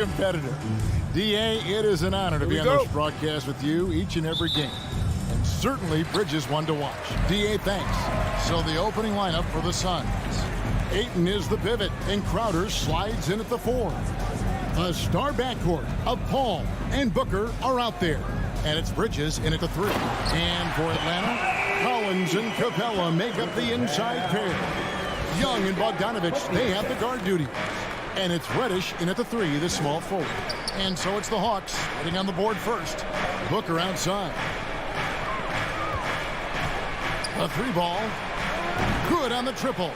Competitor. DA, it is an honor to be on this broadcast with you each and every game. And certainly Bridges one to watch. DA, thanks. So the opening lineup for the Suns. Ayton is the pivot, and Crowder slides in at the 4. A star backcourt of Paul and Booker are out there. And it's Bridges in at the 3. And for Atlanta, Collins and Capella make up the inside pair. Young and Bogdanovich, they have the guard duty. And it's Reddish in at the 3, the small forward. And so it's the Hawks getting on the board first. Booker outside. A 3-ball. Good on the triple.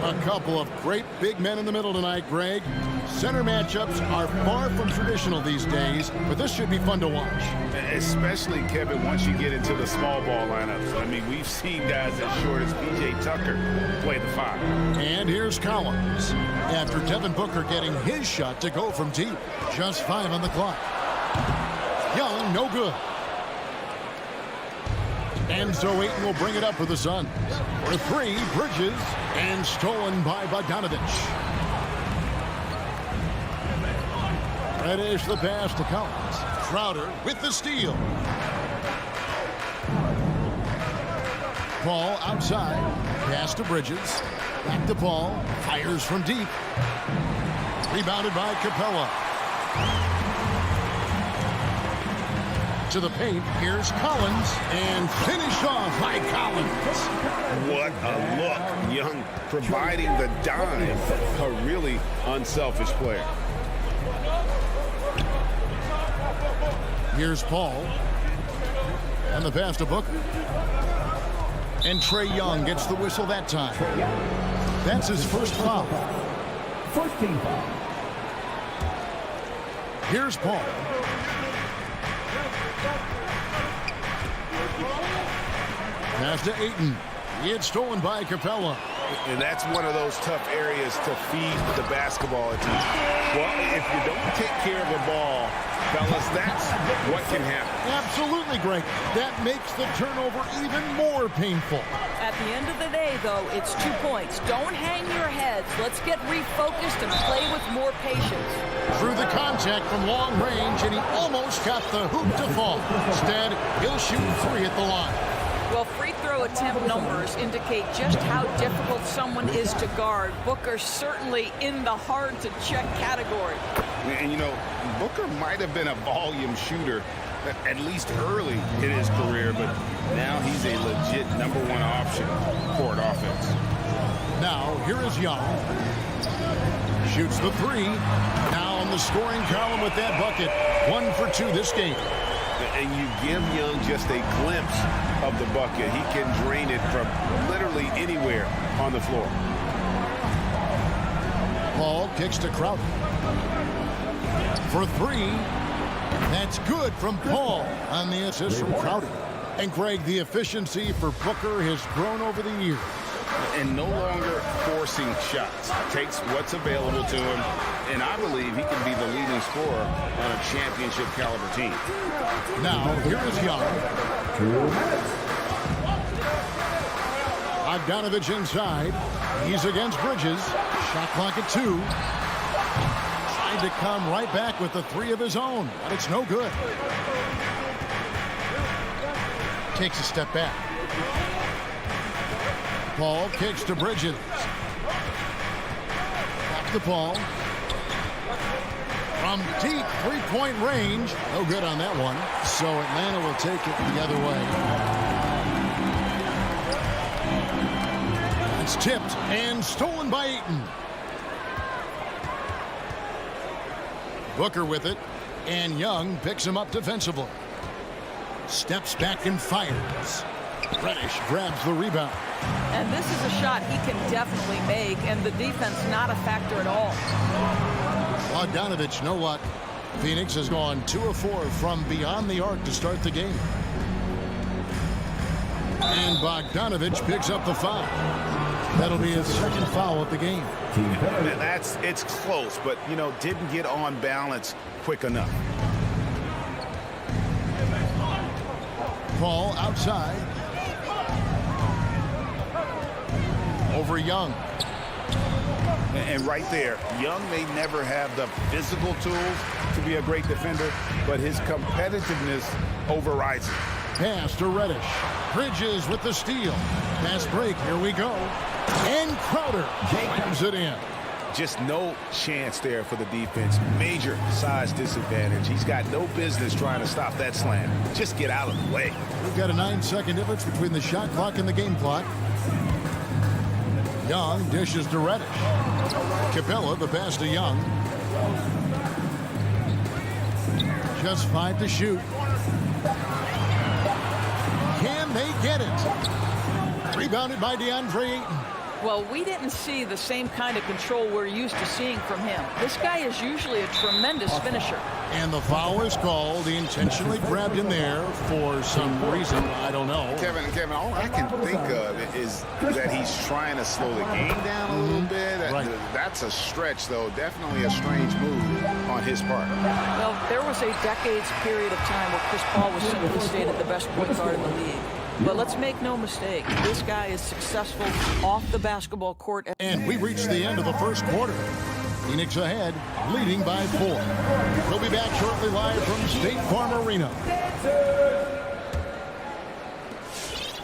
A couple of great big men in the middle tonight, Greg. Center matchups are far from traditional these days, but this should be fun to watch. Especially, Kevin, once you get into the small ball lineups. I mean, we've seen guys as short as P.J. Tucker play the 5. And here's Collins. After Devin Booker getting his shot to go from deep. Just 5 on the clock. Young, no good. And so Ayton will bring it up for the Suns. For 3, Bridges, and stolen by Bogdanovich. Reddish the pass to Collins. Crowder with the steal. Paul outside. Pass to Bridges. Back to Paul. Fires from deep. Rebounded by Capella. To the paint, here's Collins, and finished off by Collins. What a look. Young providing the dime. A really unselfish player. Here's Paul. And the pass to Booker. And Trae Young gets the whistle that time. That's his first foul. First team foul. Here's Paul. Pass to Ayton. It's stolen by Capella. And that's one of those tough areas to feed the basketball at times. Well, if you don't take care of the ball, fellas, that's what can happen. Absolutely, Greg. That makes the turnover even more painful. At the end of the day, though, it's 2 points. Don't hang your heads. Let's get refocused and play with more patience. Through the contact from long range, and he almost got the hoop to fall. Instead, he'll shoot 3 at the line. Well, free throw attempt numbers indicate just how difficult someone is to guard. Booker certainly in the hard-to-check category. And, you know, Booker might have been a volume shooter, at least early in his career, but now he's a legit #1 option for an offense. Now, here is Young. Shoots the 3. Now on the scoring column with that bucket. 1 for 2 this game. And you give Young just a glimpse of the bucket. He can drain it from literally anywhere on the floor. Paul kicks to Crowder. For 3. That's good from Paul on the assist from Crowder. And Greg, the efficiency for Booker has grown over the years. And no longer forcing shots. Takes what's available to him. And I believe he can be the leading scorer on a championship caliber team. Now, here is Young. 2 minutes. Bogdanovich inside. He's against Bridges. Shot clock at 2. Trying to come right back with the 3 of his own, but it's no good. Takes a step back. Paul kicks to Bridges. Back to Paul. From deep three-point range. No good on that one. So Atlanta will take it the other way. It's tipped and stolen by Ayton. Booker with it. And Young picks him up defensively. Steps back and fires. Reddish grabs the rebound. And this is a shot he can definitely make, and the defense not a factor at all. Bogdanovich, no luck. Phoenix has gone 2 of 4 from beyond the arc to start the game. And Bogdanovich picks up the foul. That'll be his second foul of the game. It's close, but, you know, didn't get on balance quick enough. Paul outside. Over Young. And right there, Young may never have the physical tools to be a great defender, but his competitiveness overrides it. Pass to Reddish. Bridges with the steal. Pass break. Here we go. And Crowder slams it in. Just no chance there for the defense. Major size disadvantage. He's got no business trying to stop that slam. Just get out of the way. We've got a 9-second difference between the shot clock and the game clock. Young dishes to Reddish. Capella, the pass to Young. Just 5 to shoot. Can they get it? Rebounded by DeAndre Ayton. Well, we didn't see the same kind of control we're used to seeing from him. This guy is usually a tremendous finisher. And the foul is called. He intentionally grabbed him there for some reason. I don't know. Kevin, all I can think of is that he's trying to slow the game down a little bit. Right. That's a stretch, though. Definitely a strange move on his part. Well, there was a decades period of time where Chris Paul was simply stated the best point guard in the league. But let's make no mistake, this guy is successful off the basketball court. And we reached the end of the first quarter. Phoenix ahead, leading by 4. We'll be back shortly live from State Farm Arena.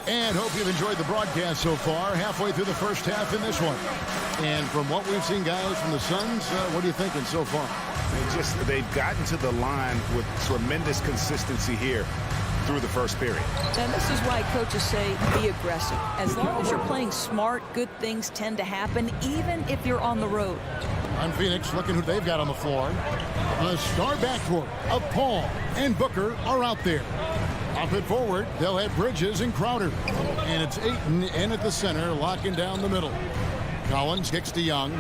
And hope you've enjoyed the broadcast so far. Halfway through the first half in this one. And from what we've seen, guys, from the Suns, what are you thinking so far? They've gotten to the line with tremendous consistency here through the first period. And this is why coaches say be aggressive. As long as you're playing smart, good things tend to happen, even if you're on the road. On Phoenix, looking who they've got on the floor. The star backcourt of Paul and Booker are out there. Off it forward, they'll have Bridges and Crowder. And it's Ayton in at the center, locking down the middle. Collins kicks to Young.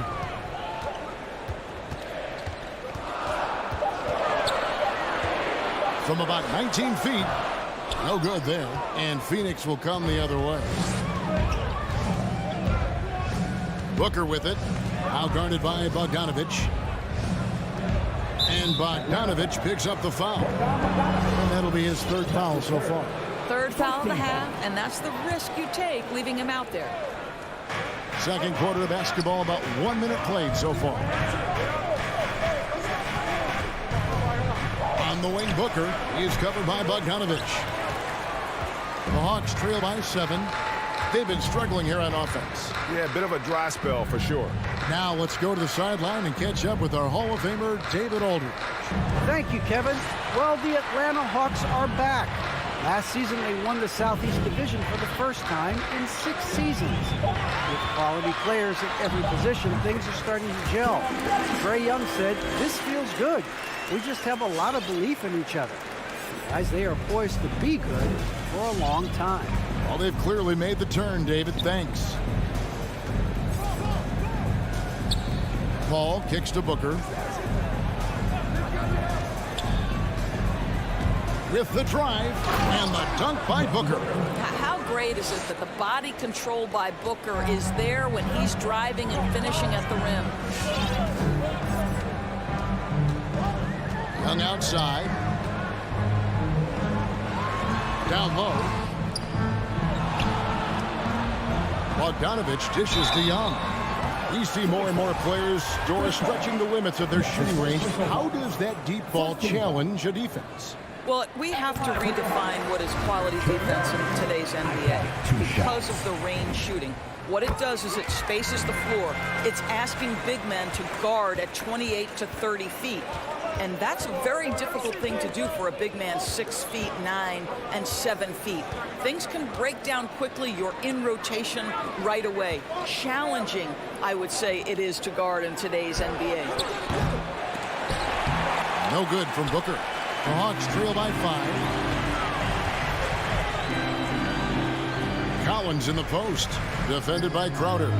From about 19 feet. No good there. And Phoenix will come the other way. Booker with it. Now guarded by Bogdanovich. And Bogdanovich picks up the foul. And that'll be his 3rd foul so far. 3rd foul of the half, and that's the risk you take leaving him out there. Second quarter of basketball, about 1 minute played so far. On the wing, Booker is covered by Bogdanovich. The Hawks trail by 7. They've been struggling here on offense. Yeah, a bit of a dry spell for sure. Now let's go to the sideline and catch up with our Hall of Famer, David Aldridge. Thank you, Kevin. Well, the Atlanta Hawks are back. Last season, they won the Southeast Division for the first time in 6 seasons. With quality players at every position, things are starting to gel. Trae Young said, "This feels good. We just have a lot of belief in each other." Guys, they are poised to be good for a long time. Well, they've clearly made the turn, David. Thanks. Paul kicks to Booker. With the drive and the dunk by Booker. How great is it that the body control by Booker is there when he's driving and finishing at the rim? Young outside. Down low. Bogdanovich dishes to Young. You see more and more players stretching the limits of their shooting range. How does that deep ball challenge a defense? Well, we have to redefine what is quality defense in today's NBA because of the range shooting. What it does is it spaces the floor. It's asking big men to guard at 28 to 30 feet. And that's a very difficult thing to do for a big man 6 feet 9 and 7 feet. Things can break down quickly. You're in rotation right away. Challenging, I would say, it is to guard in today's NBA. No good from Booker. The Hawks trail by 5. Collins in the post. Defended by Crowder.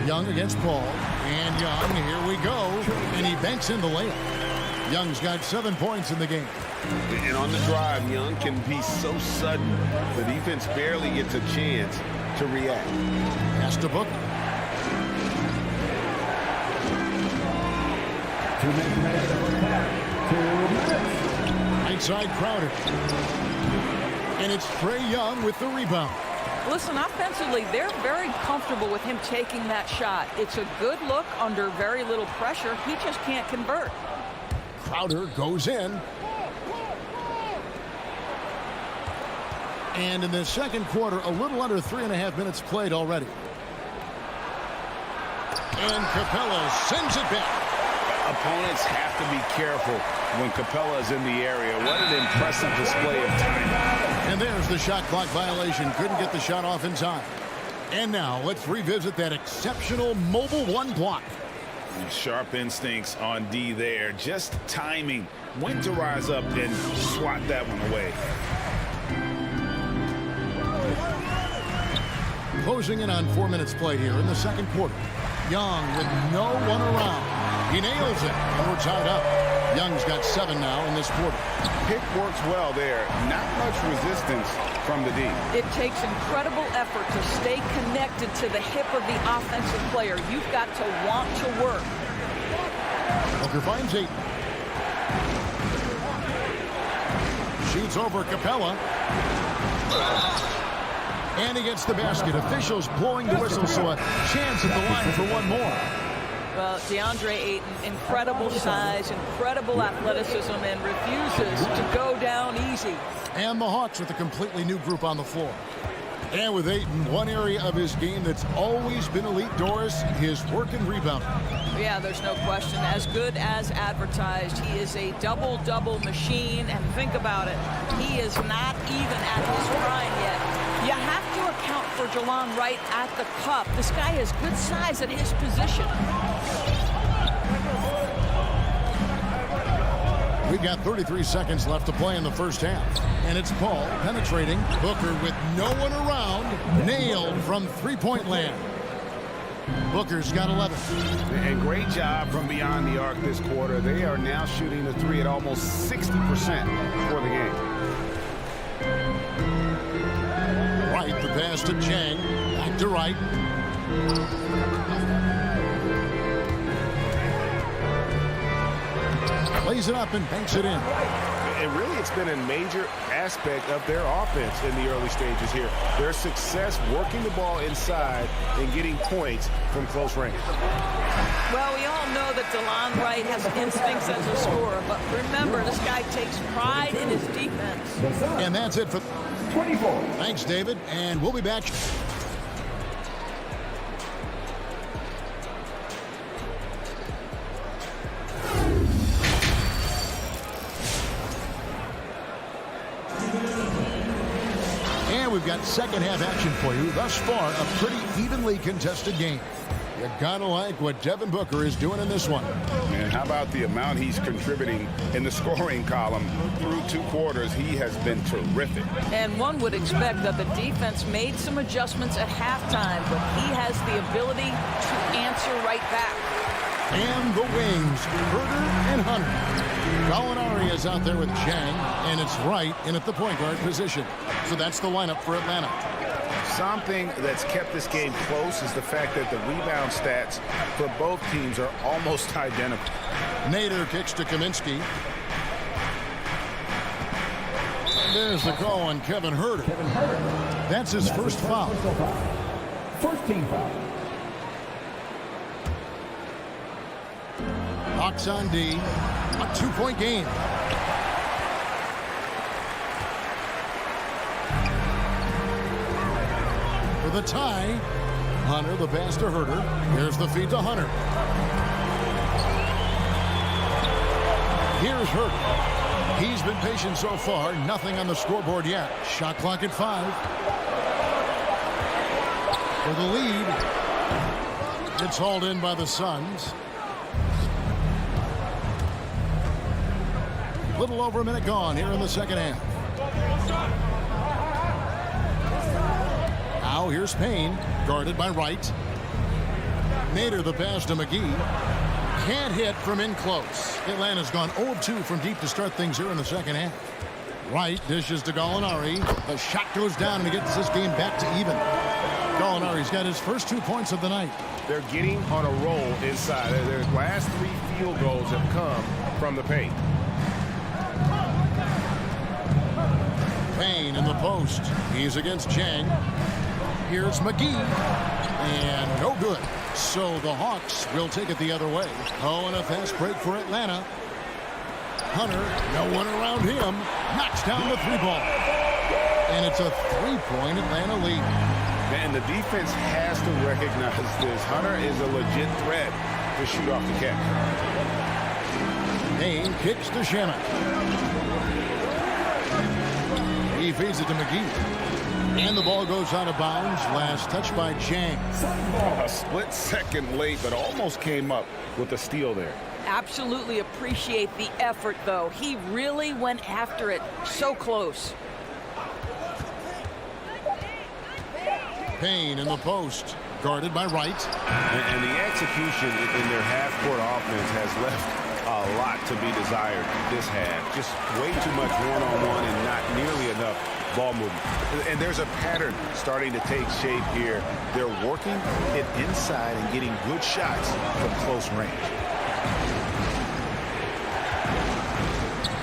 Young against Paul. And Young, here we go. And he banks in the layup. Young's got 7 points in the game. And on the drive, Young can be so sudden. The defense barely gets a chance to react. Pass to Booker. 2 minutes. 2 minutes. Right side Crowder. And it's Trae Young with the rebound. Listen, offensively, they're very comfortable with him taking that shot. It's a good look under very little pressure. He just can't convert. Crowder goes in. And in the second quarter, a little under 3.5 minutes played already. And Capella sends it back. Opponents have to be careful when Capella is in the area. What an impressive display of timing. And there's the shot clock violation. Couldn't get the shot off in time. And now let's revisit that exceptional mobile one block. Sharp instincts on D there. Just timing. When to rise up and swat that one away. Closing in on 4 minutes played here in the second quarter. Young with no one around. He nails it, and we're tied up. Young's got 7 now in this quarter. Pick works well there. Not much resistance from the D. It takes incredible effort to stay connected to the hip of the offensive player. You've got to want to work. Booker finds 8. Shoots over Capella. And he gets the basket. Officials blowing the whistle, so a chance at the line for one more. Well, DeAndre Ayton, incredible size, incredible athleticism, and refuses to go down easy. And the Hawks with a completely new group on the floor. And with Ayton, one area of his game that's always been elite, Doris, his work and rebound. Yeah, there's no question. As good as advertised, he is a double-double machine. And think about it, he is not even at his prime yet. You have to account for Jelon Wright at the cup. This guy has good size at his position. We've got 33 seconds left to play in the first half. And it's Paul penetrating. Booker with no one around. Nailed from three-point land. Booker's got 11. And great job from beyond the arc this quarter. They are now shooting the three at almost 60% for the game. Wright, the pass to Chang. Back to Wright. Lays it up and banks it in. And really, it's been a major aspect of their offense in the early stages here. Their success working the ball inside and getting points from close range. Well, we all know that Jelon Wright has instincts as a scorer, but remember, this guy takes pride in his defense. And that's it for 24. Thanks, David, and we'll be back. And we've got second half action for you. Thus far, a pretty evenly contested game. You gotta like what Devin Booker is doing in this one. And how about the amount he's contributing in the scoring column through 2 quarters? He has been terrific. And one would expect that the defense made some adjustments at halftime, but he has the ability to answer right back. And the wings, Herder and Hunter. Gallinari is out there with Chang, and it's Wright in at the point guard position. So that's the lineup for Atlanta. Something that's kept this game close is the fact that the rebound stats for both teams are almost identical. Nader kicks to Kaminsky. There's the call on Kevin Herder. That's his first foul. First team foul. Hawks on D. A 2-point game. For the tie, Hunter, the pass to Herder. Here's the feed to Hunter. Here's Herder. He's been patient so far. Nothing on the scoreboard yet. Shot clock at 5. For the lead. It's hauled in by the Suns. Little over a minute gone here in the second half. Now here's Payne, guarded by Wright. Nader the pass to McGee. Can't hit from in close. Atlanta's gone 0-2 from deep to start things here in the second half. Wright dishes to Gallinari. The shot goes down and he gets this game back to even. Gallinari's got his first 2 points of the night. They're getting on a roll inside. Their last 3 field goals have come from the paint. Payne in the post. He's against Chang. Here's McGee. And no good. So the Hawks will take it the other way. Oh, and a fast break for Atlanta. Hunter, no one around him. Knocks down the 3-ball. And it's a 3-point Atlanta lead. Man, the defense has to recognize this. Hunter is a legit threat to shoot off the catch. Payne kicks to Shannon. He feeds it to McGee. And the ball goes out of bounds. Last touch by Jang. A split second late, but almost came up with a steal there. Absolutely appreciate the effort, though. He really went after it. So close. Payne in the post. Guarded by Wright. And the execution in their half-court offense has left a lot to be desired this half. Just way too much one-on-one and not nearly enough ball movement. And there's a pattern starting to take shape here. They're working it inside and getting good shots from close range.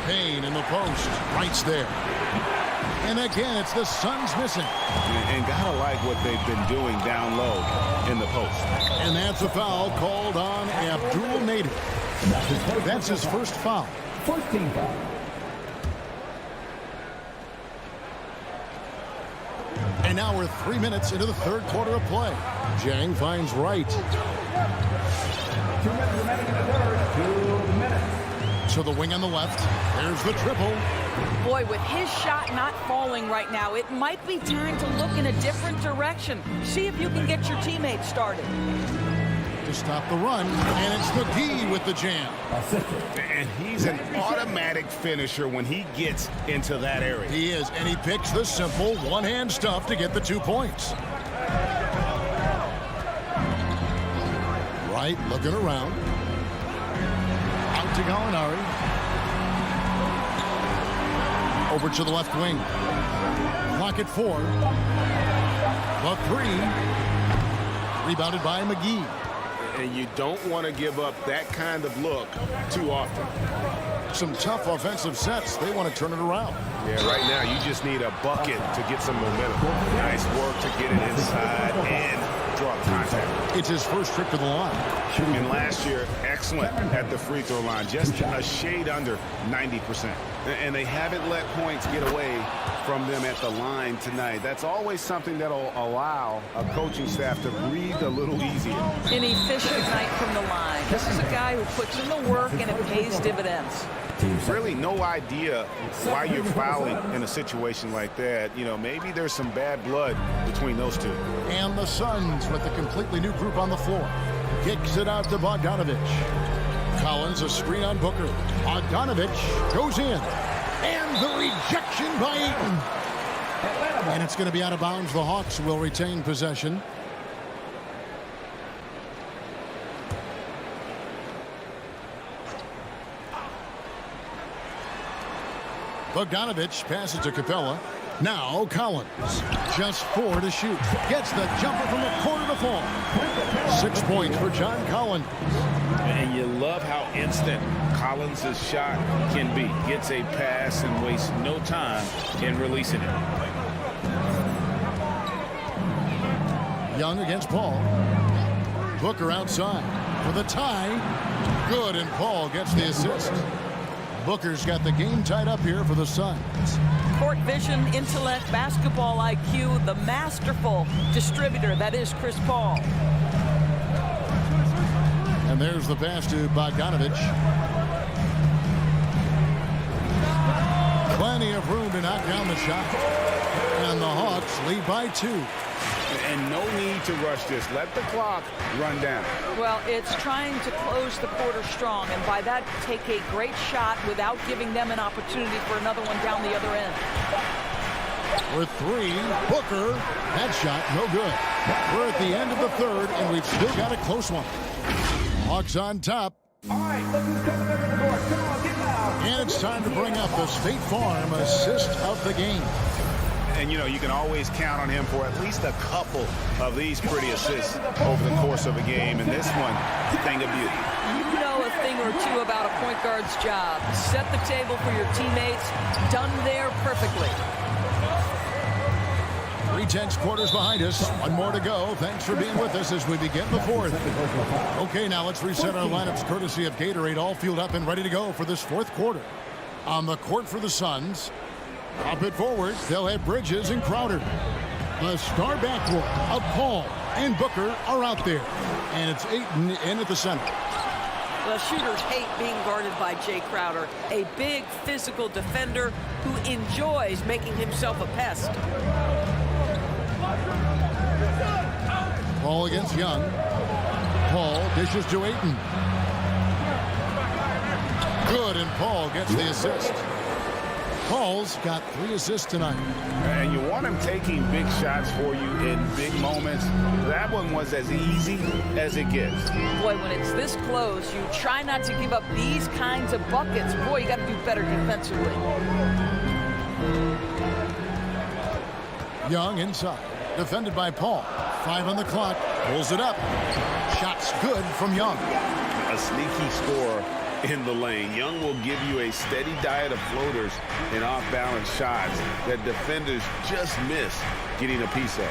Payne in the post. Wright's there. And again, it's the Suns missing. And gotta like what they've been doing down low in the post. And that's a foul called on Abdul Nader. That's his first foul. First team foul. And now we're 3 minutes into the third quarter of play. Jang finds Wright. 2 minutes remaining in the third. 2 minutes. To the wing on the left. There's the triple. Boy, with his shot not falling right now, it might be time to look in a different direction. See if you can get your teammates started. To stop the run. And it's McGee with the jam. And he's an automatic finisher when he gets into that area. He is, and he picks the simple one-hand stuff to get the 2 points. Wright looking around. Out to Gallinari. Over to the left wing. Clock at 4. The 3. Rebounded by McGee. And you don't want to give up that kind of look too often. Some tough offensive sets. They want to turn it around. Yeah, right now you just need a bucket to get some momentum. Nice work to get it inside and draw the contact. It's his first trip to the line. And last year, excellent at the free throw line. Just a shade under 90%. And they haven't let points get away from them at the line tonight. That's always something that'll allow a coaching staff to breathe a little easier. An efficient night from the line. This is a guy who puts in the work and it pays dividends. Really no idea why you're fouling in a situation like that. You know, maybe there's some bad blood between those two. And the Suns with a completely new group on the floor. Kicks it out to Bogdanovich. Collins, a screen on Booker. Bogdanovich goes in. And the rejection by Ayton. And it's going to be out of bounds. The Hawks will retain possession. Bogdanovich passes to Capella. Now Collins. Just 4 to shoot. Gets the jumper from the corner to fall. 6 points for John Collins. And you love how instant Collins' shot can be. Gets a pass and wastes no time in releasing it. Young against Paul. Booker outside for the tie. Good, and Paul gets the assist. Booker's got the game tied up here for the Suns. Court vision, intellect, basketball IQ, the masterful distributor that is Chris Paul. And there's the pass to Bogdanovich. Plenty of room to knock down the shot. And the Hawks lead by 2. And no need to rush this. Let the clock run down. Well, it's trying to close the quarter strong, and by that, take a great shot without giving them an opportunity for another one down the other end. With 3, Booker. That shot, no good. We're at the end of the third, and we've still got a close one. Hawks on top. All right, look who's coming into the court. Come on, get loud. And it's time to bring up the State Farm assist of the game. And, you know, you can always count on him for at least a couple of these pretty assists over the course of a game. And this one, thing of beauty. You know a thing or two about a point guard's job. Set the table for your teammates. Done there perfectly. 3 tense quarters behind us. 1 more to go. Thanks for being with us as we begin the 4th. Okay, now let's reset our lineups courtesy of Gatorade, all fueled up and ready to go for this 4th quarter. On the court for the Suns, up it forward, they'll have Bridges and Crowder. The star backcourt of Paul and Booker are out there. And it's Ayton in at the center. The shooters hate being guarded by Jay Crowder, a big physical defender who enjoys making himself a pest. Paul against Young. Paul dishes to Ayton. Good, and Paul gets the assist. Paul's got 3 assists tonight. And you want him taking big shots for you in big moments. That one was as easy as it gets. Boy, when it's this close, you try not to give up these kinds of buckets. Boy, you got to do better defensively. Young inside, defended by Paul. 5 on the clock, pulls it up. Shots good from Young. A sneaky score in the lane. Young will give you a steady diet of floaters and off-balance shots that defenders just miss getting a piece of.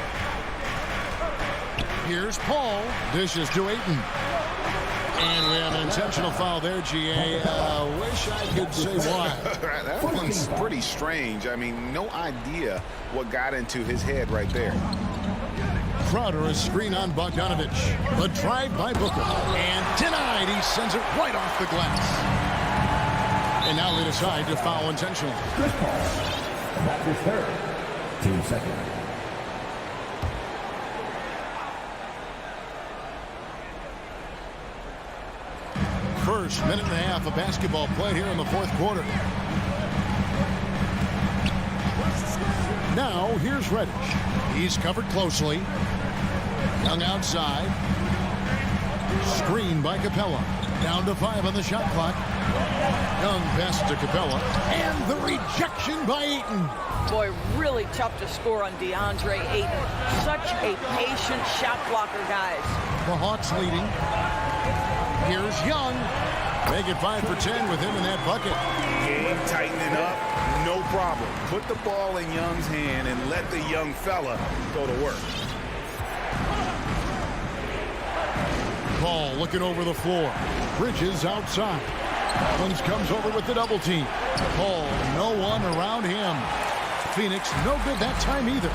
Here's Paul, dishes to Ayton. And we have an intentional foul there, GA. Wish I could say why. That one's pretty strange. I mean, no idea what got into his head right there. Crowder, a screen on Bogdanovich. The drive by Booker. And denied. He sends it right off the glass. And now they decide to foul intentionally. Chris Paul. That's his 3rd. Team second. First minute and a half of basketball played here in the 4th quarter. Now here's Reddish. He's covered closely. Young outside. Screen by Capella. Down to 5 on the shot clock. Young pass to Capella. And the rejection by Ayton. Boy, really tough to score on DeAndre Ayton. Such a patient shot blocker, guys. The Hawks leading. Here's Young. Make it 5 for 10 with him in that bucket. Game tightening up, no problem. Put the ball in Young's hand and let the young fella go to work. Ball looking over the floor. Bridges outside. Collins comes over with the double team. Paul, no one around him. Phoenix, no good that time either.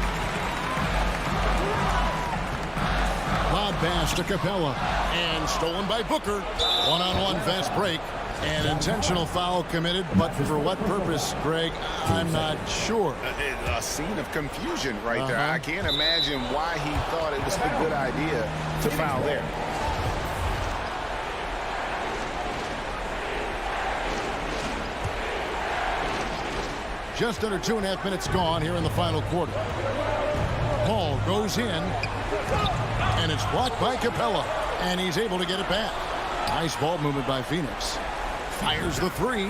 Lob pass to Capella. And stolen by Booker. One-on-one fast break. An intentional foul committed, but for what purpose, Greg? I'm not sure. A scene of confusion right there. I can't imagine why he thought it was a good idea to foul there. Just under 2.5 minutes gone here in the final quarter. Paul goes in, and it's blocked by Capella, and he's able to get it back. Nice ball movement by Phoenix. Fires the 3.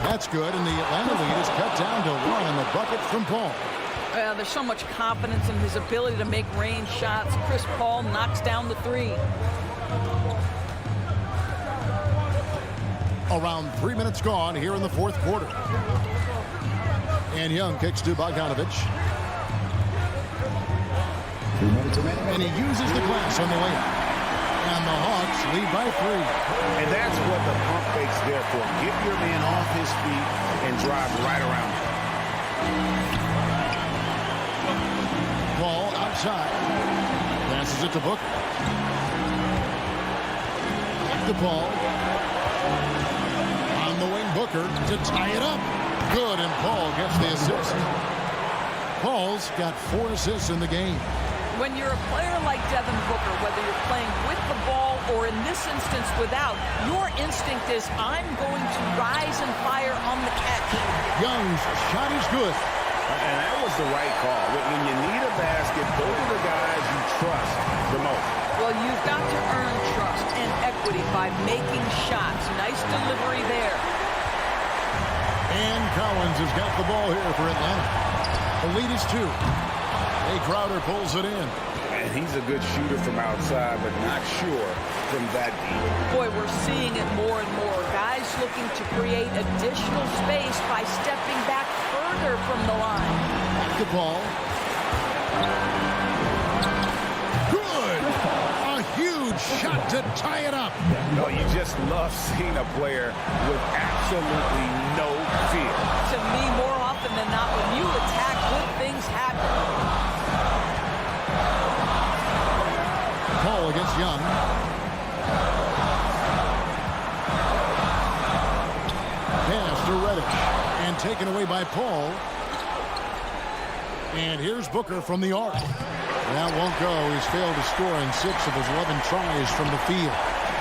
That's good, and the Atlanta lead is cut down to 1 on the bucket from Paul. There's so much confidence in his ability to make range shots. Chris Paul knocks down the 3. Around 3 minutes gone here in the 4th quarter. And Young kicks to Bogdanovich. And he uses the glass on the layup. And the Hawks lead by 3. And that's what the pump fake's there for. Get your man off his feet and drive right around him. Ball outside. Passes it to Booker. Back to Paul. On the wing, Booker to tie it up. Good, and Paul gets the assist. Paul's got 4 assists in the game. When you're a player like Devin Booker, whether you're playing with the ball or in this instance without, your instinct is, I'm going to rise and fire on the catch. Young's shot is good. And that was the right call. When you need a basket, those are the guys you trust the most. Well, you've got to earn trust and equity by making shots. Nice delivery there. And Collins has got the ball here for Atlanta. The lead is 2. Jay Crowder pulls it in. And he's a good shooter from outside, but not sure from that deep. Boy, we're seeing it more and more. Guys looking to create additional space by stepping back further from the line. Back to Paul. Good. A huge shot to tie it up. No, you just love seeing a player with absolutely no fear. To me, more often than not, when you attack, good things happen. Paul against Young. Pass to Reddish. And taken away by Paul. And here's Booker from the arc. That won't go. He's failed to score in 6 of his 11 tries from the field.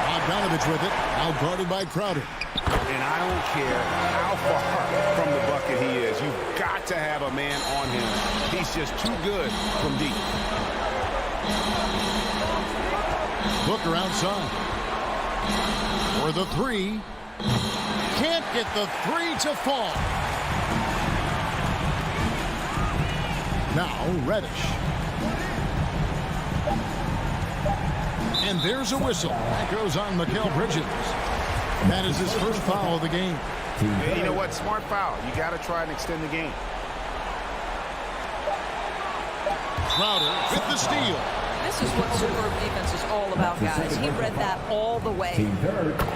Bogdanovich with it. Now guarded by Crowder. And I don't care how far from the bucket he is. You've got to have a man on him. He's just too good from deep. Booker outside. For the 3. Can't get the 3 to fall. Now Reddish. And there's a whistle. That goes on Mikal Bridges. That is his first foul of the game. And you know what? Smart foul. You got to try and extend the game. Crowder with the steal. This is what superb defense is all about, guys. He read that all the way.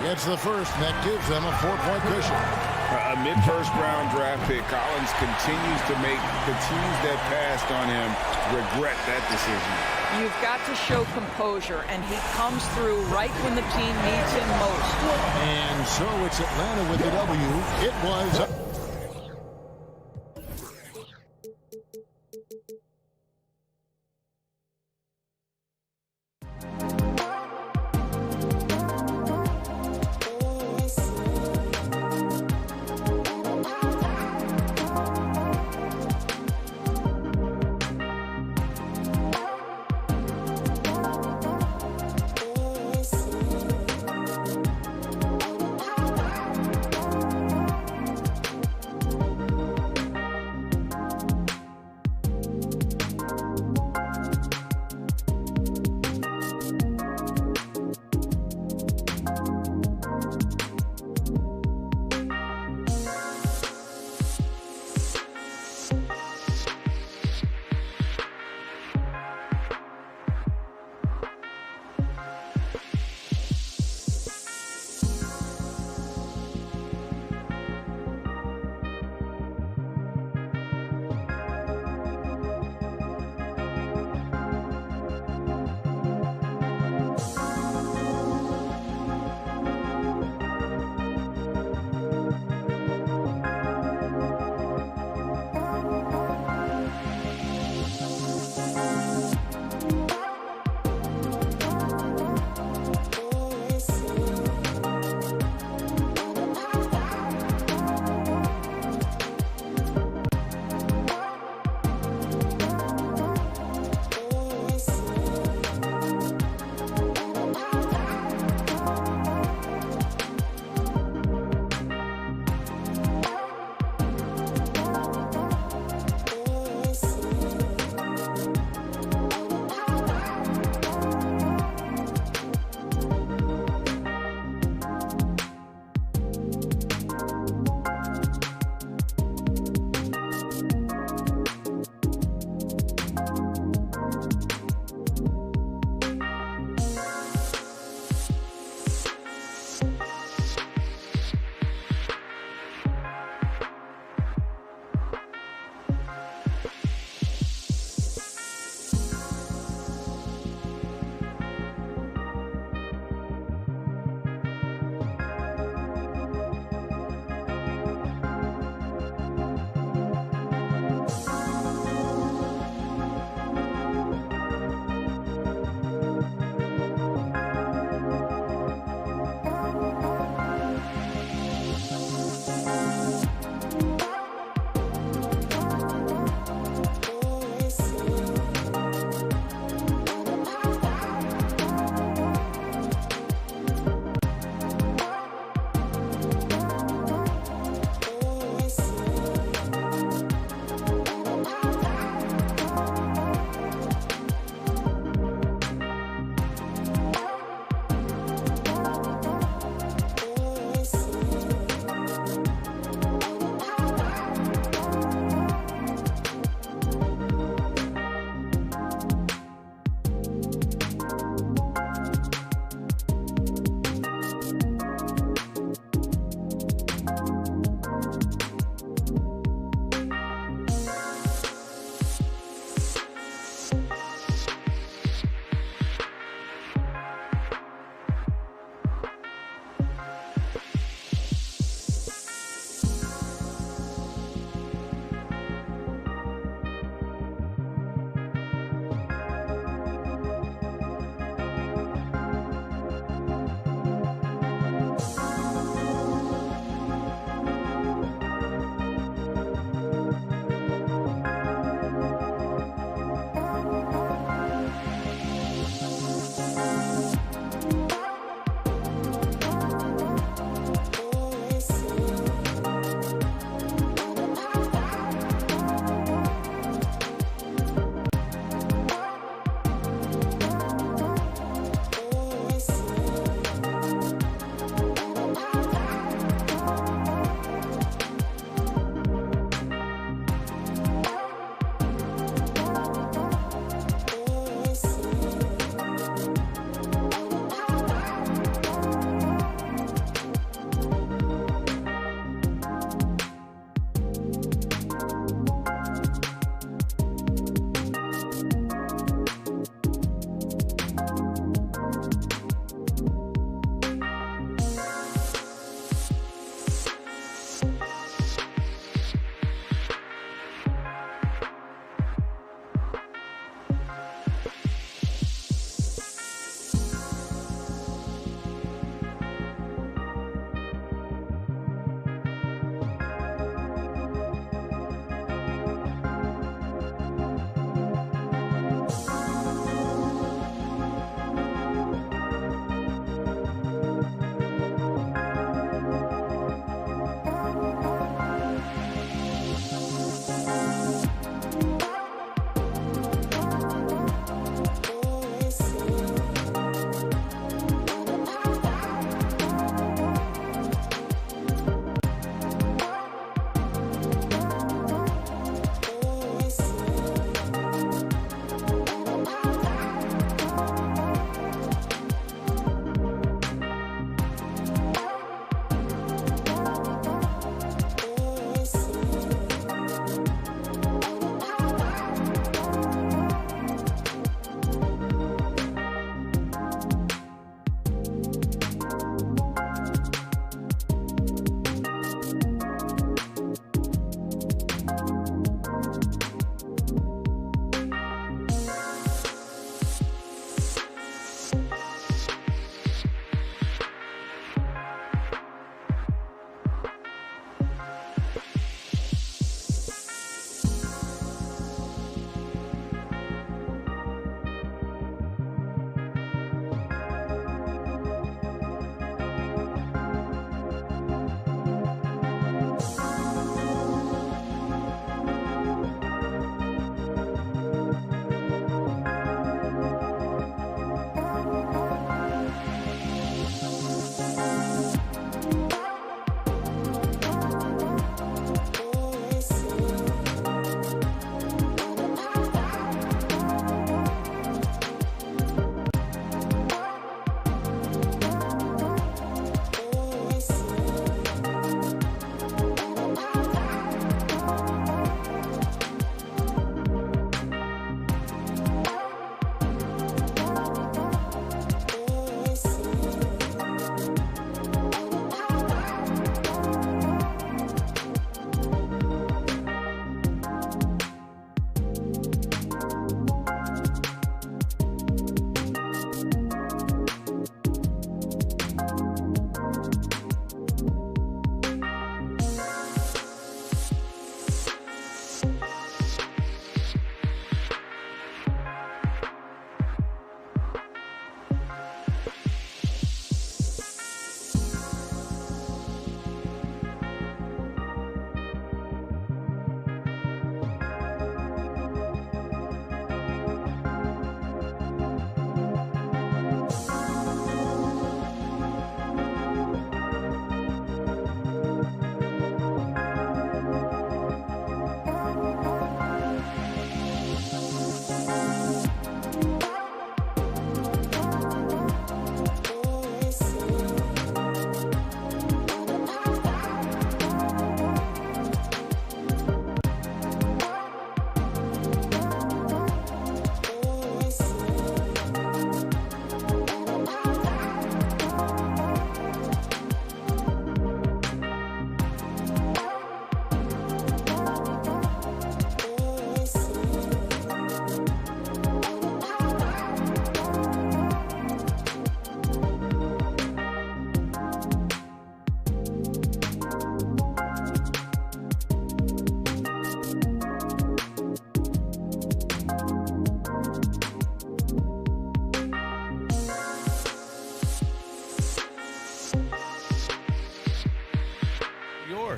Gets the first, and that gives them a 4-point cushion. A mid-first round draft pick. Collins continues to make the teams that passed on him regret that decision. You've got to show composure, and he comes through right when the team needs him most. And so it's Atlanta with the W. It was...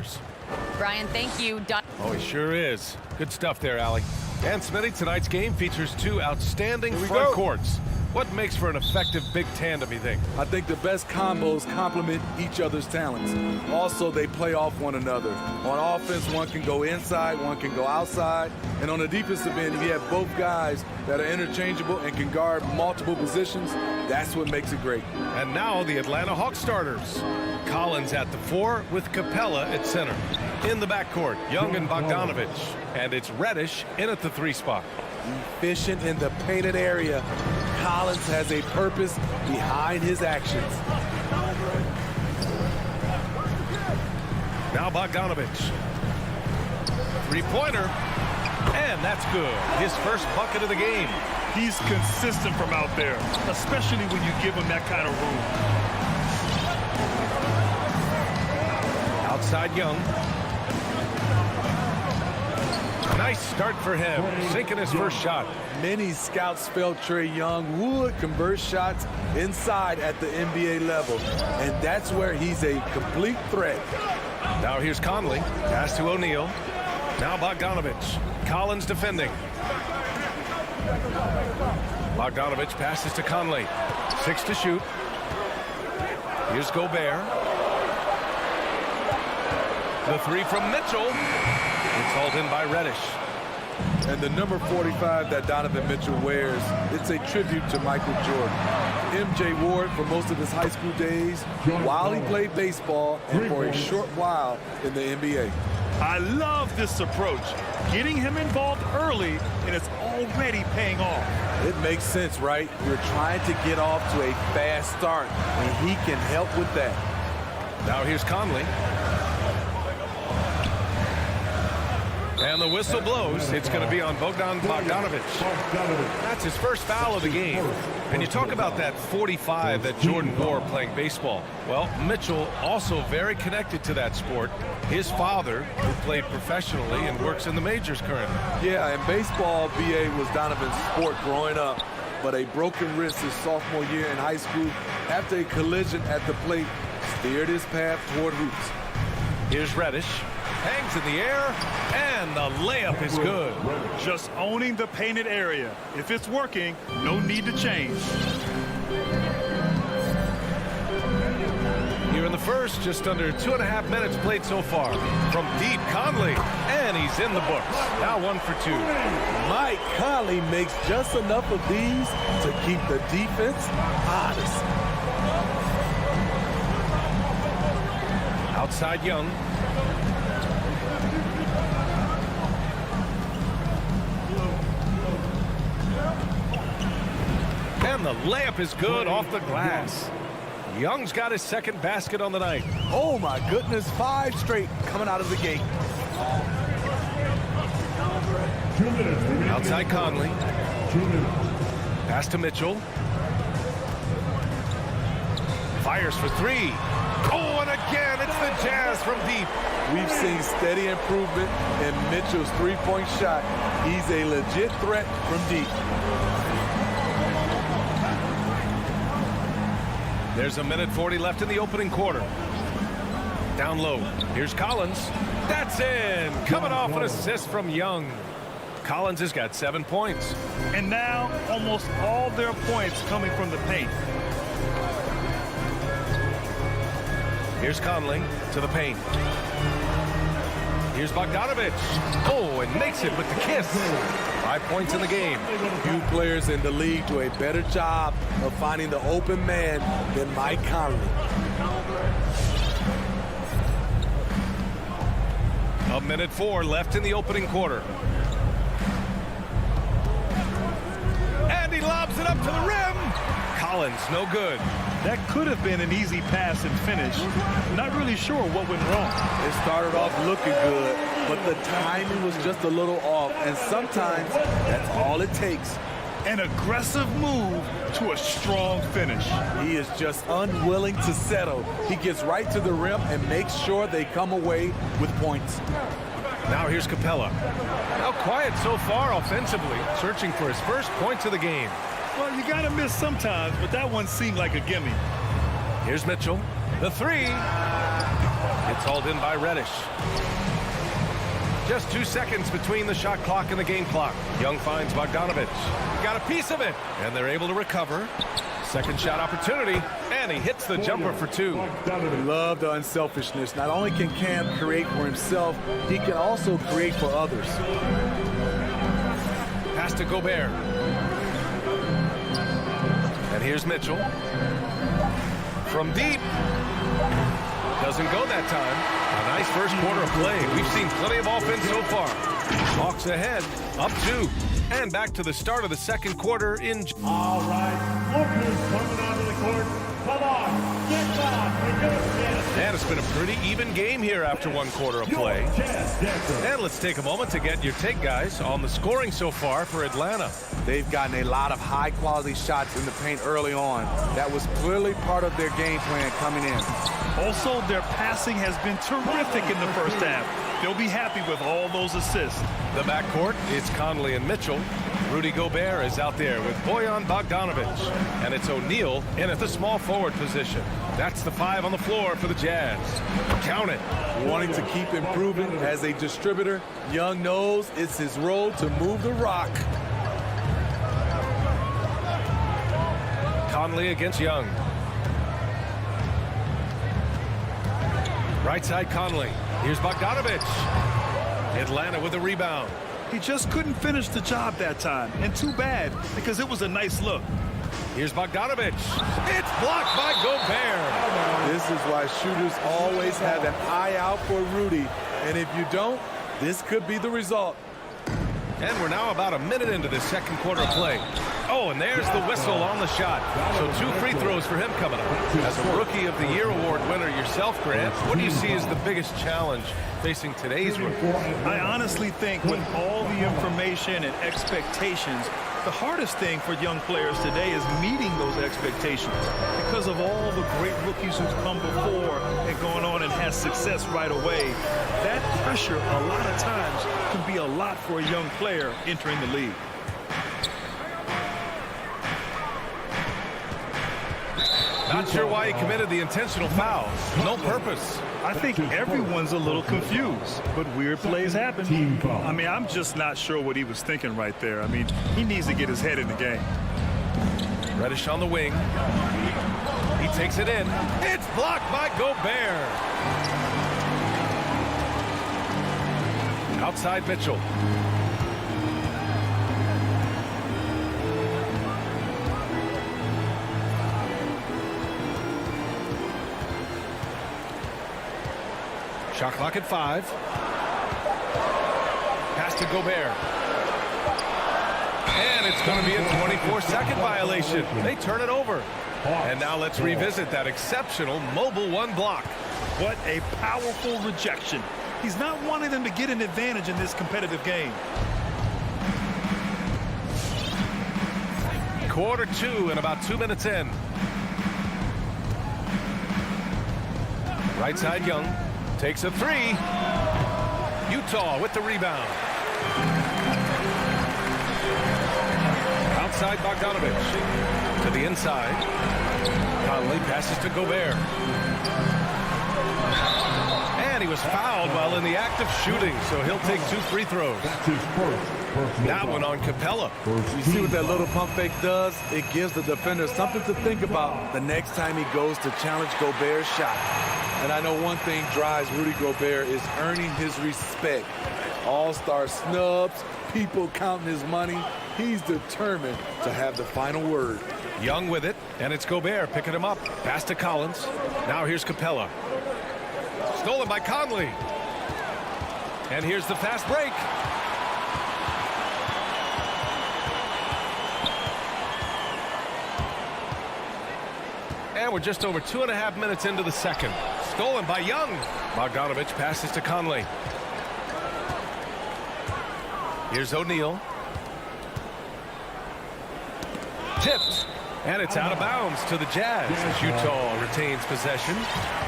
yours. Brian, thank you. Oh, he sure is. Good stuff there, Allie. And Smitty, tonight's game features two outstanding front courts. What makes for an effective big tandem, you think? I think the best combos complement each other's talents. Also, they play off one another. On offense, one can go inside, one can go outside. And on the defensive end, if you have both guys that are interchangeable and can guard multiple positions, that's what makes it great. And now the Atlanta Hawks starters. Collins at the 4 with Capella at center. In the backcourt, Young and Bogdanovich. And it's Reddish in at the 3 spot. Efficient in the painted area. Collins has a purpose behind his actions. Now Bogdanovich. 3-pointer. And that's good. His first bucket of the game. He's consistent from out there, especially when you give him that kind of room. Outside Young. Nice start for him, sinking his first shot. Many scouts felt Trae Young would convert shots inside at the NBA level, and that's where he's a complete threat. Now here's Conley, pass to O'Neal. Now Bogdanovich, Collins defending. Bogdanovich passes to Conley, 6 to shoot. Here's Gobert. The 3 from Mitchell. It's hauled in by Reddish. And the number 45 that Donovan Mitchell wears, it's a tribute to Michael Jordan. MJ wore it for most of his high school days while he played baseball and for a short while in the NBA. I love this approach. Getting him involved early, and it's already paying off. It makes sense, right? You're trying to get off to a fast start, and he can help with that. Now here's Conley. And the whistle blows. It's going to be on Bogdanovich. That's his first foul of the game. And you talk about that 45 that Jordan wore playing baseball. Well, Mitchell also very connected to that sport. His father, who played professionally and works in the majors currently. Yeah, in baseball, BA was Donovan's sport growing up. But a broken wrist his sophomore year in high school after a collision at the plate steered his path toward hoops. Here's Reddish. Hangs in the air, and the layup is good. Just owning the painted area. If it's working, no need to change. Here in the first, just under 2.5 minutes played so far. From deep, Conley, and he's in the books. Now 1 for 2. Mike Conley makes just enough of these to keep the defense honest. Outside Young. And the layup is good off the glass. Young's got his second basket on the night. Oh my goodness, 5 straight coming out of the gate. Outside Conley. Pass to Mitchell. Fires for 3. Oh, and again, it's the Jazz from deep. We've seen steady improvement in Mitchell's 3-point shot. He's a legit threat from deep. There's 1:40 left in the opening quarter. Down low. Here's Collins. That's in. Coming off an assist from Young. Collins has got 7 points. And now almost all their points coming from the paint. Here's Conley to the paint. Here's Bogdanovich. Oh, and makes it with the kiss. 5 points in the game. Few players in the league do a better job of finding the open man than Mike Conley. 1:04 left in the opening quarter. And he lobs it up to the rim. Collins, no good. That could have been an easy pass and finish. Not really sure what went wrong. It started off looking good, but the timing was just a little off, and sometimes that's all it takes. An aggressive move to a strong finish. He is just unwilling to settle. He gets right to the rim and makes sure they come away with points. Now here's Capella. Now quiet so far offensively, searching for his first points of the game. Well, you got to miss sometimes, but that one seemed like a gimme. Here's Mitchell. The 3. It's all hauled in by Reddish. Just 2 seconds between the shot clock and the game clock. Young finds Bogdanovich. Got a piece of it, and they're able to recover. Second shot opportunity, and he hits the jumper for 2. Love the unselfishness. Not only can Cam create for himself, he can also create for others. Pass to Gobert. And here's Mitchell. From deep. Doesn't go that time. A nice first quarter of play. We've seen plenty of offense so far. Hawks ahead, up 2. And back to the start of the second quarter in... All right, Lucas coming onto the court. Come on, get on. And it's been a pretty even game here after 1 quarter of play. And let's take a moment to get your take, guys, on the scoring so far for Atlanta. They've gotten a lot of high-quality shots in the paint early on. That was clearly part of their game plan coming in. Also, their passing has been terrific in the first half. They'll be happy with all those assists. The backcourt, it's Conley and Mitchell. Rudy Gobert is out there with Bojan Bogdanovich. And it's O'Neal in at the small forward position. That's the 5 on the floor for the Jazz. Count it. Wanting to keep improving as a distributor, Young knows it's his role to move the rock. Conley against Young. Right side Conley. Here's Bogdanovich. Atlanta with a rebound. He just couldn't finish the job that time. And too bad, because it was a nice look. Here's Bogdanovich. It's blocked by Gobert. This is why shooters always have an eye out for Rudy. And if you don't, this could be the result. And we're now about a minute into this second quarter of play. Oh, and there's the whistle on the shot. So 2 free throws for him coming up. As a Rookie of the Year award winner yourself, Grant, what do you see as the biggest challenge facing today's rookie? I honestly think with all the information and expectations, the hardest thing for young players today is meeting those expectations because of all the great rookies who've come before and gone on and had success right away. That pressure a lot of times can be a lot for a young player entering the league. Not sure why he committed the intentional foul. No purpose. I think everyone's a little confused, but weird plays happen. I mean, I'm just not sure what he was thinking right there. I mean, he needs to get his head in the game. Reddish on the wing. He takes it in. It's blocked by Gobert. Outside Mitchell. Shot clock at 5. Pass to Gobert. And it's going to be a 24-second violation. They turn it over. And now let's revisit that exceptional mobile 1 block. What a powerful rejection. He's not wanting them to get an advantage in this competitive game. Quarter 2 and about 2 minutes in. Right side Young. Takes a 3. Utah with the rebound. Outside Bogdanovich. To the inside. Conley passes to Gobert. And he was fouled while in the act of shooting, so he'll take 2 free throws. That one on Capella. You see what that little pump fake does? It gives the defender something to think about the next time he goes to challenge Gobert's shot. And I know one thing drives Rudy Gobert is earning his respect. All-star snubs, people counting his money. He's determined to have the final word. Young with it, and it's Gobert picking him up. Pass to Collins. Now here's Capella. Stolen by Conley. And here's the fast break. And we're just over 2.5 minutes into the second. Stolen by Young. Bogdanovich passes to Conley. Here's O'Neal. Tipped. And it's out of bounds to the Jazz as Utah retains possession.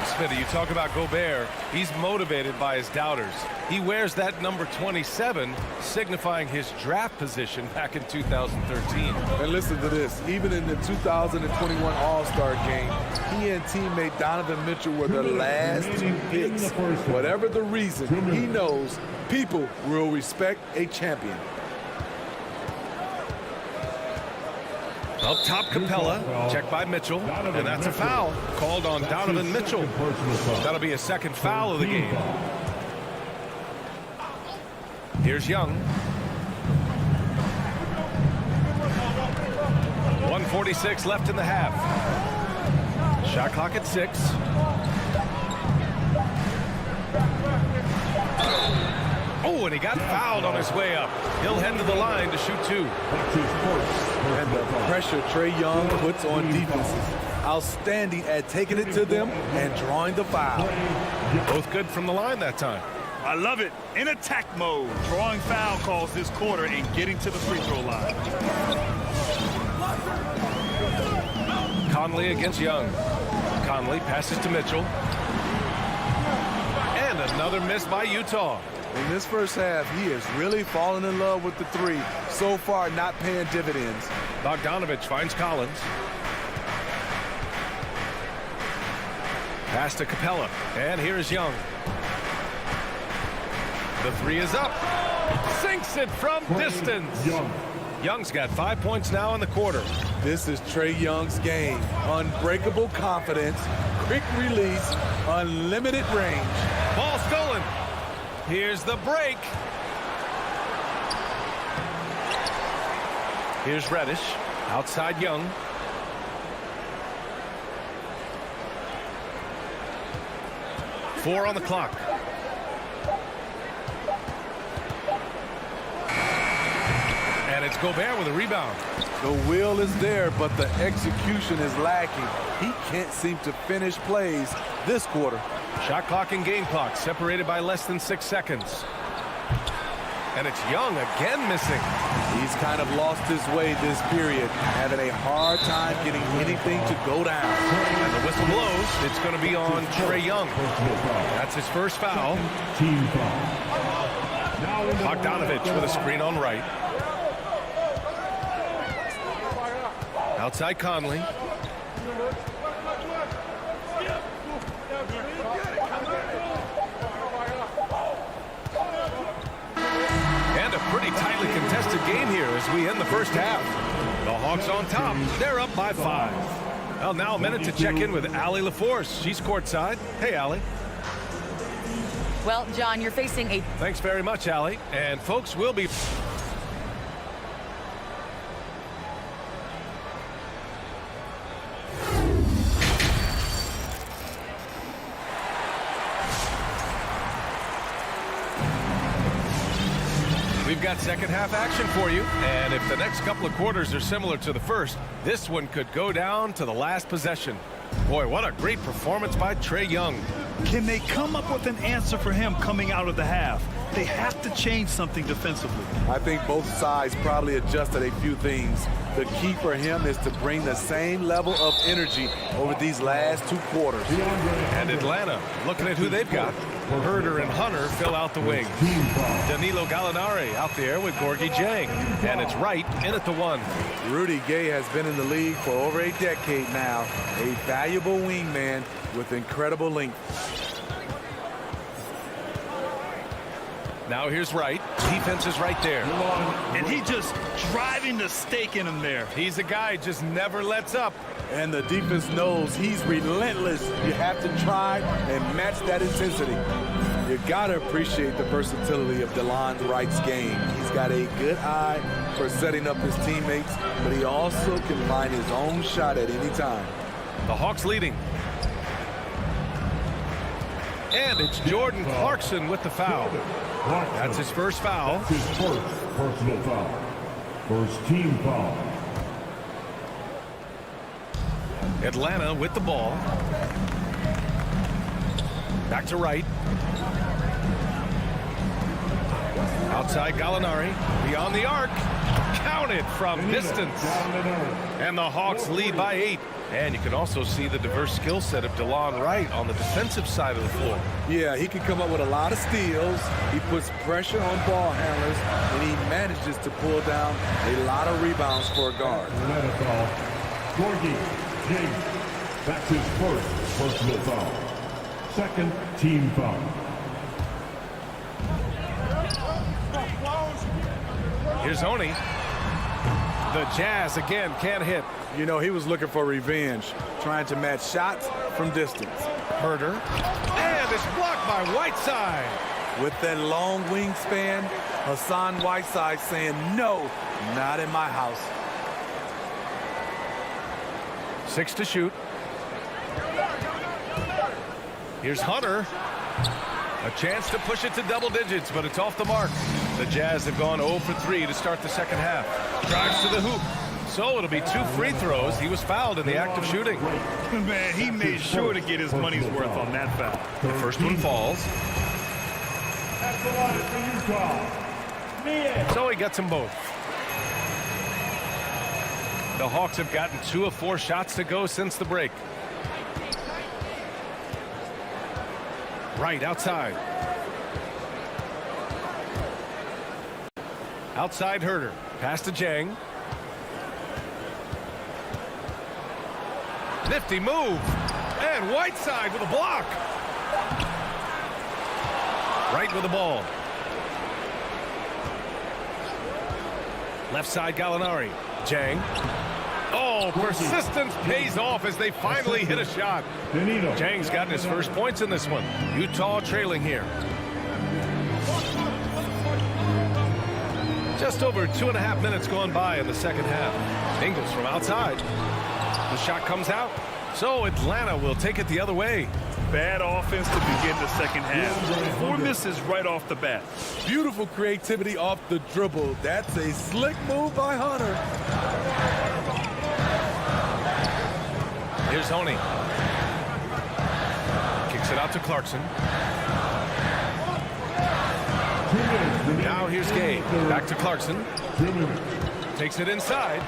Smitty, you talk about Gobert. He's motivated by his doubters. He wears that number 27, signifying his draft position back in 2013. And listen to this. Even in the 2021 All-Star game, he and teammate Donovan Mitchell were the last picks. Whatever the reason, he knows people will respect a champion. Up top, Capella, checked by Mitchell, and that's a foul called on Donovan Mitchell. That'll be a second foul of the game. Here's Young. 1:46 left in the half. Shot clock at 6. Oh, and he got fouled on his way up. He'll head to the line to shoot 2. And the pressure Trae Young puts on defenses. Outstanding at taking it to them and drawing the foul. Both good from the line that time. I love it. In attack mode, drawing foul calls this quarter and getting to the free throw line. Conley against Young. Conley passes to Mitchell. And another miss by Utah. In this first half, he is really falling in love with the 3. So far, not paying dividends. Bogdanovich finds Collins. Pass to Capella. And here's Young. The 3 is up. Sinks it from distance. Young's got 5 points now in the quarter. This is Trae Young's game. Unbreakable confidence, quick release, unlimited range. Ball stolen. Here's the break. Here's Reddish. Outside Young. Four on the clock. And it's Gobert with a rebound. The will is there, but the execution is lacking. He can't seem to finish plays this quarter. Shot clock and game clock separated by less than 6 seconds. And it's Young again missing. He's kind of lost his way this period, having a hard time getting anything to go down. And the whistle blows. It's going to be on Trae Young. That's his first foul. Bogdanovich with a screen on right. Outside Conley. And a pretty tightly contested game here as we end the first half. The Hawks on top. They're up by 5. Well, now a minute to check in with Allie LaForce. She's courtside. Hey, Allie. Well, John, you're facing a... Thanks very much, Allie. And folks, we'll be... We've got second half action for you, and if the next couple of quarters are similar to the first, this one could go down to the last possession. Boy, what a great performance by Trae Young. Can they come up with an answer for him coming out of the half? They have to change something defensively. I think both sides probably adjusted a few things. The key for him is to bring the same level of energy over these last 2 quarters. And Atlanta, looking at who they've got. Herder and Hunter fill out the wing. Danilo Gallinari out there with Gorgie Jang. And it's Wright in at the 1. Rudy Gay has been in the league for over a decade now. A valuable wingman with incredible length. Now here's Wright. Defense is right there. And he just driving the stake in him there. He's a guy just never lets up. And the defense knows he's relentless. You have to try and match that intensity. You gotta appreciate the versatility of DeLon Wright's game. He's got a good eye for setting up his teammates, but he also can find his own shot at any time. The Hawks leading. And it's Jordan Clarkson with the foul. That's his first foul. That's his first personal foul. First team foul. Atlanta with the ball. Back to Wright. Outside Gallinari. Beyond the arc. Counted from distance. And the Hawks lead by 8. And you can also see the diverse skill set of DeLon Wright on the defensive side of the floor. Yeah, he can come up with a lot of steals. He puts pressure on ball handlers, and he manages to pull down a lot of rebounds for a guard. Gorgie Jang. That's his first personal foul. Second team foul. Here's Oni. The Jazz again can't hit. You know, he was looking for revenge, trying to match shots from distance. Herder. And it's blocked by Whiteside. With that long wingspan, Hassan Whiteside saying, no, not in my house. 6 to shoot. Here's Hunter. A chance to push it to double digits, but it's off the mark. The Jazz have gone 0 for 3 to start the second half. Drives to the hoop. So it'll be 2 free throws. He was fouled in the act of shooting. Man, he made sure to get his money's worth on that foul. The first one falls. So he gets them both. The Hawks have gotten 2 of 4 shots to go since the break. Right outside. Outside Herder. Pass to Jang. Nifty move. And Whiteside with a block. Right with the ball. Left side Gallinari. Jang. Oh, persistence pays off as they finally hit a shot. Jang's gotten his first points in this one. Utah trailing here. Just over 2.5 minutes gone by in the second half. Ingles from outside. The shot comes out. So Atlanta will take it the other way. Bad offense to begin the second half. 4 misses right off the bat. Beautiful creativity off the dribble. That's a slick move by Hunter. Here's Honey. Kicks it out to Clarkson. Now here's Gabe. Back to Clarkson. Takes it inside.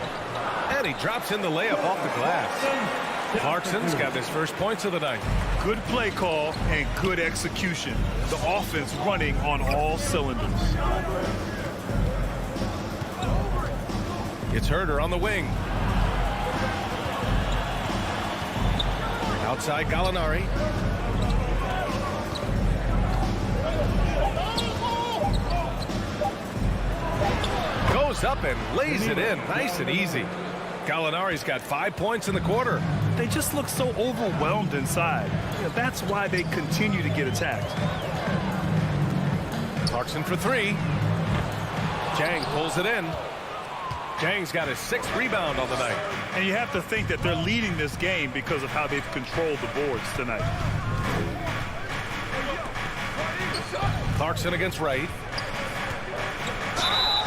And he drops in the layup off the glass. Clarkson's got his first points of the night. Good play call and good execution. The offense running on all cylinders. It's Herder on the wing. Outside Gallinari. Goes up and lays it in nice and easy. Gallinari's got 5 points in the quarter. They just look so overwhelmed inside. Yeah, that's why they continue to get attacked. Clarkson for 3. Jang pulls it in. Jang's got his 6th rebound on the night. And you have to think that they're leading this game because of how they've controlled the boards tonight. Clarkson against Wright.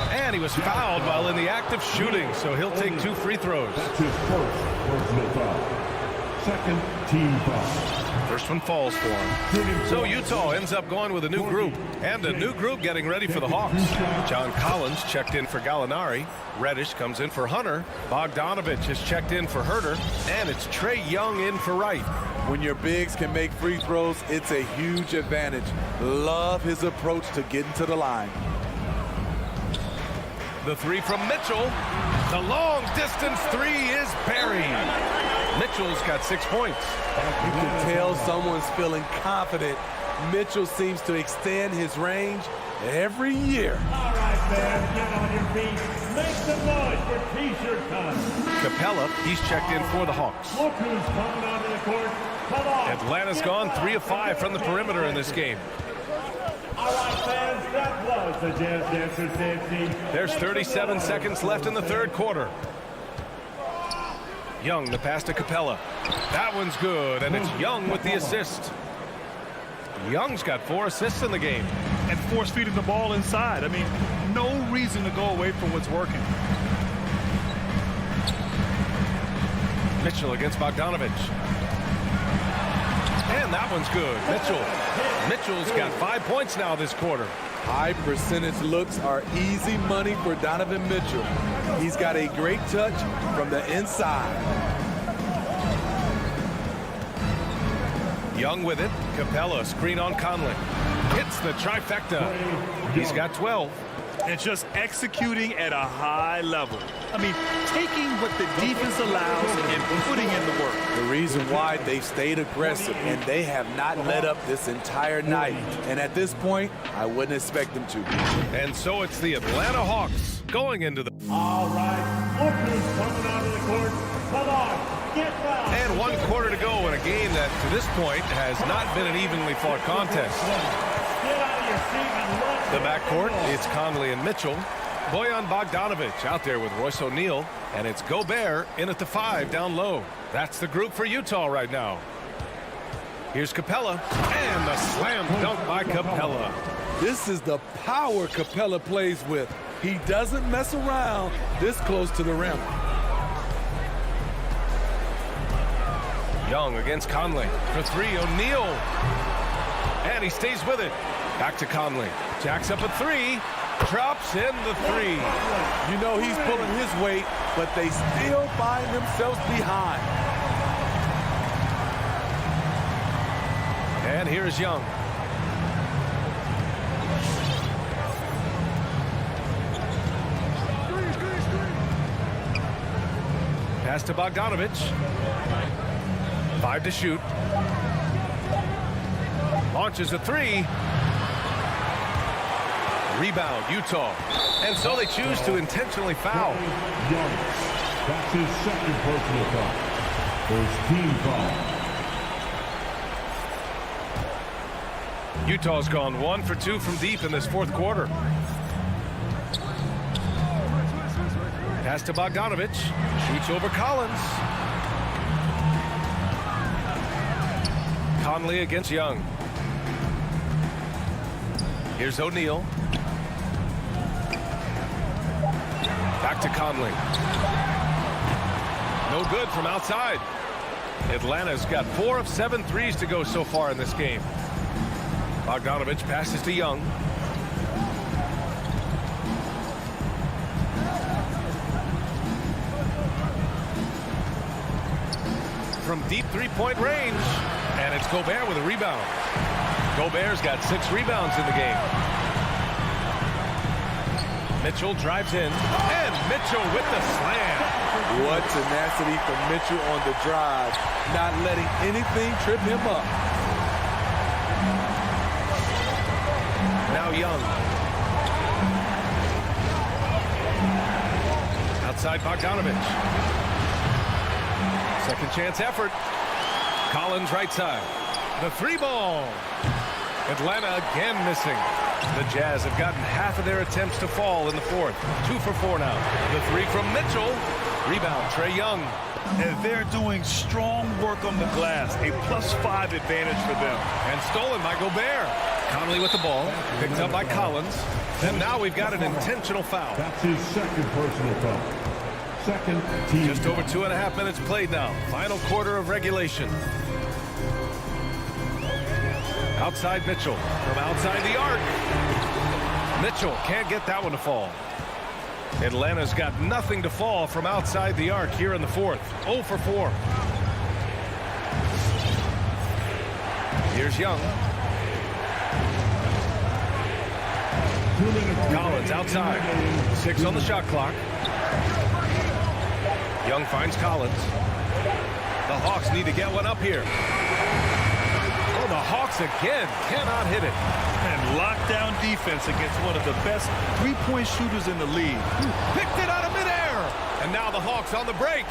And he was fouled while in the act of shooting, so he'll take 2 free throws. That's his first personal foul. Second team foul. First one falls for him. So Utah ends up going with a new group, and a new group getting ready for the Hawks. John Collins checked in for Gallinari. Reddish comes in for Hunter. Bogdanovich has checked in for Herder. And it's Trey Young in for Wright. When your bigs can make free throws, it's a huge advantage. Love his approach to getting to the line. The 3 from Mitchell. The long distance 3 is buried. Mitchell's got 6 points. You can tell someone's feeling confident. Mitchell seems to extend his range every year. All right, fans, get on your feet. Make some noise for T-shirt time. Capella, he's checked in for the Hawks. Look who's coming onto the court. Come on. Atlanta's gone 3 of 5 from the perimeter in this game. All right, fans, that was the Jazz Dancers dancing. There's 37 seconds left in the third quarter. Young, the pass to Capella. That one's good, and it's Young with the assist. Young's got 4 assists in the game. And force feeding the ball inside. I mean, no reason to go away from what's working. Mitchell against Bogdanovich. And that one's good. Mitchell's got 5 points now this quarter. High percentage looks are easy money for Donovan Mitchell. He's got a great touch from the inside. Young with it. Capella screen on Conley. Hits the trifecta. He's got 12. and just executing at a high level. I mean, taking what the defense allows and putting in the work. The reason why they stayed aggressive, and they have not let up this entire night. And at this point, I wouldn't expect them to. And so it's the Atlanta Hawks going into the... All right, lookers coming out of the court. Come on, get fouled. And 1 quarter to go in a game that, to this point, has not been an evenly fought contest. Get out of your seat and let's The backcourt, it's Conley and Mitchell. Bojan Bogdanovic out there with Royce O'Neal. And it's Gobert in at the 5 down low. That's the group for Utah right now. Here's Capella. And the slam dunk by Capella. This is the power Capella plays with. He doesn't mess around this close to the rim. Young against Conley for 3. O'Neal. And he stays with it. Back to Conley. Jacks up a 3. Drops in the 3. You know he's pulling his weight, but they still find themselves behind. And here's Young. Pass to Bogdanovic. 5 to shoot. Launches a 3. Rebound, Utah. And so they choose to intentionally foul. Young. That's his second personal foul. First team foul. Utah's gone 1 for 2 from deep in this 4th quarter. Pass to Bogdanovic. Shoots over Collins. Conley against Young. Here's O'Neal. Back to Conley. No good from outside. Atlanta's got 4 of 7 threes to go so far in this game. Bogdanovic passes to Young. From deep 3-point range. And it's Gobert with a rebound. Gobert's got 6 rebounds in the game. Mitchell drives in. And Mitchell with the slam. What tenacity from Mitchell on the drive. Not letting anything trip him up. Now Young. Outside Bogdanovic. Second chance effort. Collins right side. The 3 ball. Atlanta again missing. The Jazz have gotten half of their attempts to fall in the 4th. 2 for 4 now. The 3 from Mitchell. Rebound, Trae Young. And they're doing strong work on the glass. A +5 advantage for them. And stolen by Gobert. Conley with the ball. Picked up by Collins. And now we've got an intentional foul. That's his second personal foul. Second team. Just over 2.5 minutes played now. Final quarter of regulation. Outside Mitchell. From outside the arc. Mitchell can't get that one to fall. Atlanta's got nothing to fall from outside the arc here in the 4th. 0 for 4. Here's Young. Collins outside. 6 on the shot clock. Young finds Collins. The Hawks need to get one up here. Oh, the Hawks again cannot hit it. And lockdown defense against one of the best 3-point shooters in the league. Picked it out of midair. And now the Hawks on the break.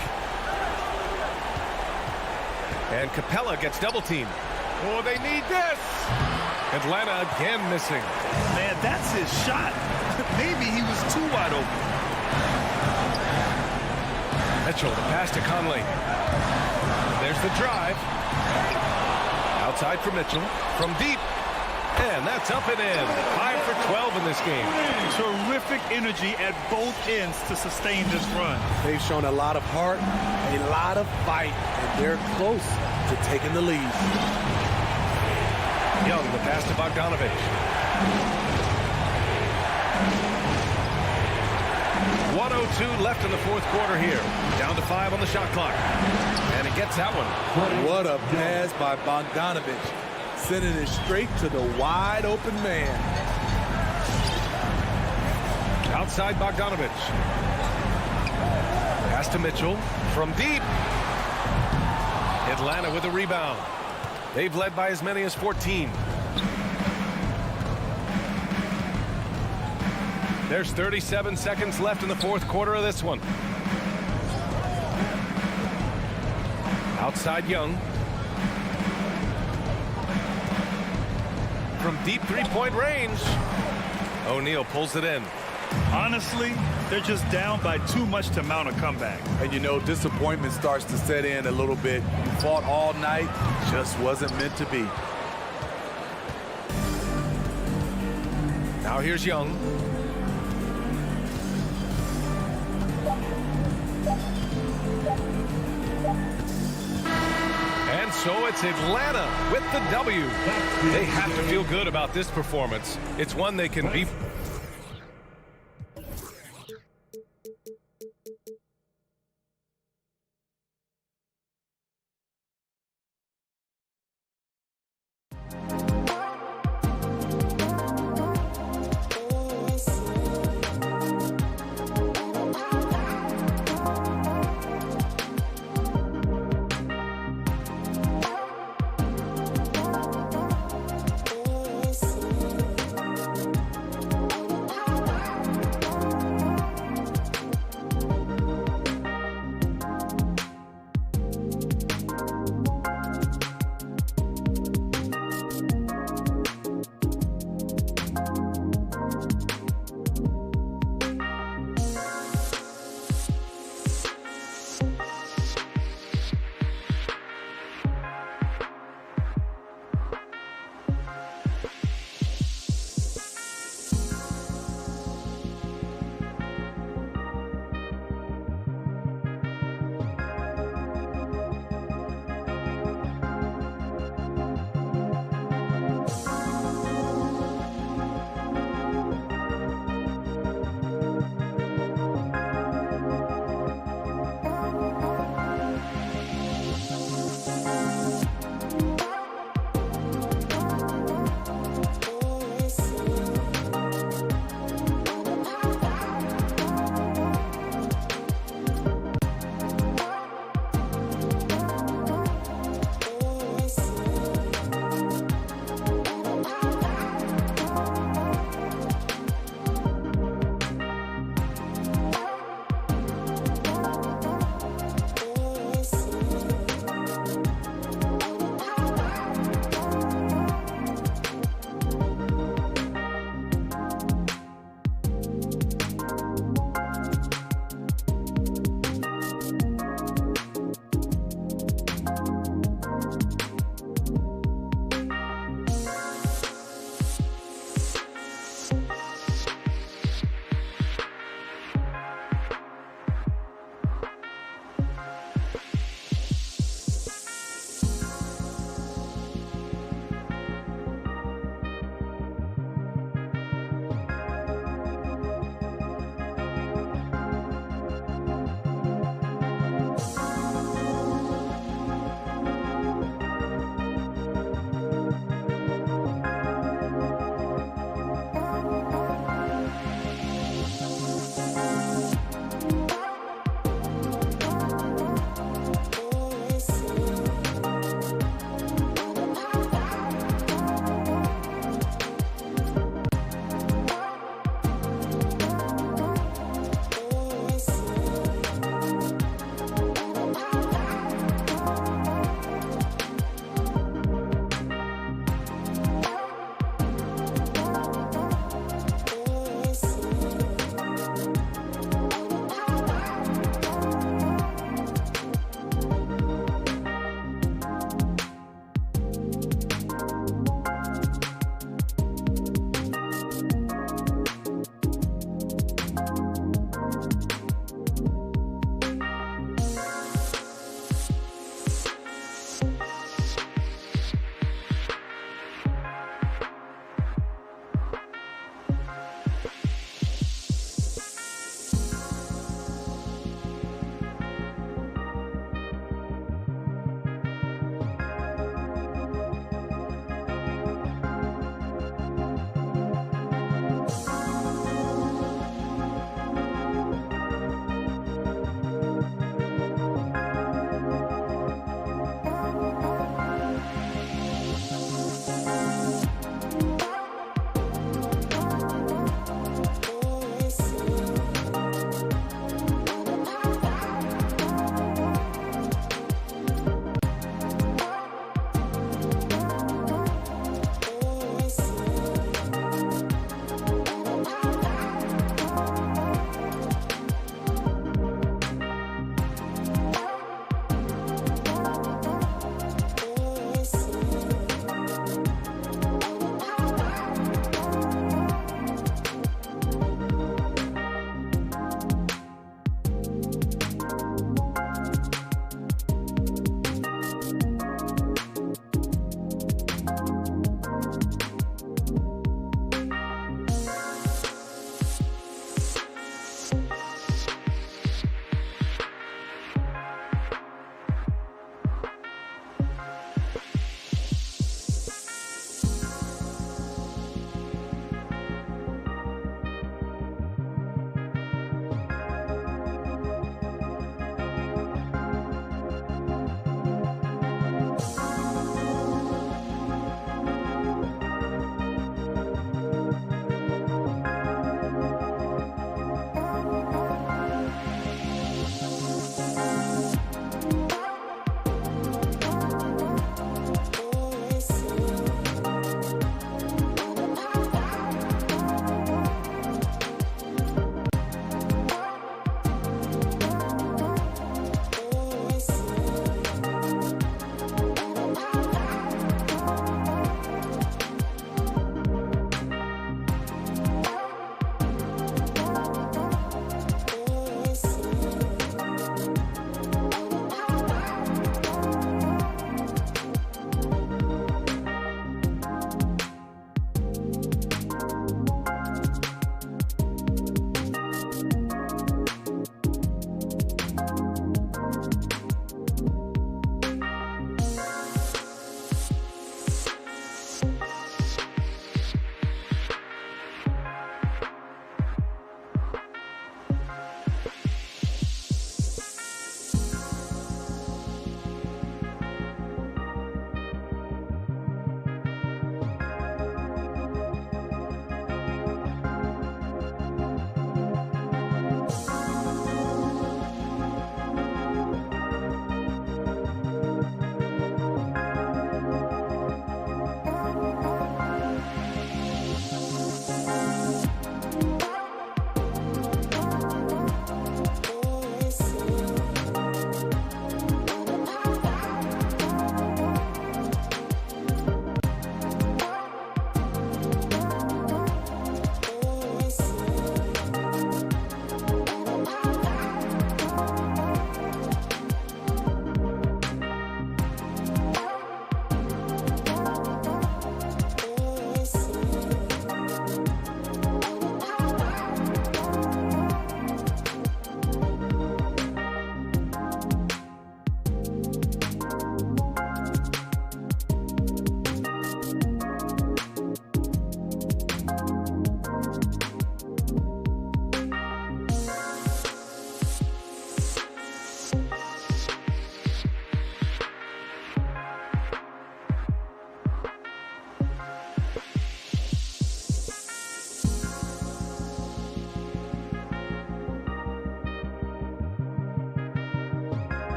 And Capella gets double teamed. Oh, they need this. Atlanta again missing. Man, that's his shot. Maybe he was too wide open. Mitchell, the pass to Conley. There's the drive. Outside for Mitchell. From deep. And that's up and in. 5 for 12 in this game. Terrific energy at both ends to sustain this run. They've shown a lot of heart, a lot of fight, and they're close to taking the lead. Young, the pass to Bogdanovic. 1:02 left in the 4th quarter here. Down to 5 on the shot clock. And he gets that one. What a pass by Bogdanovic. Sending it straight to the wide open man. Outside Bogdanovich. Pass to Mitchell from deep. Atlanta with a rebound. They've led by as many as 14. There's 37 seconds left in the fourth quarter of this one. Outside Young. From deep three-point range. O'Neal pulls it in. Honestly, they're just down by too much to mount a comeback. And you know, disappointment starts to set in a little bit. You fought all night, just wasn't meant to be. Now here's Young. And so it's Atlanta with the W. They have to feel good about this performance. It's one they can be.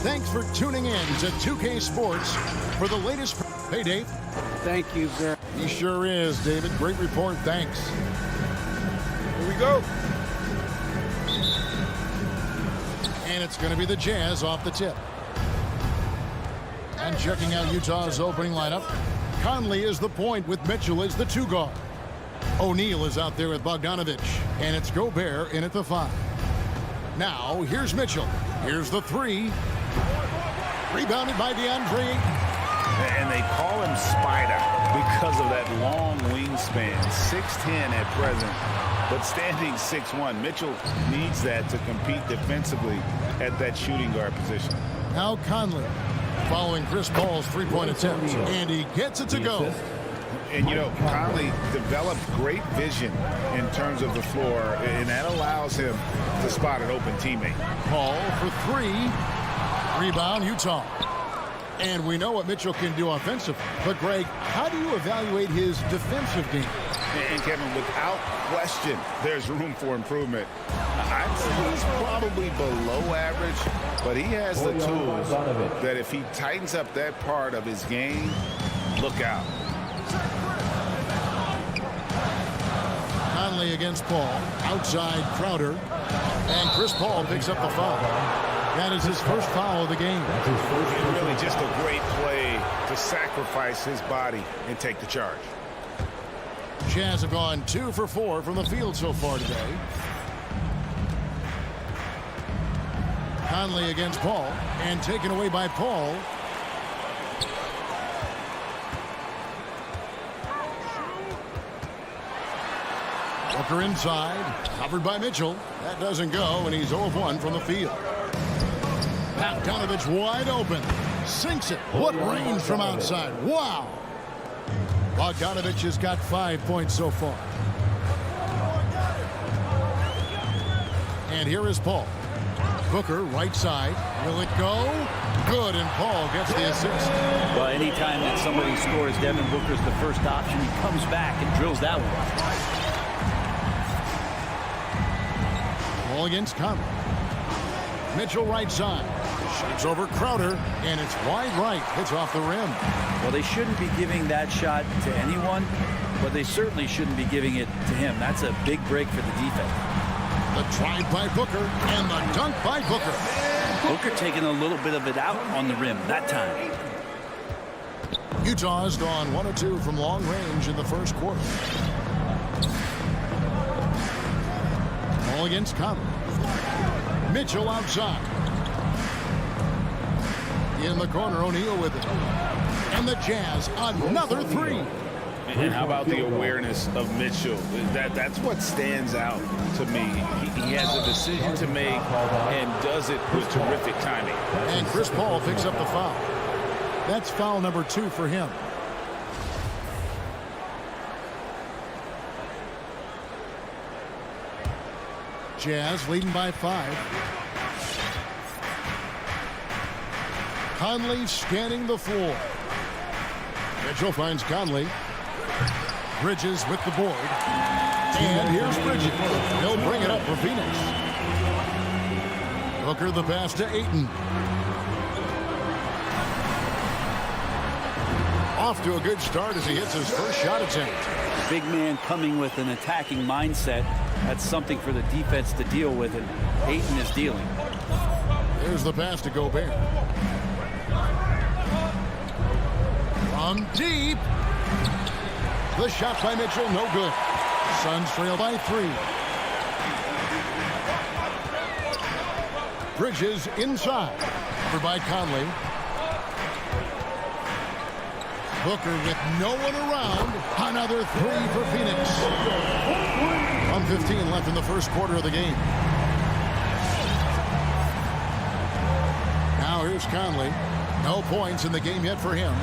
Thanks for tuning in to 2K Sports for the latest. Hey, Dave. Thank you very much. He sure is, David. Great report. Thanks. Here we go. And it's going to be the Jazz off the tip. And checking out Utah's opening lineup, Conley is the point with Mitchell as the 2 guard. O'Neal is out there with Bogdanovic, and it's Gobert in at the 5. Now, here's Mitchell. Here's the 3. Rebounded by DeAndre. And they call him Spider because of that long wingspan, 6'10" at present, but standing 6'1". Mitchell needs that to compete defensively at that shooting guard position. Now Conley following Chris Paul's 3-point attempt, and he gets it to go. And, you know, Conley developed great vision in terms of the floor, and that allows him to spot an open teammate. Paul for 3. Rebound, Utah. And we know what Mitchell can do offensively. But, Greg, how do you evaluate his defensive game? And, Kevin, without question, there's room for improvement. I'd say he's probably below average, but he has the tools that if he tightens up that part of his game, look out. Conley against Paul. Outside Crowder. And Chris Paul picks up the foul. That is his first foul of the game. Really just a great play to sacrifice his body and take the charge. Jazz have gone 2 for 4 from the field so far today. Conley against Paul, and taken away by Paul. Booker inside, covered by Mitchell. That doesn't go, and he's 0 of 1 from the field. Bogdanovic wide open. Sinks it. What range from outside. Wow. Bogdanovic has got 5 points so far. And here is Paul. Booker, right side. Will it go? Good, and Paul gets the assist. Well, anytime that somebody scores, Devin Booker's the first option. He comes back and drills that one. Ball against Conley. Mitchell right side. Shoots over Crowder, and it's wide right. Hits off the rim. Well, they shouldn't be giving that shot to anyone, but they certainly shouldn't be giving it to him. That's a big break for the defense. The drive by Booker, and the dunk by Booker. Booker taking a little bit of it out on the rim that time. Utah's gone 1 of 2 from long range in the first quarter. Ball against Conley. Mitchell outside. In the corner, O'Neal with it. And the Jazz, another 3. And how about the awareness of Mitchell? That's what stands out to me. He has a decision to make and does it with terrific timing. And Chris Paul picks up the foul. That's foul number 2 for him. Jazz leading by 5. Conley scanning the floor. Mitchell finds Conley. Bridges with the board. And here's Bridges. He'll bring it up for Phoenix. Booker the pass to Ayton. Off to a good start as he hits his first shot attempt. Big man coming with an attacking mindset. That's something for the defense to deal with, and Ayton is dealing. There's the pass to Gobert. From deep. The shot by Mitchell, no good. Suns trail by 3. Bridges inside. Covered by Conley. Booker with no one around. Another 3 for Phoenix. 1:15 left in the first quarter of the game. Now here's Conley. No points in the game yet for him.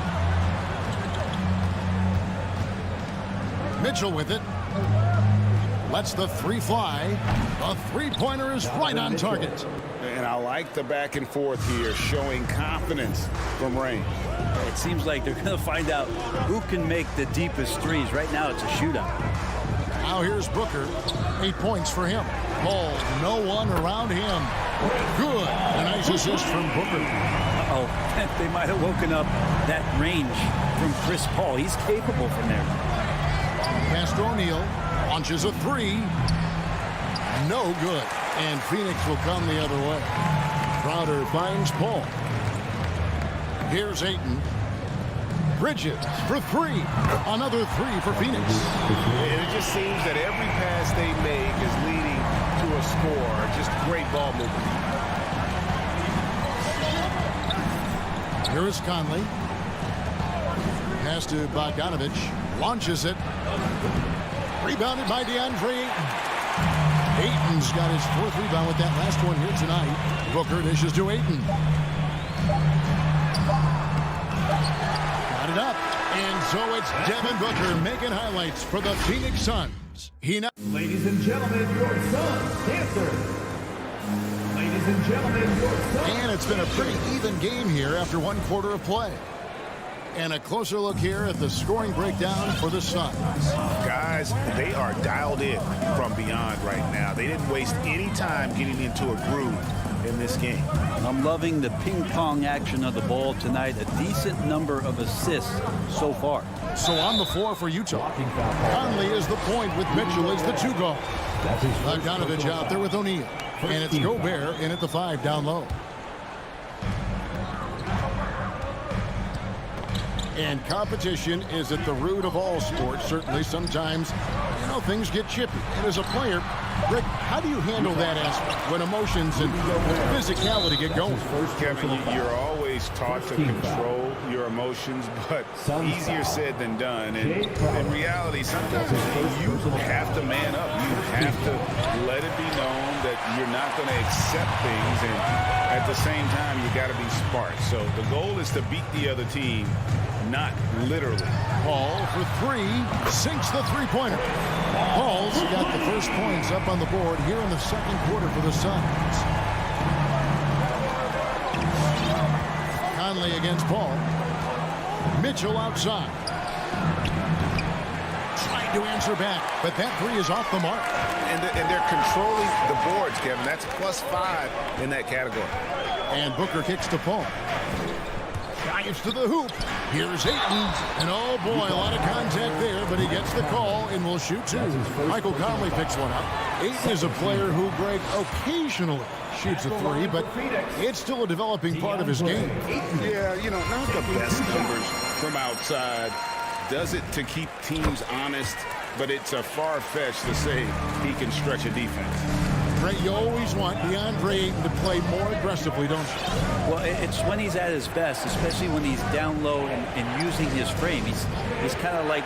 Mitchell with it. Lets the 3 fly. The 3-pointer is right on target. And I like the back and forth here, showing confidence from Rain. It seems like they're going to find out who can make the deepest threes. Right now it's a shootout. Now here's Booker. 8 points for him. Paul, no one around him. Good. A nice Nice assist from Booker. Uh-oh. They might have woken up that range from Chris Paul. He's capable from there. Pass to O'Neal. Launches a three. No good. And Phoenix will come the other way. Crowder finds Paul. Here's Ayton. Bridges for three. Another three for Phoenix. And it just seems that every pass they make is leading to a score. Just great ball movement. Here is Conley. Pass to Bogdanovich. Launches it. Rebounded by DeAndre Ayton. Ayton's got his fourth rebound with that last one here tonight. Booker dishes to Ayton. Got it up. And so it's Devin Booker making highlights for the Phoenix Suns. Ladies and gentlemen, your Suns answer. Ladies and gentlemen, your Suns. And it's been a pretty even game here after one quarter of play. And a closer look here at the scoring breakdown for the Suns. Guys, they are dialed in from beyond right now. They didn't waste any time getting into a groove in this game. I'm loving the ping-pong action of the ball tonight. A decent number of assists so far. So on the floor for Utah, Conley is the point with Mitchell as the two guard. Bogdanovich out there with O'Neal. And it's Gobert in at the 5 down low. And competition is at the root of all sports. Certainly sometimes, things get chippy. And as a player, Rick, how do you handle that aspect when emotions and physicality get going? Kevin, you're always taught to control your emotions, but easier said than done. And in reality, sometimes you have to man up. You have to let it be known that you're not going to accept things. And at the same time, you got to be smart. So the goal is to beat the other team, not literally. Paul for three, sinks the three-pointer. Paul's got the first points up on the board here in the second quarter for the Suns. Conley against Paul. Mitchell outside. Trying to answer back, but that three is off the mark. And they're controlling the boards, Kevin. That's +5 in that category. And Booker kicks to Paul. Drives to the hoop. Here's Ayton. And oh boy, a lot of contact there, but he gets the call and will shoot two. Michael Conley picks one up. Ayton is a player who, Greg, occasionally shoots a three, but it's still a developing part of his game. Yeah, not the best numbers from outside. Does it to keep teams honest, but it's a far-fetched to say he can stretch a defense. Ray, you always want DeAndre Ayton to play more aggressively, don't you? Well, it's when he's at his best, especially when he's down low and using his frame. He's kind of like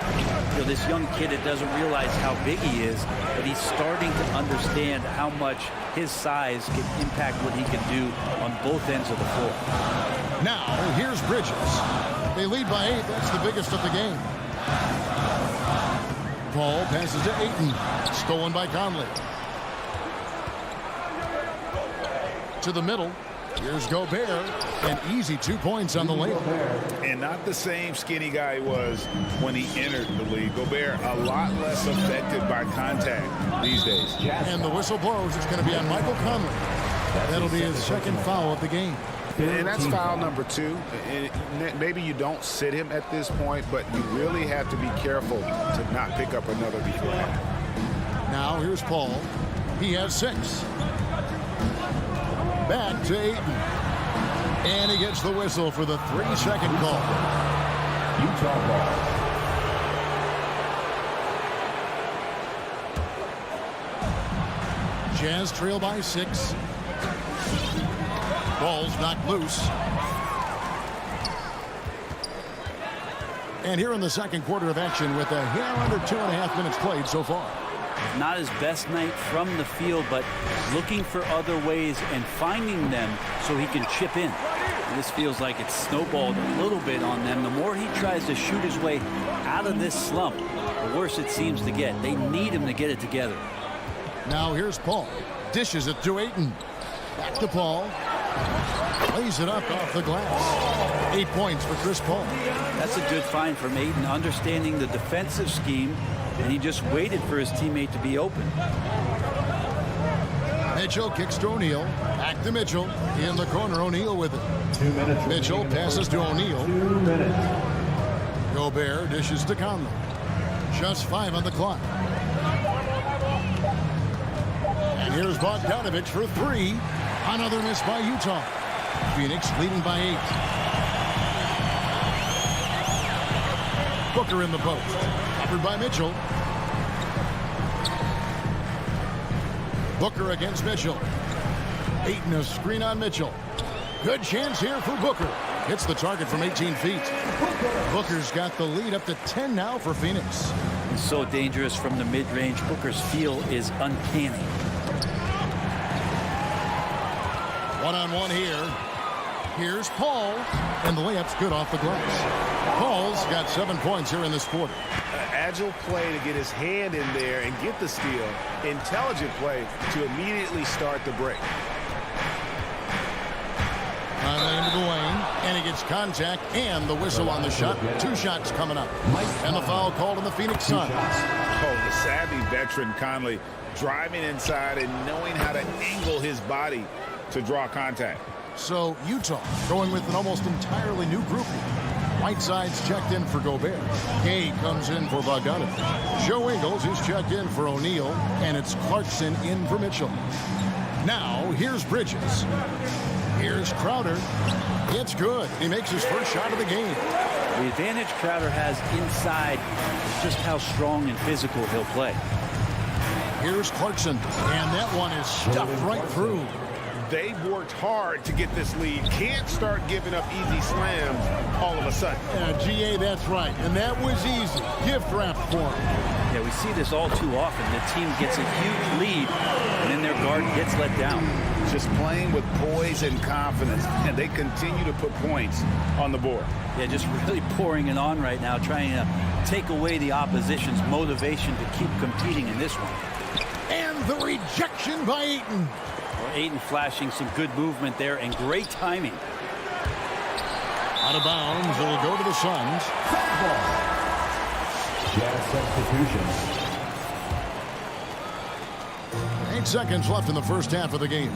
this young kid that doesn't realize how big he is, but he's starting to understand how much his size can impact what he can do on both ends of the floor. Now, here's Bridges. They lead by 8. That's the biggest of the game. Paul passes to Ayton. Stolen by Conley. To the middle. Here's Gobert. An easy 2 points on the layup. And not the same skinny guy he was when he entered the league. Gobert a lot less affected by contact these days. And the whistle blows. It's going to be on Michael Conley. That'll be his second foul of the game. And that's foul number 2. And maybe you don't sit him at this point, but you really have to be careful to not pick up another before that. Now here's Paul. He has 6. Back to Ayton. And he gets the whistle for the 3-second call. Utah ball. Jazz trail by 6. Ball's knocked loose. And here in the second quarter of action with a hair under 2.5 minutes played so far. Not his best night from the field, but looking for other ways and finding them so he can chip in. And this feels like it's snowballed a little bit on them. The more he tries to shoot his way out of this slump, the worse it seems to get. They need him to get it together. Now here's Paul. Dishes it to Ayton. Back to Paul. Lays it up off the glass. 8 points for Chris Paul. That's a good find from Ayton, understanding the defensive scheme, and he just waited for his teammate to be open. Mitchell kicks to O'Neal. Back to Mitchell. In the corner, O'Neal with it. Mitchell passes to O'Neal. Gobert dishes to Conley. Just 5 on the clock. And here's Bogdanovich for 3. Another miss by Utah. Phoenix leading by 8. Booker in the post. Covered by Mitchell. Booker against Mitchell. Ayton a screen on Mitchell. Good chance here for Booker. Hits the target from 18 feet. Booker's got the lead up to 10 now for Phoenix. He's so dangerous from the mid-range. Booker's feel is uncanny. One-on-one here. Here's Paul. And the layup's good off the glass. Paul's got 7 points here in this quarter. Agile play to get his hand in there and get the steal. Intelligent play to immediately start the break. Conley into the lane, and he gets contact and the whistle on the shot. 2 shots coming up. And the foul called on the Phoenix Suns. Oh, the savvy veteran Conley driving inside and knowing how to angle his body to draw contact. So Utah going with an almost entirely new group here. Whiteside's checked in for Gobert. Gay comes in for Bogdanovich. Joe Ingles is checked in for O'Neal, and it's Clarkson in for Mitchell. Now, here's Bridges. Here's Crowder. It's good. He makes his first shot of the game. The advantage Crowder has inside is just how strong and physical he'll play. Here's Clarkson, and that one is stuffed right through. They've worked hard to get this lead. Can't start giving up easy slams all of a sudden. GA, that's right. And that was easy. Gift wrap for him. Yeah, we see this all too often. The team gets a huge lead, and then their guard gets let down. Just playing with poise and confidence, and they continue to put points on the board. Yeah, just really pouring it on right now, trying to take away the opposition's motivation to keep competing in this one. And the rejection by Ayton. Well, Ayton flashing some good movement there and great timing. Out of bounds, it'll go to the Suns. Jazz substitution. 8 seconds left in the first half of the game.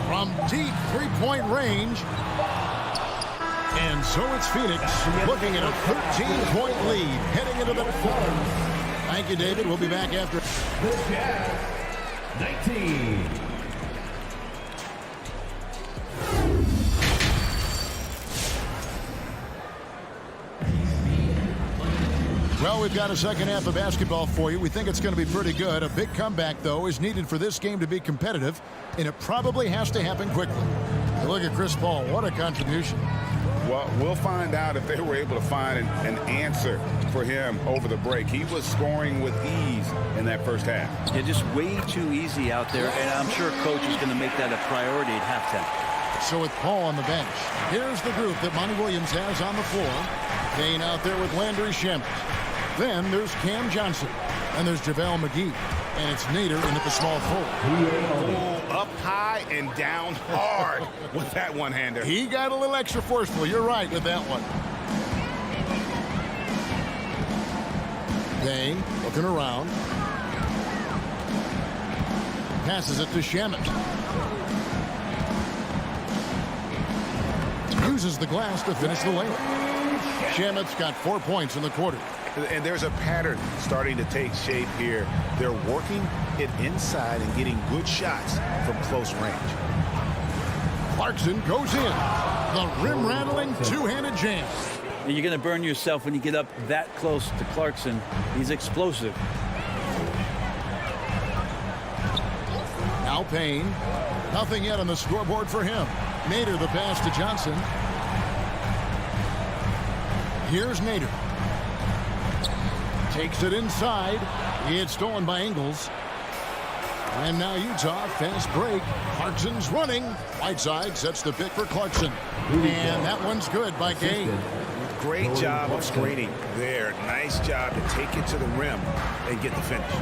From deep 3-point range. And so it's Phoenix looking at a 13-point lead heading into the fourth. Thank you, David. We'll be back after. The Jazz, 19. Well, we've got a second half of basketball for you. We think it's going to be pretty good. A big comeback, though, is needed for this game to be competitive, and it probably has to happen quickly. Look at Chris Paul. What a contribution. Well, we'll find out if they were able to find an answer for him over the break. He was scoring with ease in that first half. Yeah, just way too easy out there, and I'm sure coach is going to make that a priority at halftime. So with Paul on the bench, here's the group that Monty Williams has on the floor. Kane out there with Landry Shamet. Then there's Cam Johnson, and there's JaVale McGee, and it's Nader in at the small forward. Oh, up high and down hard with that one-hander. He got a little extra forceful. You're right with that one. Day looking around. Passes it to Shamet. Uses the glass to finish the layup. Shamet's got 4 points in the quarter. And there's a pattern starting to take shape here. They're working it inside and getting good shots from close range. Clarkson goes in. The rim-rattling two-handed jam. And you're going to burn yourself when you get up that close to Clarkson. He's explosive. Now Payne. Nothing yet on the scoreboard for him. Nader the pass to Johnson. Here's Nader. Takes it inside. It's stolen by Ingles. And now Utah, fast break. Clarkson's running. Whiteside sets the pick for Clarkson. And that one's good by Gay. Great job of screening there. Nice job to take it to the rim and get the finish.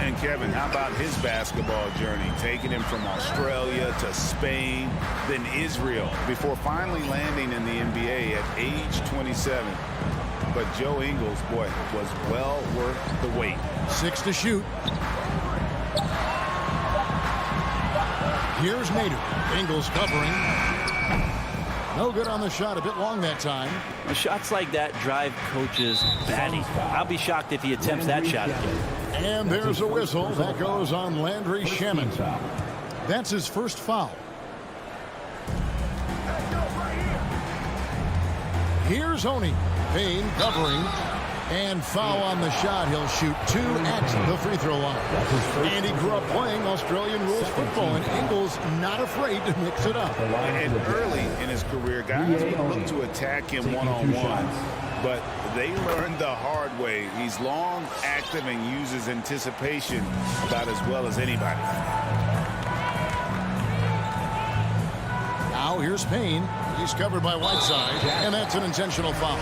And Kevin, how about his basketball journey? Taking him from Australia to Spain, then Israel, before finally landing in the NBA at age 27. But Joe Ingles, boy, was well worth the wait. 6 to shoot. Here's Nader. Ingles covering. No good on the shot. A bit long that time. Well, shots like that drive coaches batty. I'll be shocked if he attempts that shot again. And there's a whistle. That goes on Landry Shaman. That's his first foul. Here's Oney. Payne covering. And foul on the shot. He'll shoot 2 at the free throw line. And he grew up playing Australian rules football, and Ingles not afraid to mix it up. And early in his career, guys would look to attack him one-on-one, but they learned the hard way. He's long, active, and uses anticipation about as well as anybody. Now here's Payne. He's covered by Whiteside, and that's an intentional foul.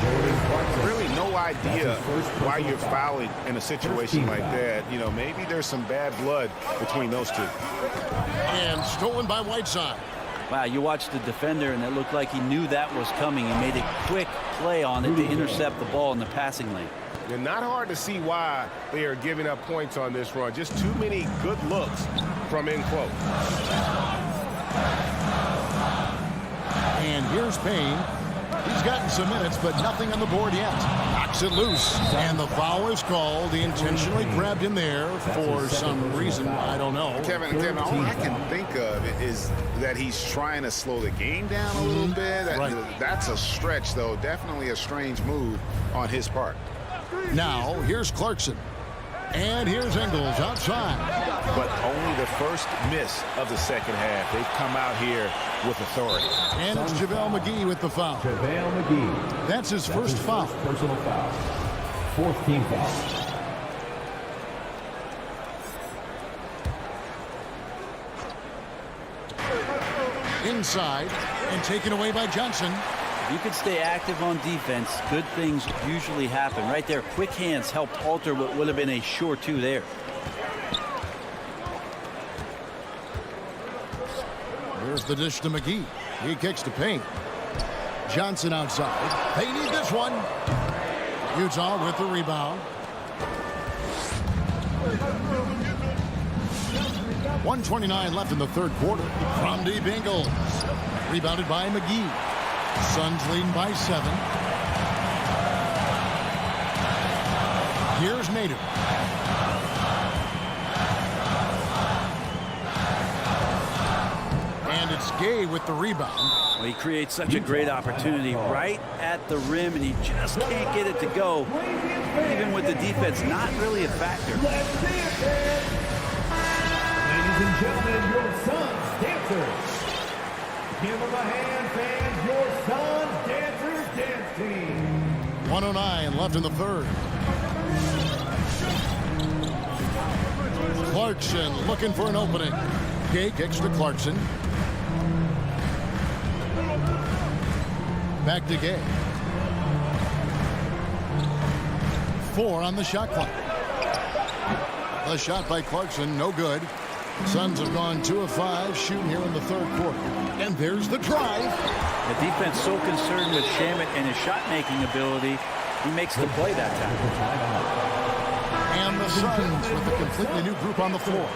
Really no idea why you're fouling in a situation like that. You know, maybe there's some bad blood between those two. And stolen by Whiteside. Wow, you watched the defender, and it looked like he knew that was coming. He made a quick play on it to intercept the ball in the passing lane. It's not hard to see why they are giving up points on this run. Just too many good looks from in close. And here's Payne. He's gotten some minutes, but nothing on the board yet. Knocks it loose. And the foul is called. He intentionally grabbed him there for some reason. I don't know. Kevin, all I can think of is that he's trying to slow the game down a little bit. That's a stretch, though. Definitely a strange move on his part. Now, here's Clarkson. And here's Ingles outside. But only the first miss of the second half. They've come out here with authority. And it's JaVale McGee with the foul. JaVale McGee. That's his first foul. Personal foul. 4th team foul. Inside and taken away by Johnson. If you could stay active on defense, good things usually happen. Right there, quick hands helped alter what would have been a sure 2 there. There's the dish to McGee. He kicks to Payne. Johnson outside. They need this one. Utah with the rebound. 1:29 left in the third quarter. From deep, Ingles. Rebounded by McGee. Suns leading by 7. Here's Nader. And it's Gay with the rebound. Well, he creates such a great opportunity right at the rim, and he just can't get it to go. Even with the defense, not really a factor. Ladies and gentlemen, your Suns dancers. Give them a hand, fans. Your Suns dancers dance team. 1:09 left in the third. Clarkson looking for an opening. Gay kicks to Clarkson. Back to Gay. 4 on the shot clock. The shot by Clarkson, no good. Suns have gone 2 of 5 shooting here in the third quarter. And there's the drive. The defense so concerned with Shamet and his shot-making ability, he makes the play that time. And the Suns with a completely new group on the floor.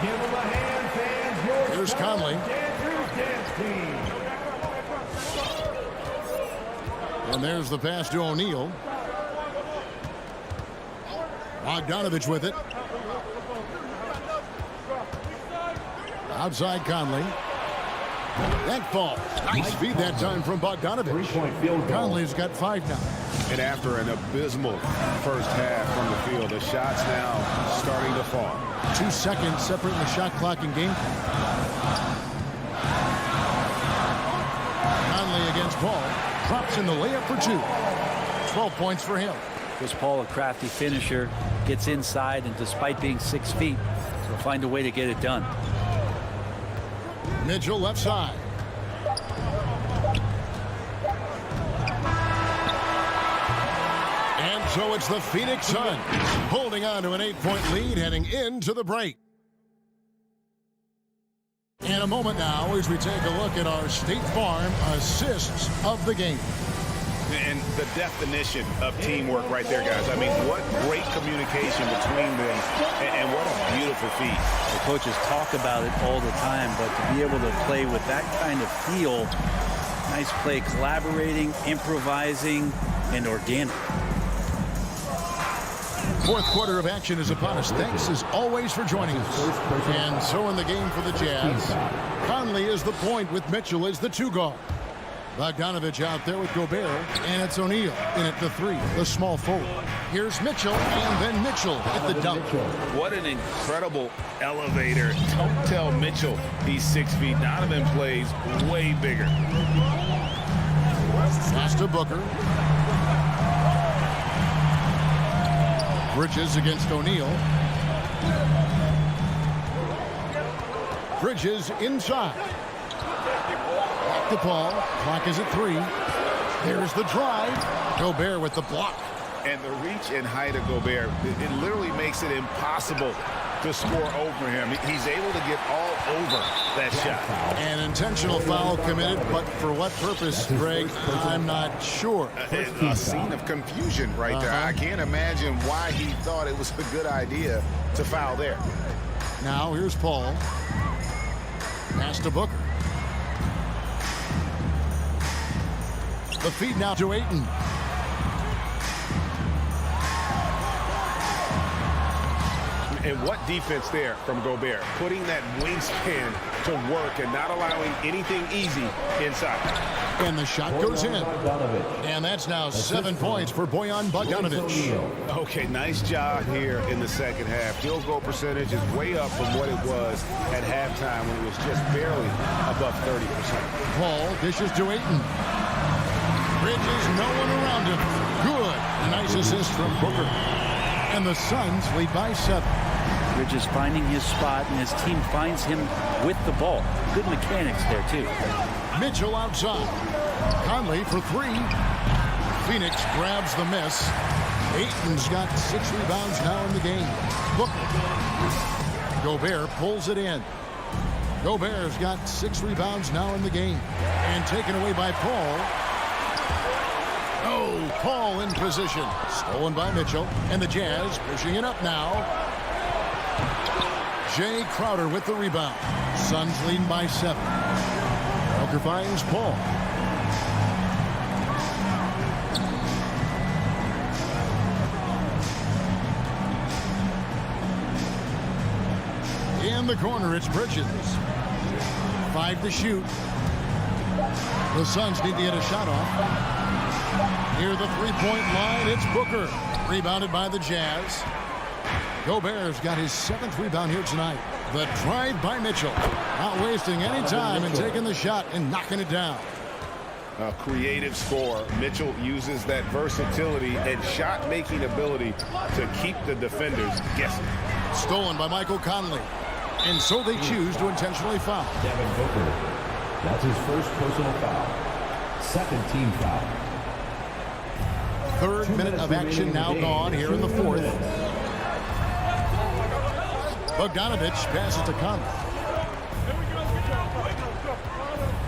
Give them a hand, fans. Your Here's Conley. dancers dance team. And there's the pass to O'Neal. Bogdanovich with it. Outside Conley. That falls. Nice feed that time from Bogdanovich. 3-point field goal. Conley's got 5 now. And after an abysmal first half from the field, the shots now starting to fall. 2 seconds separating the shot clock and game clock. Conley against Paul. Drops in the layup for 2. 12 points for him. Chris Paul, a crafty finisher, gets inside, and despite being 6 feet, he'll find a way to get it done. Mitchell left side. And so it's the Phoenix Suns holding on to an 8-point lead heading into the break. In a moment now as we take a look at our State Farm assists of the game. And the definition of teamwork right there, guys. I mean, what great communication between them, and what a beautiful feat. The coaches talk about it all the time, but to be able to play with that kind of feel, nice play, collaborating, improvising, and organic. Fourth quarter of action is upon us. Thanks as always for joining us. And so in the game for the Jazz, Conley is the point with Mitchell as the 2 guard. Bogdanovich out there with Gobert, and it's O'Neal in at the 3, the small forward. Here's Mitchell, and then Mitchell at the dunk. What an incredible elevator. Don't tell Mitchell he's 6 feet. Donovan plays way bigger. Pass to Booker. Bridges against O'Neal. Bridges inside. Back to Paul. Clock is at 3. There's the drive. Gobert with the block. And the reach and height of Gobert, it literally makes it impossible to score over him. He's able to get all over that shot. An intentional foul committed, but for what purpose, Greg, I'm not sure. A scene of confusion right there. I can't imagine why he thought it was a good idea to foul there. Now here's Paul. Pass to Booker. The feed now to Ayton. And what defense there from Gobert, putting that wingspan to work and not allowing anything easy inside. And the shot goes in. And that's now 7 points for Bojan Bogdanovic. Okay, nice job here in the second half. Field goal percentage is way up from what it was at halftime when it was just barely above 30%. Paul dishes to Ayton. Bridges, no one around him. Good. Nice assist from Booker. And the Suns lead by 7. Bridges finding his spot, and his team finds him with the ball. Good mechanics there, too. Mitchell outside. Conley for 3. Phoenix grabs the miss. Ayton's got 6 rebounds now in the game. Booker. Gobert pulls it in. Gobert's got 6 rebounds now in the game. And taken away by Paul. Oh, Paul in position. Stolen by Mitchell. And the Jazz pushing it up now. Jay Crowder with the rebound. Suns leading by 7. Booker finds Paul. In the corner, it's Bridges. 5 to shoot. The Suns need to get a shot off. Near the three-point line, it's Booker. Rebounded by the Jazz. Gobert's got his 7th rebound here tonight. The drive by Mitchell. Not wasting any time and taking the shot and knocking it down. A creative scorer. Mitchell uses that versatility and shot-making ability to keep the defenders guessing. Stolen by Michael Conley. And so they choose to intentionally foul. Devin Booker. That's his first personal foul. 2nd team foul. 3rd minute of action now gone here in the 4th. Bogdanovich passes to Conley.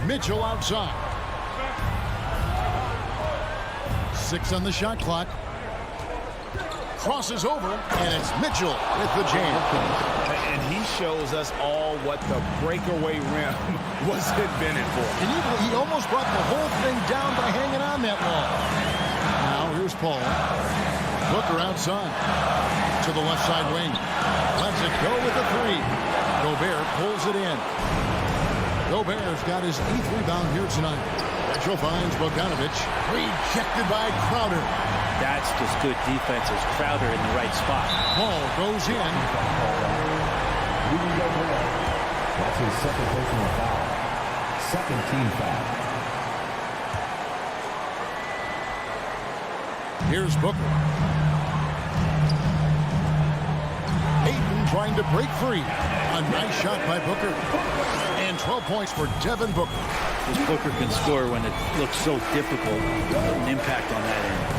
Mitchell outside. 6 on the shot clock. Crosses over, and it's Mitchell with the jam. And he shows us all what the breakaway rim was invented for. And he almost brought the whole thing down by hanging on that long. Now here's Paul. Booker outside to the left side wing. Lets it go with the 3. Gobert pulls it in. Gobert's got his 8th rebound here tonight. Mitchell finds Bogdanovich. Rejected by Crowder. That's just good defense as Crowder in the right spot. Paul goes in. That's his 2nd personal foul. 2nd team foul. Here's Booker. Ayton trying to break free. A nice shot by Booker. And 12 points for Devin Booker. This Booker can score when it looks so difficult. An impact on that end.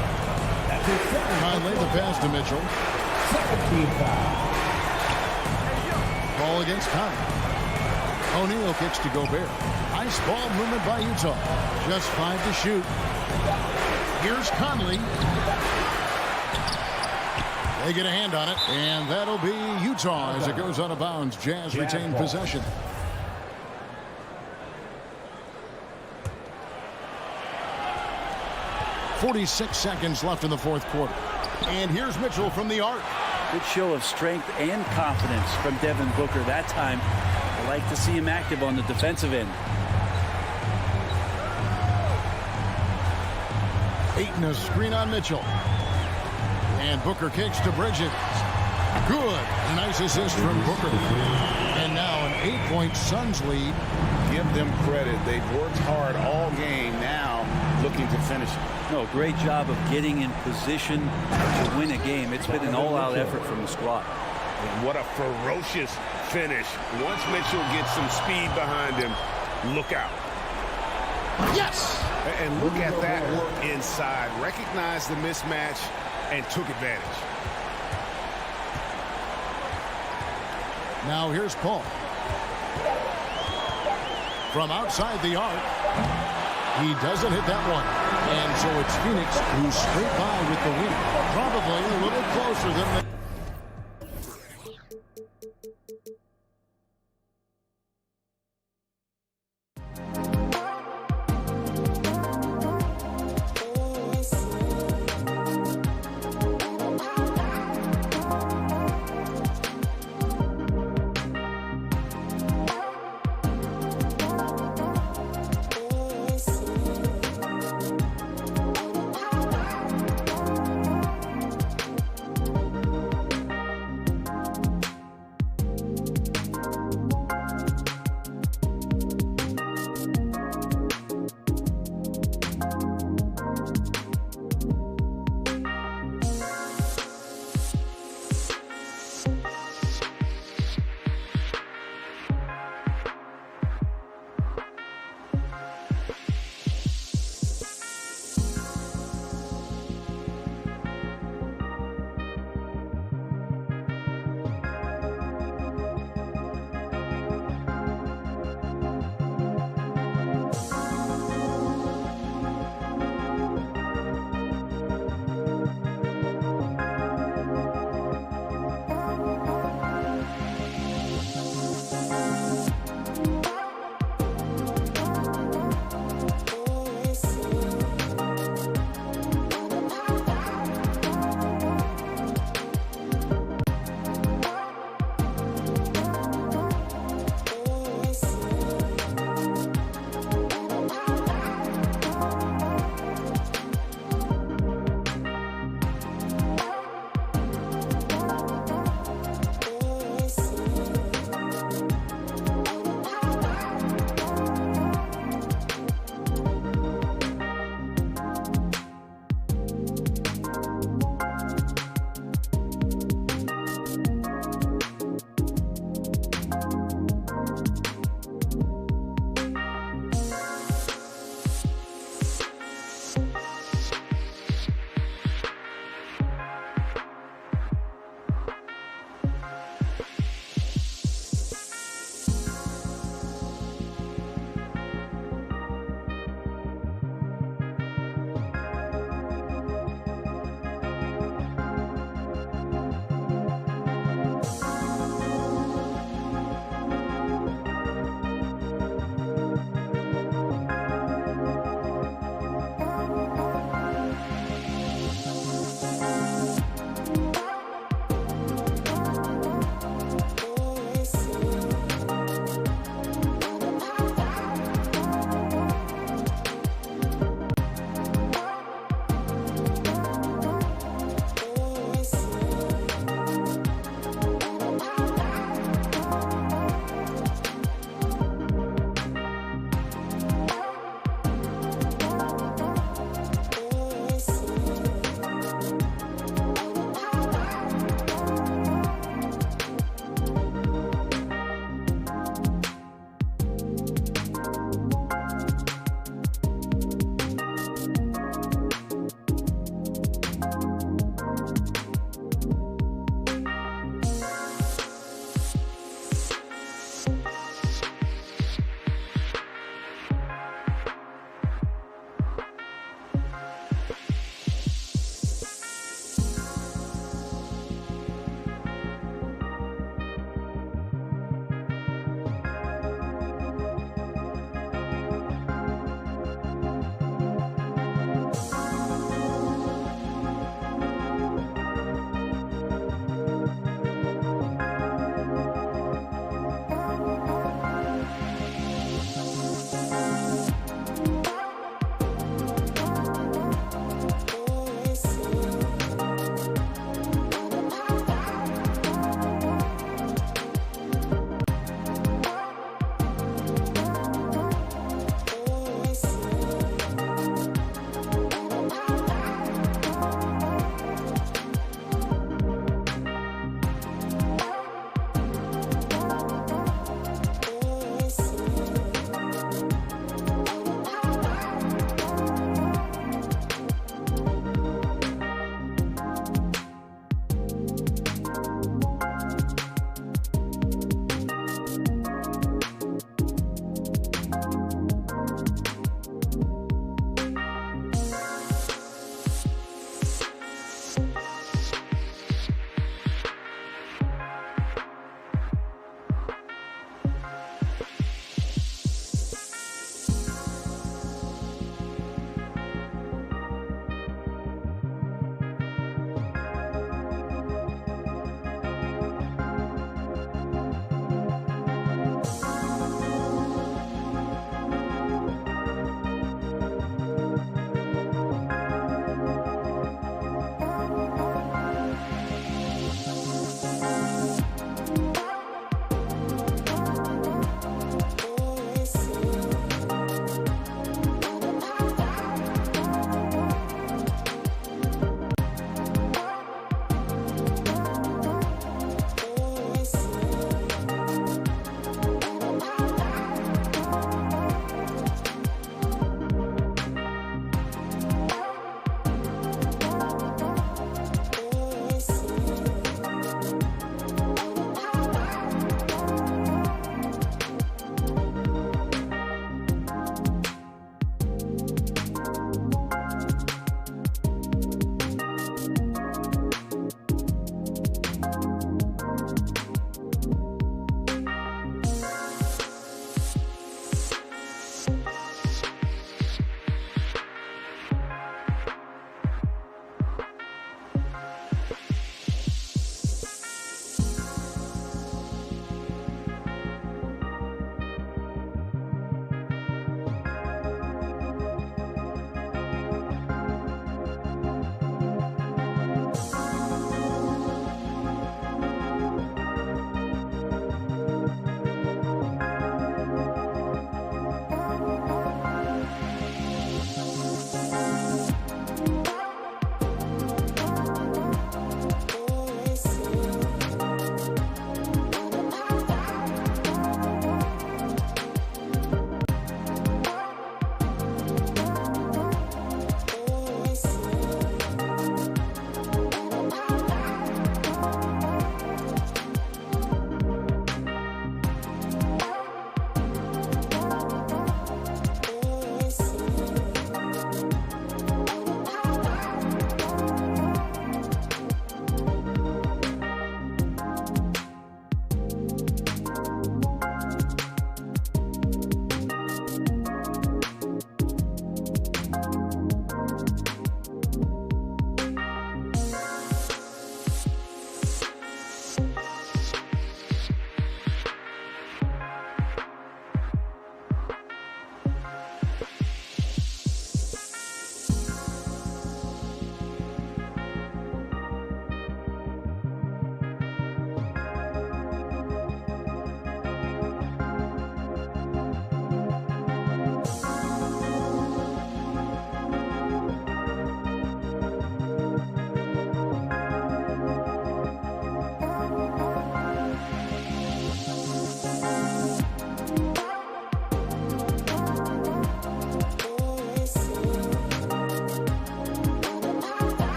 Conley the pass to Mitchell. 2nd team foul. Ball against Conley. O'Neal kicks to Gobert. Nice ball movement by Utah. Just 5 to shoot. Here's Conley. They get a hand on it, and that'll be Utah as it goes out of bounds. Jazz retain possession. .46 seconds left in the fourth quarter. And here's Mitchell from the arc. Good show of strength and confidence from Devin Booker that time. I like to see him active on the defensive end. Ayton a screen on Mitchell. And Booker kicks to Bridges. Good. Nice assist from Booker. And now an 8-point Suns lead. Give them credit. They've worked hard all game, now looking to finish it. No, great job of getting in position to win a game. It's been an all-out effort from the squad. And what a ferocious finish. Once Mitchell gets some speed behind him, look out. Yes! And look at that work inside. Recognized the mismatch and took advantage. Now here's Paul. From outside the arc. He doesn't hit that one. And so it's Phoenix who's straight by with the win. Probably a little closer than the...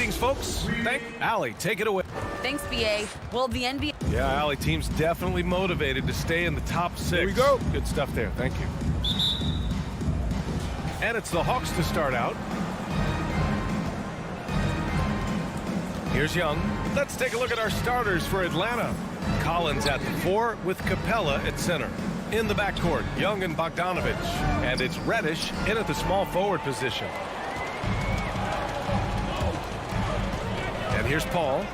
ratings, folks. Allie, take it away. Thanks, BA. Well, the NBA... Yeah, Allie, team's definitely motivated to stay in the top 6. Here we go. Good stuff there. Thank you. And it's the Hawks to start out. Here's Young. Let's take a look at our starters for Atlanta. Collins at the 4 with Capella at center. In the backcourt, Young and Bogdanovich. And it's Reddish in at the small forward position. And here's Paul.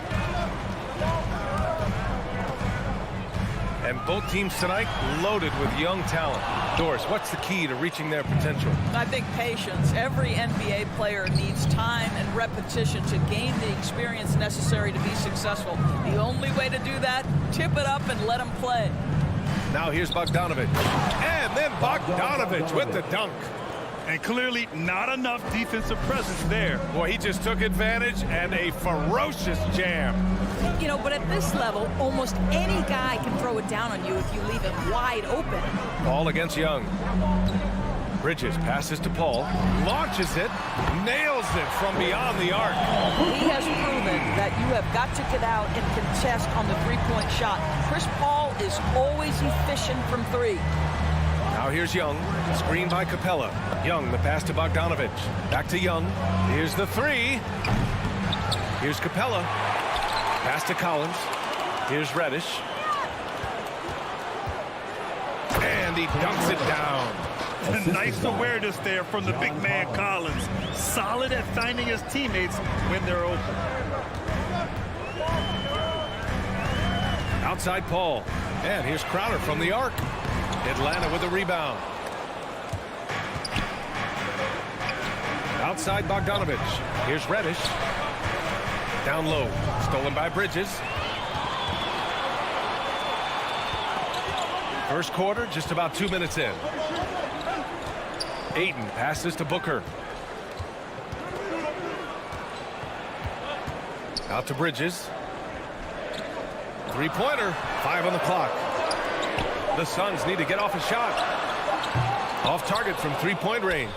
And both teams tonight loaded with young talent. Doris, what's the key to reaching their potential? I think patience. Every NBA player needs time and repetition to gain the experience necessary to be successful. The only way to do that, tip it up and let them play. Now here's Bogdanovich. And then Bogdanovich with the dunk. And clearly not enough defensive presence there. Boy, he just took advantage and a ferocious jam. You know, but at this level, almost any guy can throw it down on you if you leave it wide open. Paul against Young. Bridges passes to Paul. Launches it. Nails it from beyond the arc. He has proven that you have got to get out and contest on the three-point shot. Chris Paul is always efficient from 3. Now here's Young. Screen by Capella. Young, the pass to Bogdanovich. Back to Young. Here's the 3. Here's Capella. Pass to Collins. Here's Reddish. And he dunks it down. Nice awareness there from the big man Collins. Solid at finding his teammates when they're open. Outside Paul. And here's Crowder from the arc. Atlanta with a rebound. Outside Bogdanovich. Here's Reddish. Down low. Stolen by Bridges. First quarter, just about 2 minutes in. Ayton passes to Booker. Out to Bridges. Three-pointer. 5 on the clock. The Suns need to get off a shot. Off target from three-point range.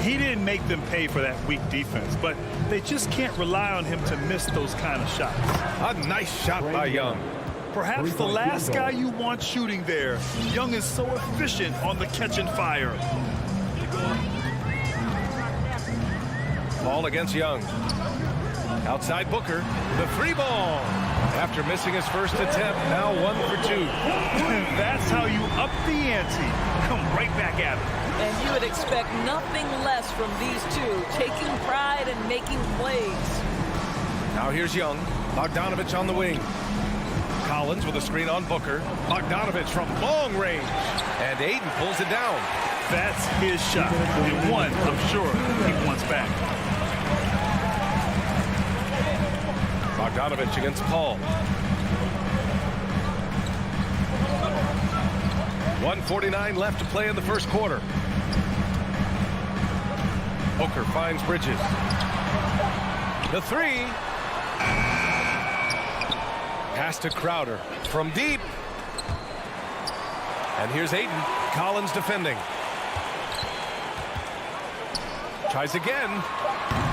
He didn't make them pay for that weak defense, but they just can't rely on him to miss those kind of shots. A nice shot by Young. Perhaps the last guy you want shooting there. Young is so efficient on the catch and fire. Ball against Young. Outside Booker. The 3 ball. After missing his first attempt, now 1 for 2. That's how you up the ante. Come right back at it. And you would expect nothing less from these two, taking pride and making plays. Now here's Young. Bogdanovich on the wing. Collins with a screen on Booker. Bogdanovich from long range. And Ayton pulls it down. That's his shot. And one, I'm sure, he wants back. Bogdanovich against Paul. 1:49 left to play in the first quarter. Booker finds Bridges. The 3. Pass to Crowder from deep. And here's Ayton. Collins defending. Tries again.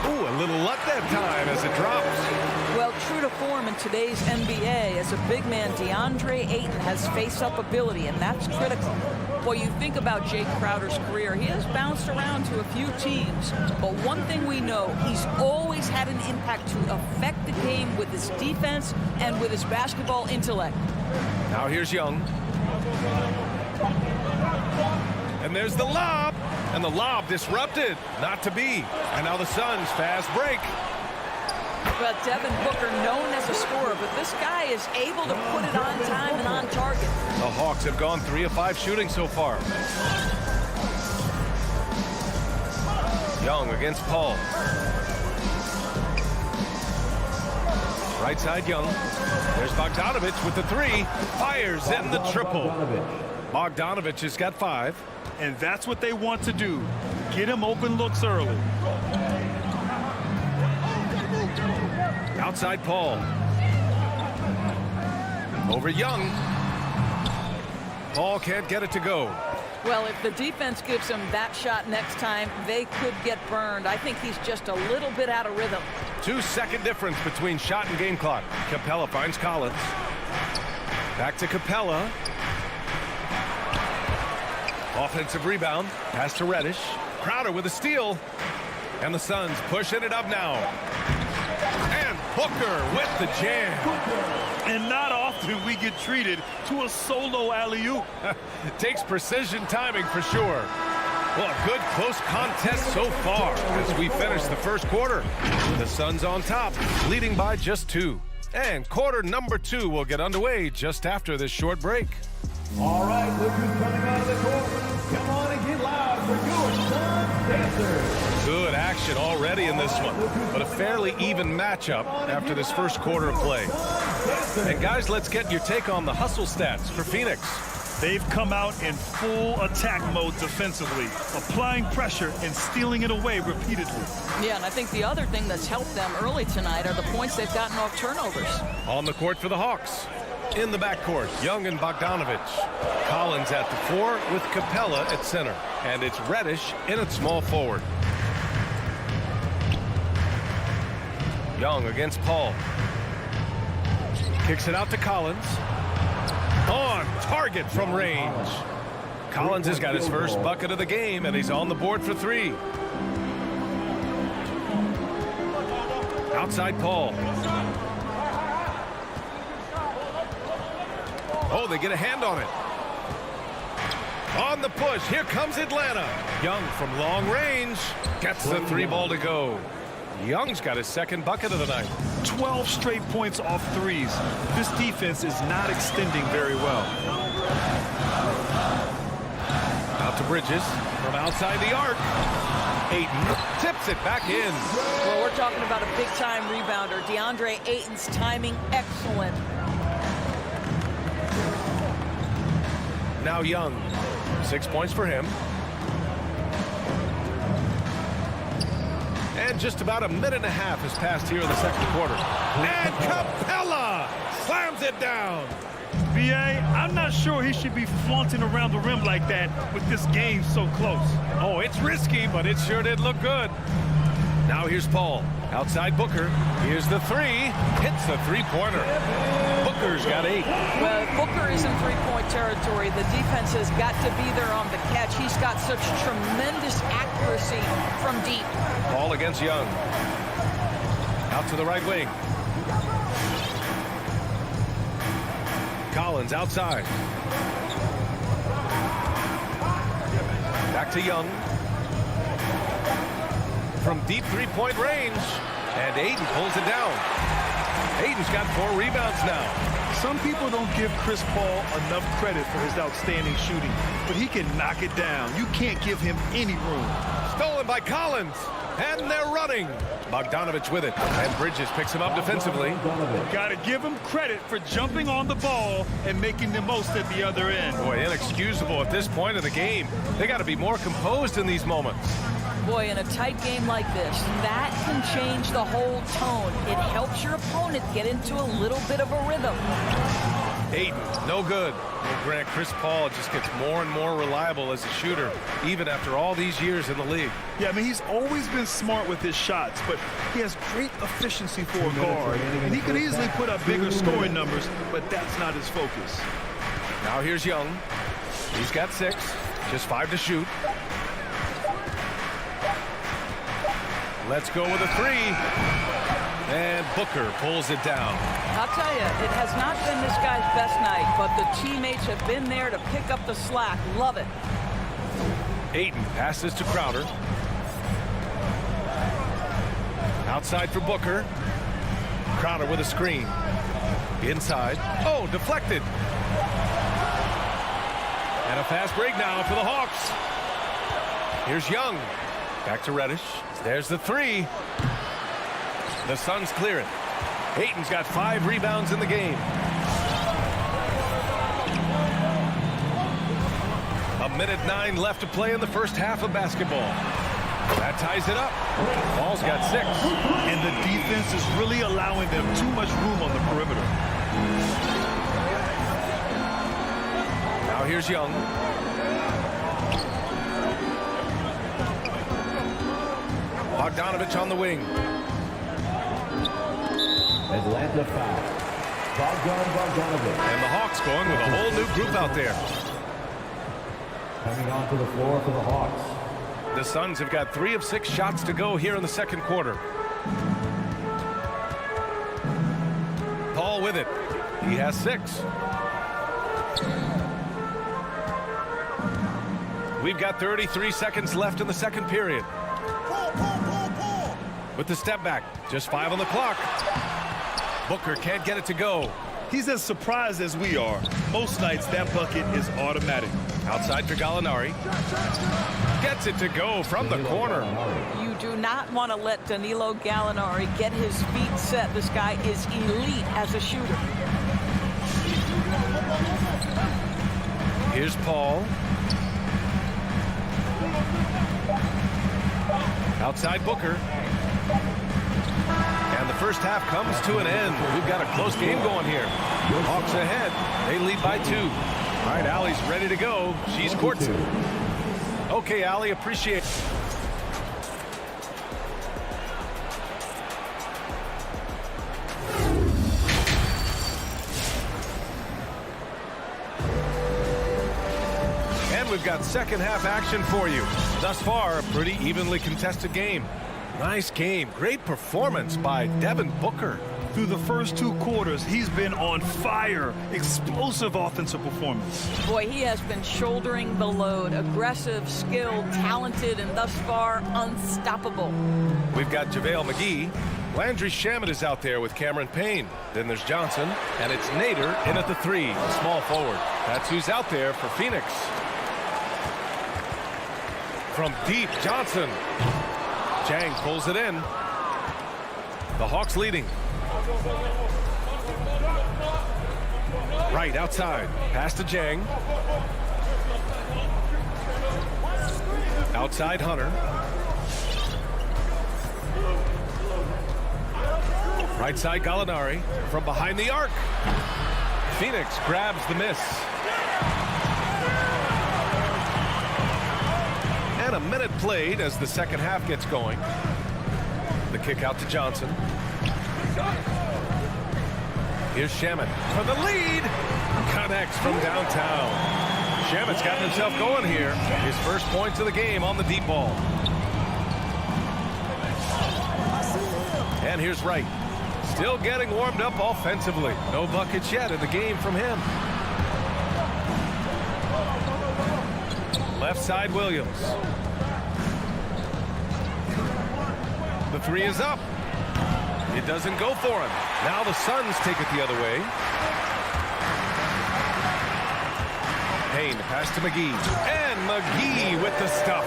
Ooh, a little luck that time as it drops. Well, true to form in today's NBA, as a big man, DeAndre Ayton has face-up ability, and that's critical. Boy, you think about Jake Crowder's career, he has bounced around to a few teams, but one thing we know, he's always had an impact to affect the game with his defense and with his basketball intellect. Now here's Young. And there's the lob. And the lob disrupted. Not to be. And now the Suns fast break. Well, Devin Booker, known as a scorer, but this guy is able to put it on time and on target. The Hawks have gone 3 of 5 shooting so far. Young against Paul. Right side Young. There's Bogdanovich with the 3. Fires in the triple. Bogdanovich has got 5. And that's what they want to do. Get him open looks early. Outside Paul. Over Young. Paul can't get it to go. Well, if the defense gives him that shot next time, they could get burned. I think he's just a little bit out of rhythm. 2-second difference between shot and game clock. Capella finds Collins. Back to Capella. Offensive rebound. Pass to Reddish. Crowder with a steal. And the Suns pushing it up now. And Booker with the jam. And not often we get treated to a solo alley-oop. Takes precision timing for sure. Well, a good close contest so far as we finish the first quarter. The Suns on top, leading by just 2. And quarter number 2 will get underway just after this short break. All right, look who's coming out of the court. Come on and get loud for your Suns dancers. Good action already in this one, but a fairly even matchup after this first quarter of play. And guys, let's get your take on the hustle stats for Phoenix. They've come out in full attack mode defensively, applying pressure and stealing it away repeatedly. Yeah, and I think the other thing that's helped them early tonight are the points they've gotten off turnovers. On the court for the Hawks. In the backcourt, Young and Bogdanovich. Collins at the 4 with Capella at center. And it's Reddish in at small forward. Young against Paul. Kicks it out to Collins. On target from range. Collins has got his first bucket of the game, and he's on the board for 3. Outside Paul. Oh, they get a hand on it. On the push, here comes Atlanta. Young from long range gets the 3 ball to go. Young's got his second bucket of the night. 12 straight points off threes. This defense is not extending very well. Out to Bridges from outside the arc. Ayton tips it back in. Well, we're talking about a big-time rebounder. DeAndre Ayton's timing excellent. Now Young. 6 points for him. And just about a minute and a half has passed here in the second quarter. And Capella slams it down. B.A., I'm not sure he should be flaunting around the rim like that with this game so close. Oh, it's risky, but it sure did look good. Now here's Paul. Outside Booker. Here's the 3. Hits the 3-pointer. Booker's got 8. Well, if Booker is in 3-point territory, the defense has got to be there on the catch. He's got such tremendous accuracy from deep. Paul against Young. Out to the right wing. Collins outside. Back to Young. From deep 3-point range. And Ayton pulls it down. Ayton's got 4 rebounds now. Some people don't give Chris Paul enough credit for his outstanding shooting, but he can knock it down. You can't give him any room. Stolen by Collins. And they're running. Bogdanovich with it. And Bridges picks him up defensively. Got to give him credit for jumping on the ball and making the most at the other end. Boy, inexcusable at this point of the game. They got to be more composed in these moments. Boy, in a tight game like this, that can change the whole tone. It helps your opponent get into a little bit of a rhythm. Ayton, no good. Well, Grant, Chris Paul just gets more and more reliable as a shooter, even after all these years in the league. Yeah, I mean, he's always been smart with his shots, but he has great efficiency for a guard. And he could easily put up bigger scoring numbers, but that's not his focus. Now here's Young. He's got 6, just 5 to shoot. Let's go with a 3. And Booker pulls it down. I'll tell you, it has not been this guy's best night, but the teammates have been there to pick up the slack. Love it. Ayton passes to Crowder. Outside for Booker. Crowder with a screen. Inside. Oh, deflected. And a fast break now for the Hawks. Here's Young. Back to Reddish. There's the 3. The Suns clear it. Ayton's got 5 rebounds in the game. A minute 9 left to play in the first half of basketball. That ties it up. Paul's got 6. And the defense is really allowing them too much room on the perimeter. Now here's Young. Bogdanovich on the wing. Atlanta foul. Bogdanovich. And the Hawks going with a whole new group out there. Coming onto the floor for the Hawks. The Suns have got 3 of 6 shots to go here in the second quarter. Paul with it. He has 6. We've got 33 seconds left in the second period. With the step back, just 5 on the clock. Booker can't get it to go. He's as surprised as we are. Most nights that bucket is automatic. Outside for Gallinari. Gets it to go from the corner. You do not want to let Danilo Gallinari get his feet set. This guy is elite as a shooter. Here's Paul. Outside Booker. And the first half comes to an end. We've got a close game going here. Hawks ahead. They lead by 2. All right, Allie's ready to go. She's courtside. Okay, Allie, appreciate it. And we've got second half action for you. Thus far, a pretty evenly contested game. Nice game. Great performance by Devin Booker. Through the first 2 quarters, he's been on fire. Explosive offensive performance. Boy, he has been shouldering the load. Aggressive, skilled, talented, and thus far, unstoppable. We've got JaVale McGee. Landry Shamet is out there with Cameron Payne. Then there's Johnson, and it's Nader in at the 3, a small forward. That's who's out there for Phoenix. From deep, Johnson. Chang pulls it in. The Hawks leading. Right outside. Pass to Jang. Outside Hunter. Right side Gallinari. From behind the arc. Phoenix grabs the miss. And a minute played as the second half gets going. The kick out to Johnson. Here's Shamet for the lead. Connects from downtown. Shamet's got himself going here. His first points of the game on the deep ball. And here's Wright. Still getting warmed up offensively. No buckets yet in the game from him. Left side Williams. The 3 is up. It doesn't go for him. Now the Suns take it the other way. Payne, pass to McGee. And McGee with the stuff.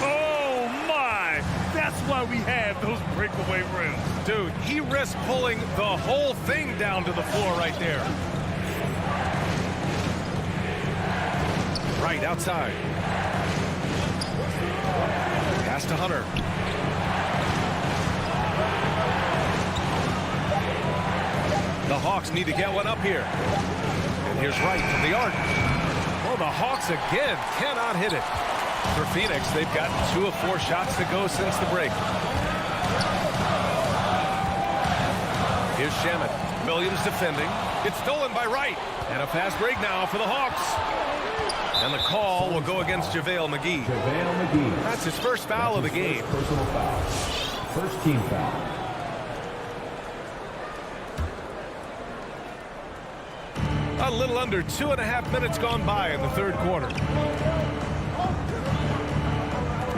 Oh, my. That's why we have those breakaway rims. Dude, he risked pulling the whole thing down to the floor right there. Right outside. Pass to Hunter. The Hawks need to get one up here. And here's Wright from the arc. Oh, the Hawks again cannot hit it. For Phoenix, they've got 2 of 4 shots to go since the break. Here's Shamet. Williams defending. It's stolen by Wright. And a fast break now for the Hawks. And the call will go against JaVale McGee. JaVale McGee. That's his first foul of the game. Personal foul. First team foul. A little under 2.5 minutes gone by in the third quarter.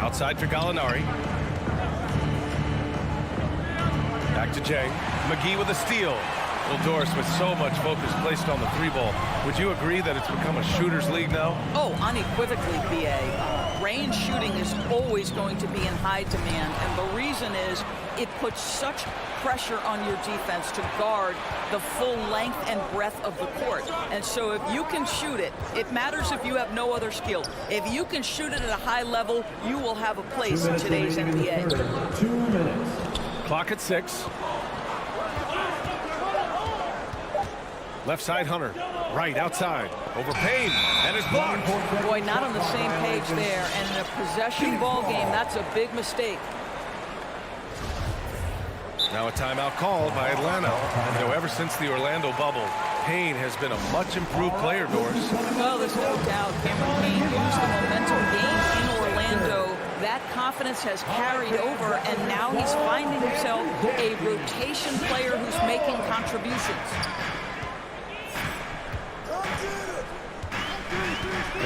Outside for Gallinari. Back to Jang. McGee with a steal. Well, Doris, with so much focus placed on the 3-ball, would you agree that it's become a shooter's league now? Oh, unequivocally, B.A. Range shooting is always going to be in high demand, and the reason is it puts such pressure on your defense to guard the full length and breadth of the court. And so if you can shoot it, it matters if you have no other skill. If you can shoot it at a high level, you will have a place in today's NBA. 2 minutes. Clock at 6. Left side Hunter. Right outside. Over Payne. And it's blocked. Boy, not on the same page there. And in a possession ball game, that's a big mistake. Now a timeout called by Atlanta. You know, ever since the Orlando bubble, Payne has been a much improved player, Doris. Well, there's no doubt Cameron Payne used the momentum gained in Orlando. That confidence has carried over, and now he's finding himself a rotation player who's making contributions.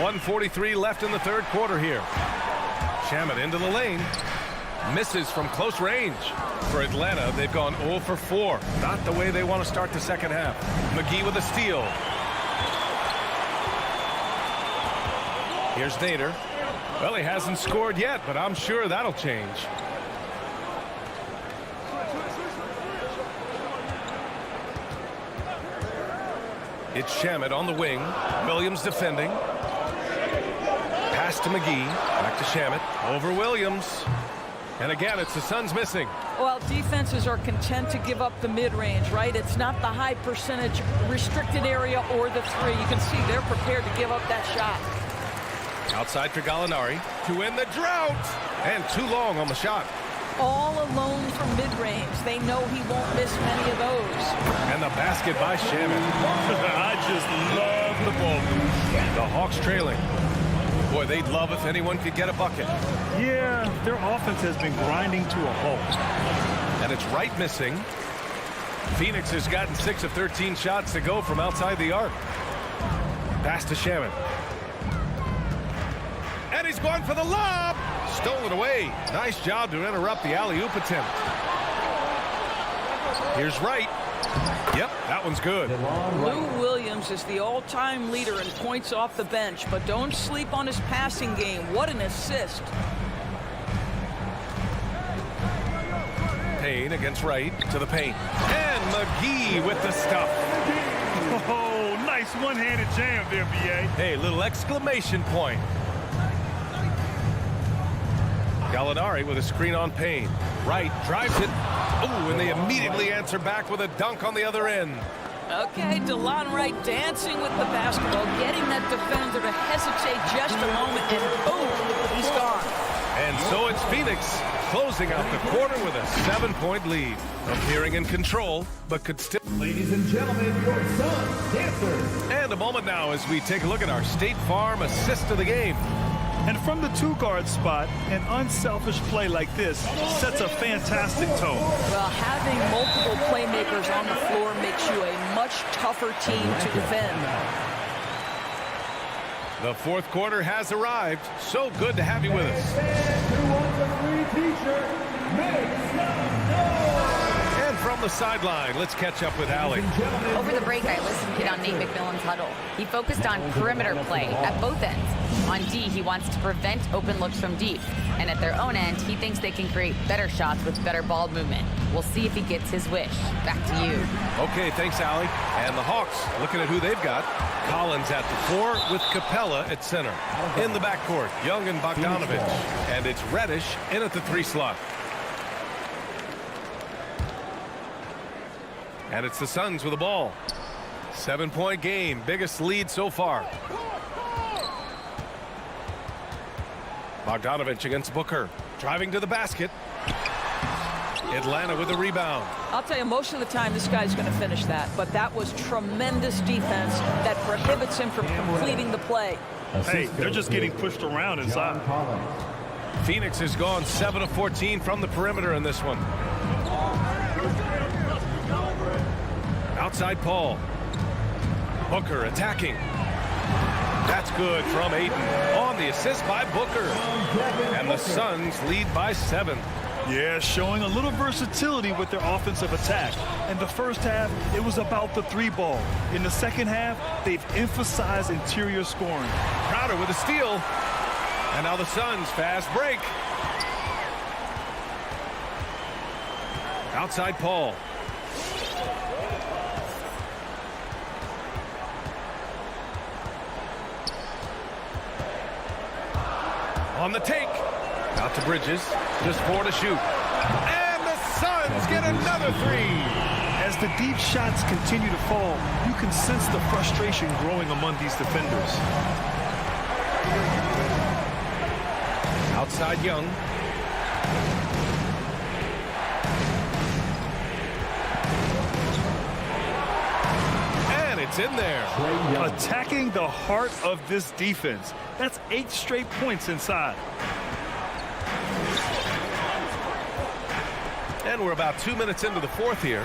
1:43 left in the third quarter here. Shamet into the lane. Misses from close range. For Atlanta, they've gone 0 for 4. Not the way they want to start the second half. McGee with a steal. Here's Nader. Well, he hasn't scored yet, but I'm sure that'll change. It's Shamet on the wing. Williams defending. Pass to McGee. Back to Shamet. Over Williams. And again, it's the Suns missing. Well, defenses are content to give up the mid-range, right? It's not the high percentage restricted area or the three. You can see they're prepared to give up that shot. Outside for Gallinari to end the drought. And too long on the shot. All alone from mid-range. They know he won't miss many of those. And the basket by Shamet. I just love the ball. The Hawks trailing. Boy, they'd love if anyone could get a bucket. Yeah, their offense has been grinding to a halt. And it's Wright missing. Phoenix has gotten 6 of 13 shots to go from outside the arc. Pass to Shamet. And he's going for the lob. Stolen away. Nice job to interrupt the alley-oop attempt. Here's Wright. Yep, that one's good. Lou Williams is the all-time leader in points off the bench, but don't sleep on his passing game. What an assist. Payne against Wright to the paint. And McGee with the stuff. Oh, nice one-handed jam there, B.A. Hey, little exclamation point. Gallinari with a screen on Payne. Wright drives it. Oh, and they immediately answer back with a dunk on the other end. Okay, DeLon Wright dancing with the basketball, getting that defender to hesitate just a moment, and boom, he's gone. And so it's Phoenix closing out the quarter with a 7-point lead. Appearing in control, but could still... Ladies and gentlemen, your Suns dancers. And a moment now as we take a look at our State Farm assist of the game. And from the two-guard spot, an unselfish play like this sets a fantastic tone. Well, having multiple playmakers on the floor makes you a much tougher team to defend. The fourth quarter has arrived. So good to have you with us. And from the sideline, let's catch up with Allie. Over the break, I listened in on Nate McMillan's huddle. He focused on perimeter play at both ends. On D, he wants to prevent open looks from deep. And at their own end, he thinks they can create better shots with better ball movement. We'll see if he gets his wish. Back to you. Okay, thanks, Allie. And the Hawks, looking at who they've got. Collins at the 4 with Capella at center. In the backcourt, Young and Bogdanovich. And it's Reddish in at the 3 slot. And it's the Suns with the ball. 7-point game, biggest lead so far. Bogdanovich against Booker. Driving to the basket. Atlanta with the rebound. I'll tell you, most of the time this guy's going to finish that, but that was tremendous defense that prohibits him from completing the play. Hey, they're just getting pushed around inside. Phoenix has gone 7 of 14 from the perimeter in this one. Outside Paul. Booker attacking. That's good from Ayton on the assist by Booker. And the Suns lead by 7. Yeah, showing a little versatility with their offensive attack. In the first half, it was about the 3-ball. In the second half, they've emphasized interior scoring. Crowder with a steal. And now the Suns fast break. Outside Paul. On the take. Out to Bridges. Just 4 to shoot. And the Suns get another 3. As the deep shots continue to fall, you can sense the frustration growing among these defenders. Outside Young. And it's in there. Attacking the heart of this defense. That's 8 straight points inside. And we're about 2 minutes into the fourth here.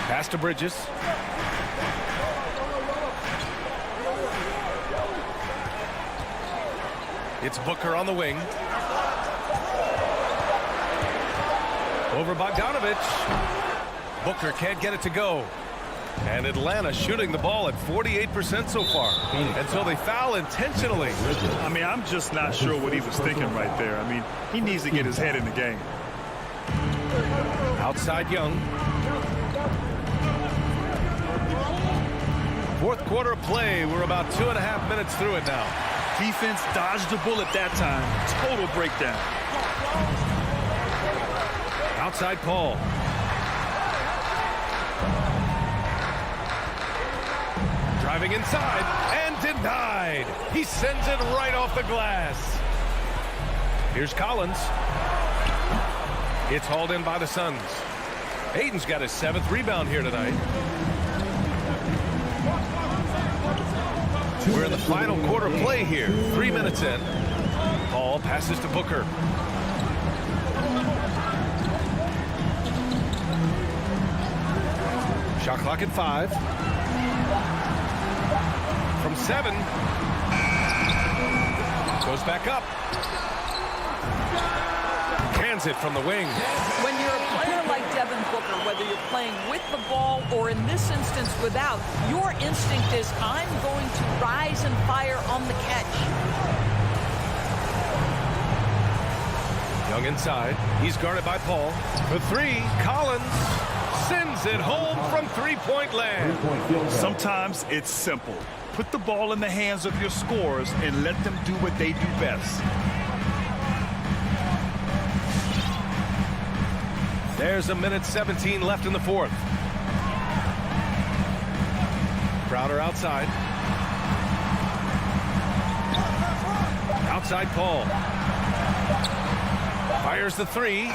Pass to Bridges. It's Booker on the wing. Over Bogdanovich. Booker can't get it to go. And Atlanta shooting the ball at 48% so far. And so they foul intentionally. I mean, I'm just not sure what he was thinking right there. I mean, he needs to get his head in the game. Outside Young. Fourth quarter of play. We're about 2.5 minutes through it now. Defense dodged a bullet that time. Total breakdown. Outside Paul. Driving inside and denied. He sends it right off the glass. Here's Collins. It's hauled in by the Suns. Aiden's got his 7th rebound here tonight. We're in the final quarter play here. 3 minutes in. Paul passes to Booker. Shot clock at 5. From 7. Goes back up. Cans it from the wing. When you're a player like Devin Booker, whether you're playing with the ball or in this instance without, your instinct is, I'm going to rise and fire on the catch. Young inside. He's guarded by Paul. For 3, Collins sends it home from three-point land. Sometimes it's simple. Put the ball in the hands of your scorers and let them do what they do best. There's 1:17 left in the fourth. Crowder outside. Outside Paul. Fires the 3.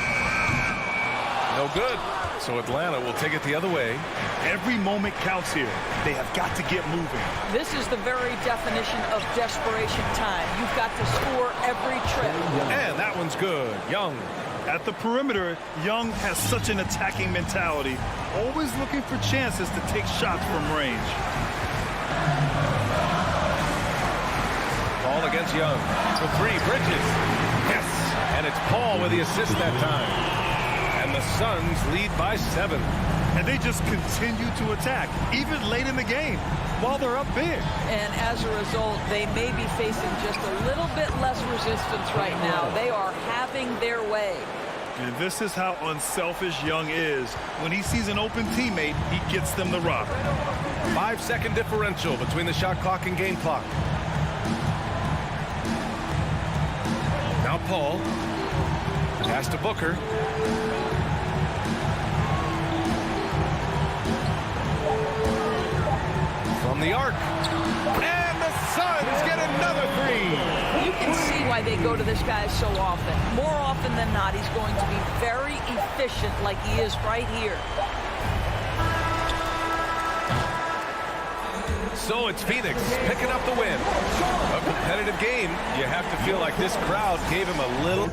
No good. So Atlanta will take it the other way. Every moment counts here. They have got to get moving. This is the very definition of desperation time. You've got to score every trip. And that one's good. Young. At the perimeter, Young has such an attacking mentality, always looking for chances to take shots from range. Ball against Young. For 3, Bridges. Yes. And it's Paul with the assist that time. And the Suns lead by 7. And they just continue to attack, even late in the game, while they're up big. And as a result, they may be facing just a little bit less resistance right now. They are having their way. And this is how unselfish Young is. When he sees an open teammate, he gets them the rock. 5-second differential between the shot clock and game clock. Now Paul. Pass to Booker. From the arc. And the Suns get another 3. You can see why they go to this guy so often. More often than not, he's going to be very efficient like he is right here. So it's Phoenix picking up the win. A competitive game. You have to feel like this crowd gave him a little...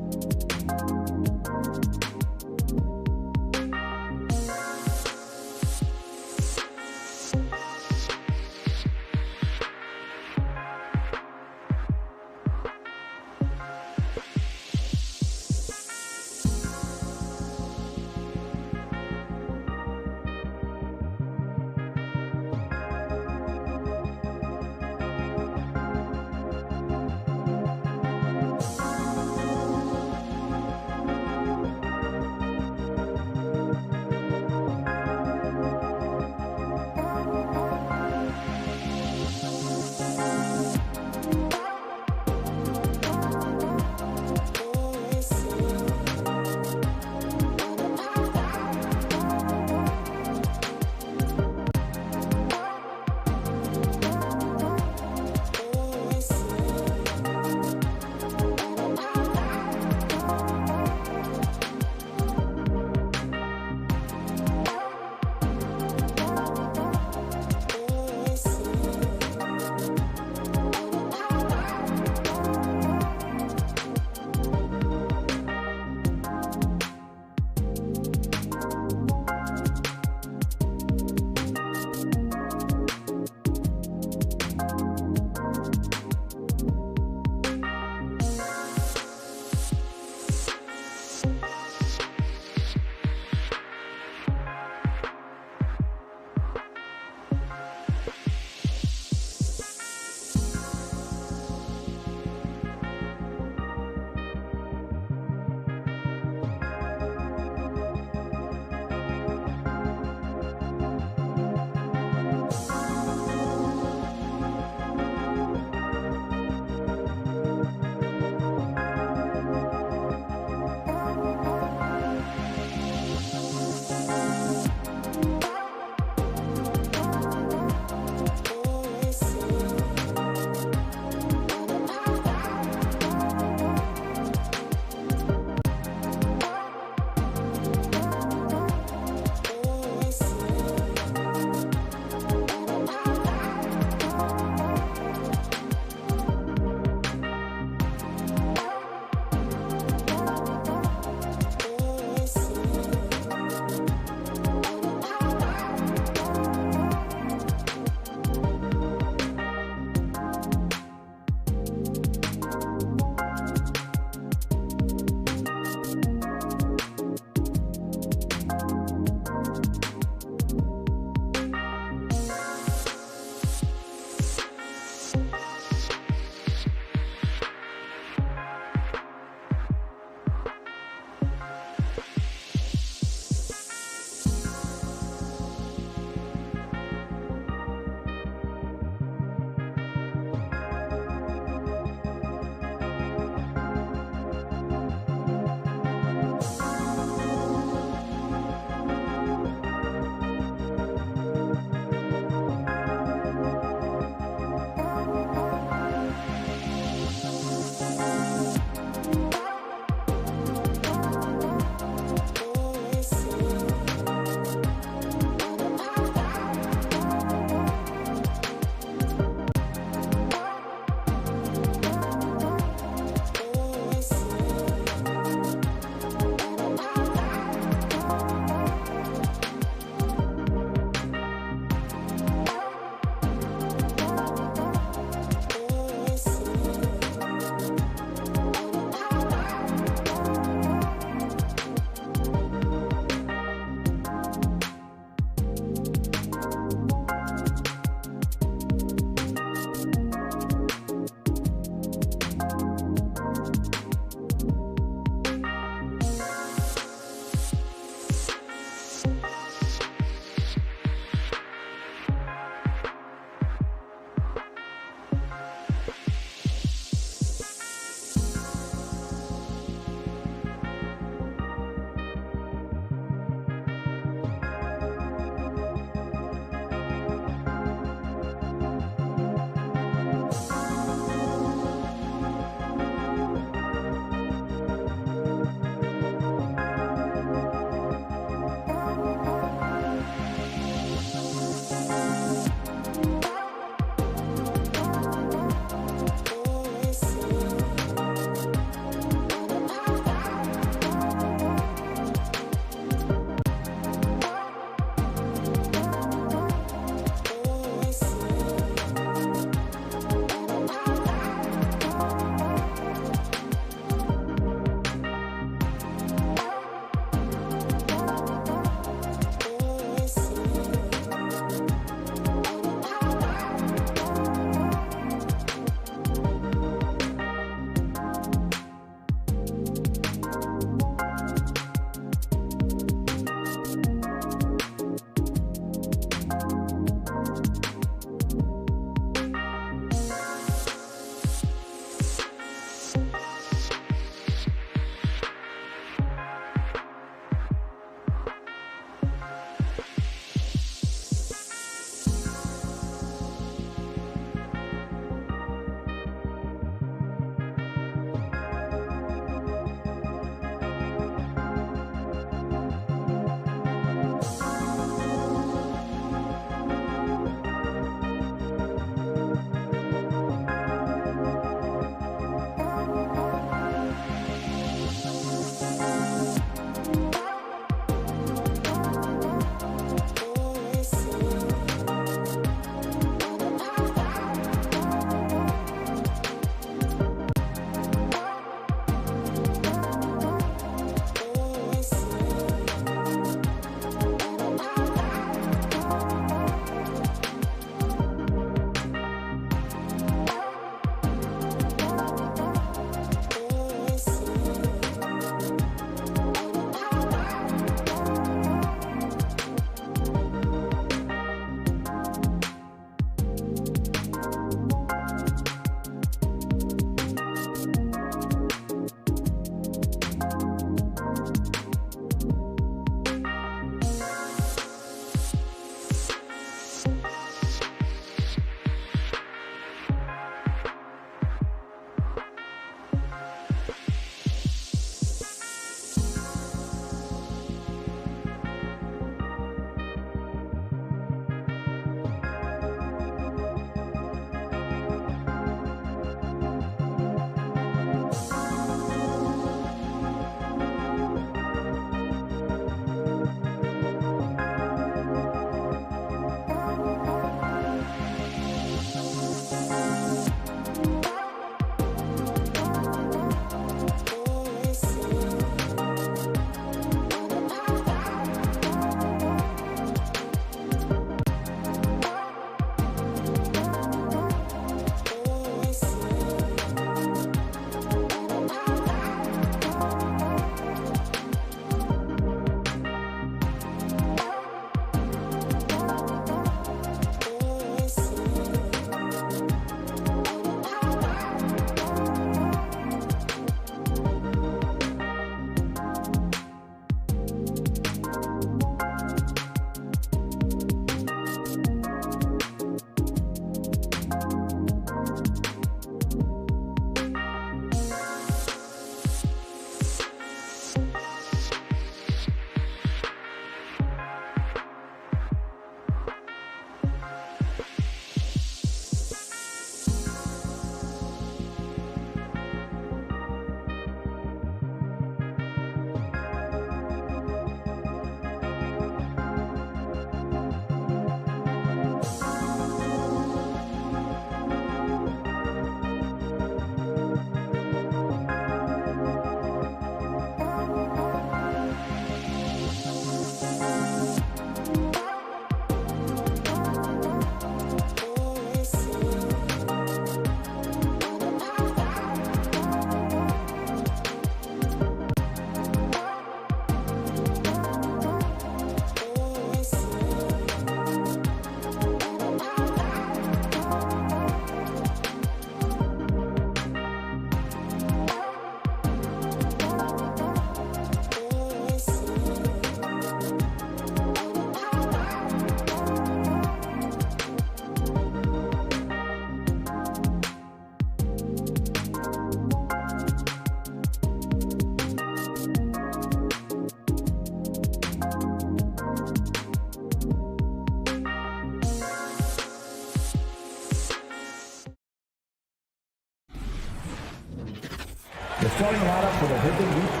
The starting lineup for the Brooklyn Nets.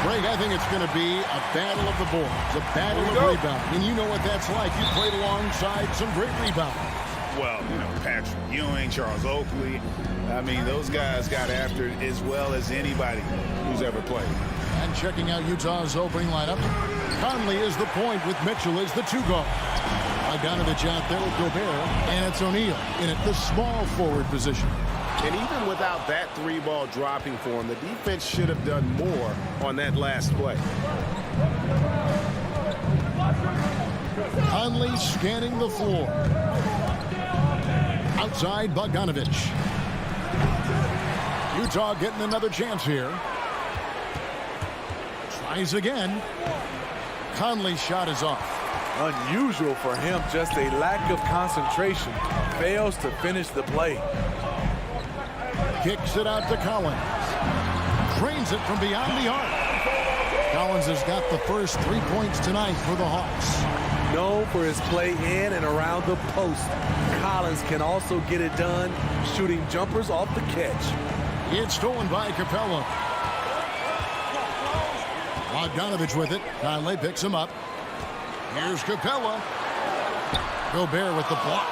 Greg, I think it's going to be a battle of the boards, a battle of rebounding. And you know what that's like. You played alongside some great rebounders. Well, you know, Patrick Ewing, Charles Oakley. I mean, those guys got after it as well as anybody who's ever played. And checking out Utah's opening lineup, Conley is the point with Mitchell as the two guard. Bogdanovich out there with Gobert, and it's O'Neal in at the small forward position. And even without that three ball dropping for him, the defense should have done more on that last play. Conley scanning the floor. Outside Bogdanovich. Utah getting another chance here. Tries again. Conley's shot is off. Unusual for him, just a lack of concentration. Fails to finish the play. Kicks it out to Collins. Drains it from beyond the arc. Collins has got the first 3 points tonight for the Hawks. Known for his play in and around the post, Collins can also get it done shooting jumpers off the catch. It's stolen by Capella. Bogdanovich with it. Conley picks him up. Here's Capella. Gobert with the block.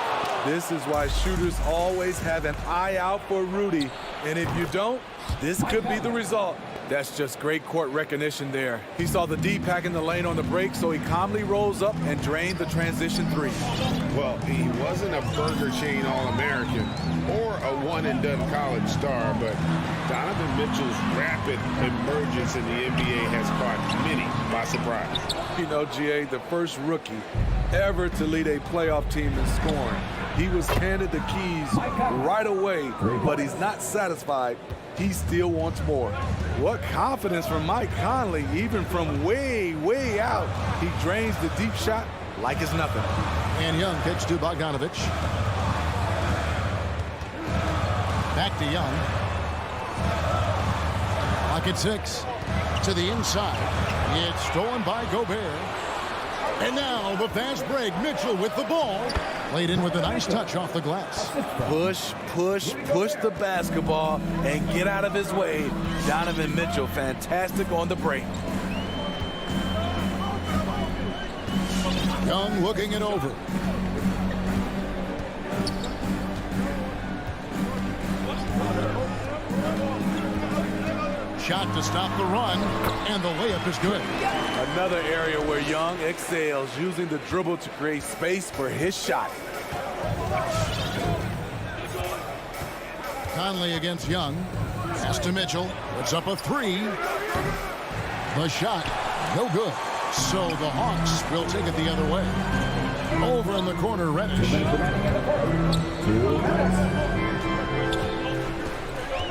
This is why shooters always have an eye out for Rudy. And if you don't, this could be the result. That's just great court recognition there. He saw the D pack in the lane on the break, so he calmly rolls up and drained the transition three. Well, he wasn't a Burger Chain All-American or a one-and-done college star, but Donovan Mitchell's rapid emergence in the NBA has caught many by surprise. You know, GA, the first rookie ever to lead a playoff team in scoring. He was handed the keys right away, but he's not satisfied. He still wants more. What confidence from Mike Conley, even from way, way out. He drains the deep shot like it's nothing. And Young kicks to Bogdanovich. Back to Young. Clock at 6. To the inside. It's stolen by Gobert. And now the fast break. Mitchell with the ball. Laid in with a nice touch off the glass. Push, push, push the basketball and get out of his way. Donovan Mitchell, fantastic on the break. Young looking it over. Shot to stop the run, and the layup is good. Another area where Young excels, using the dribble to create space for his shot. Conley against Young. Pass to Mitchell. Puts up a three. The shot, no good. So the Hawks will take it the other way. Over in the corner, Reddish.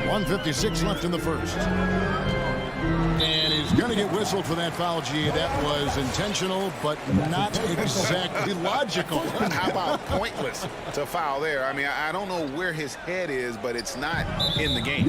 1:56 left in the first. And he's going to get whistled for that foul, G. That was intentional, but not exactly logical. How about pointless to foul there? I mean, I don't know where his head is, but it's not in the game.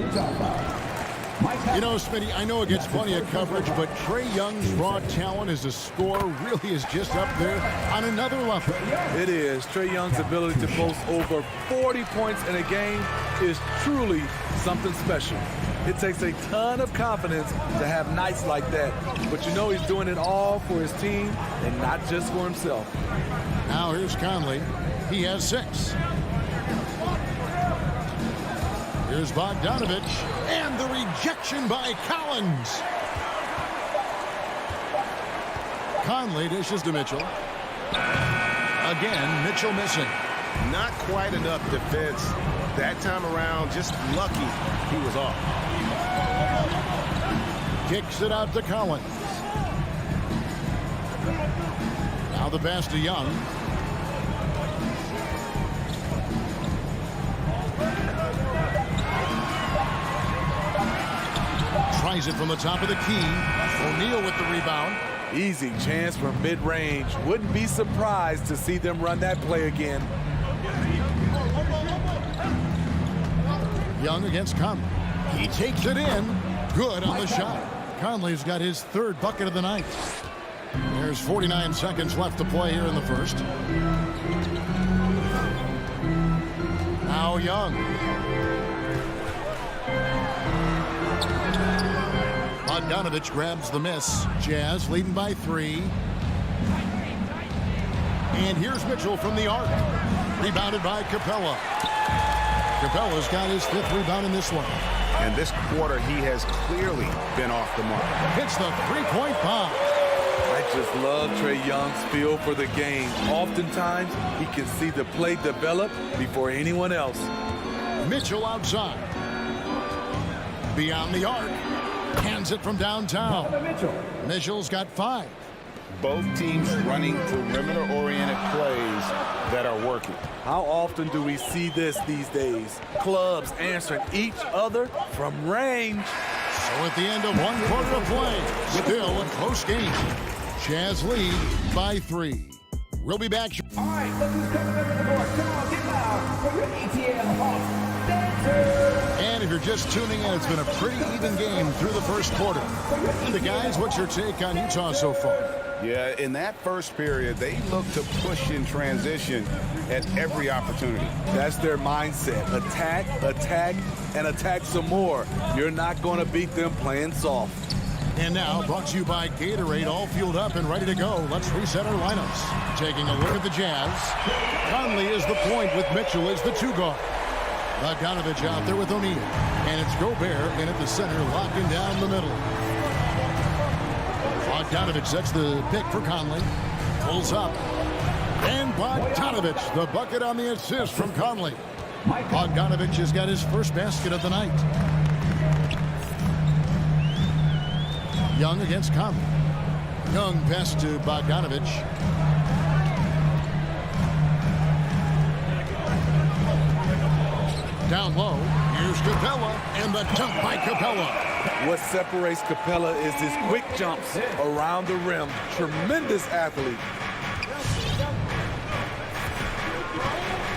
You know, Smitty, I know it gets plenty of coverage, but Trae Young's raw talent as a scorer really is just up there on another level. It is. Trae Young's ability to post over 40 points in a game is truly something special. It takes a ton of confidence to have nights like that. But you know he's doing it all for his team and not just for himself. Now here's Conley. He has 6. Here's Bogdanovich. And the rejection by Collins. Conley dishes to Mitchell. Again, Mitchell missing. Not quite enough defense that time around. Just lucky he was off. Kicks it out to Collins. Now the pass to Young. Tries it from the top of the key. O'Neal with the rebound. Easy chance from mid-range. Wouldn't be surprised to see them run that play again. Young against Conley. He takes it in. Good on the shot. Conley's got his 3rd bucket of the night. There's 49 seconds left to play here in the first. Now Young. Bogdanovich grabs the miss. Jazz leading by 3. And here's Mitchell from the arc. Rebounded by Capella. Capella's got his 5th rebound in this one. And this quarter, he has clearly been off the mark. Hits the three-point bomb. I just love Trae Young's feel for the game. Oftentimes, he can see the play develop before anyone else. Mitchell outside. Beyond the arc. Hands it from downtown. Mitchell's got 5. Both teams running perimeter-oriented plays that are working. How often do we see this these days? Clubs answering each other from range. So at the end of 1 quarter of play, still a close game. Jazz lead by 3. We'll be back. All right, look who's coming up to the board. Come on, get loud for your ATL Hawks dancers. And if you're just tuning in, it's been a pretty even game through the first quarter. The guys, what's your take on Utah so far? Yeah, in that first period, they look to push in transition at every opportunity. That's their mindset. Attack, attack, and attack some more. You're not going to beat them playing soft. And now, brought to you by Gatorade, all fueled up and ready to go. Let's reset our lineups. Taking a look at the Jazz. Conley is the point with Mitchell as the 2 guard. Bogdanovich out there with O'Neal. And it's Gobert in at the center, locking down the middle. Bogdanovich sets the pick for Conley. Pulls up. And Bogdanovich, the bucket on the assist from Conley. Bogdanovich has got his first basket of the night. Young against Conley. Young pass to Bogdanovich. Down low, here's Capella, and the dunk by Capella. What separates Capella is his quick jumps around the rim. Tremendous athlete.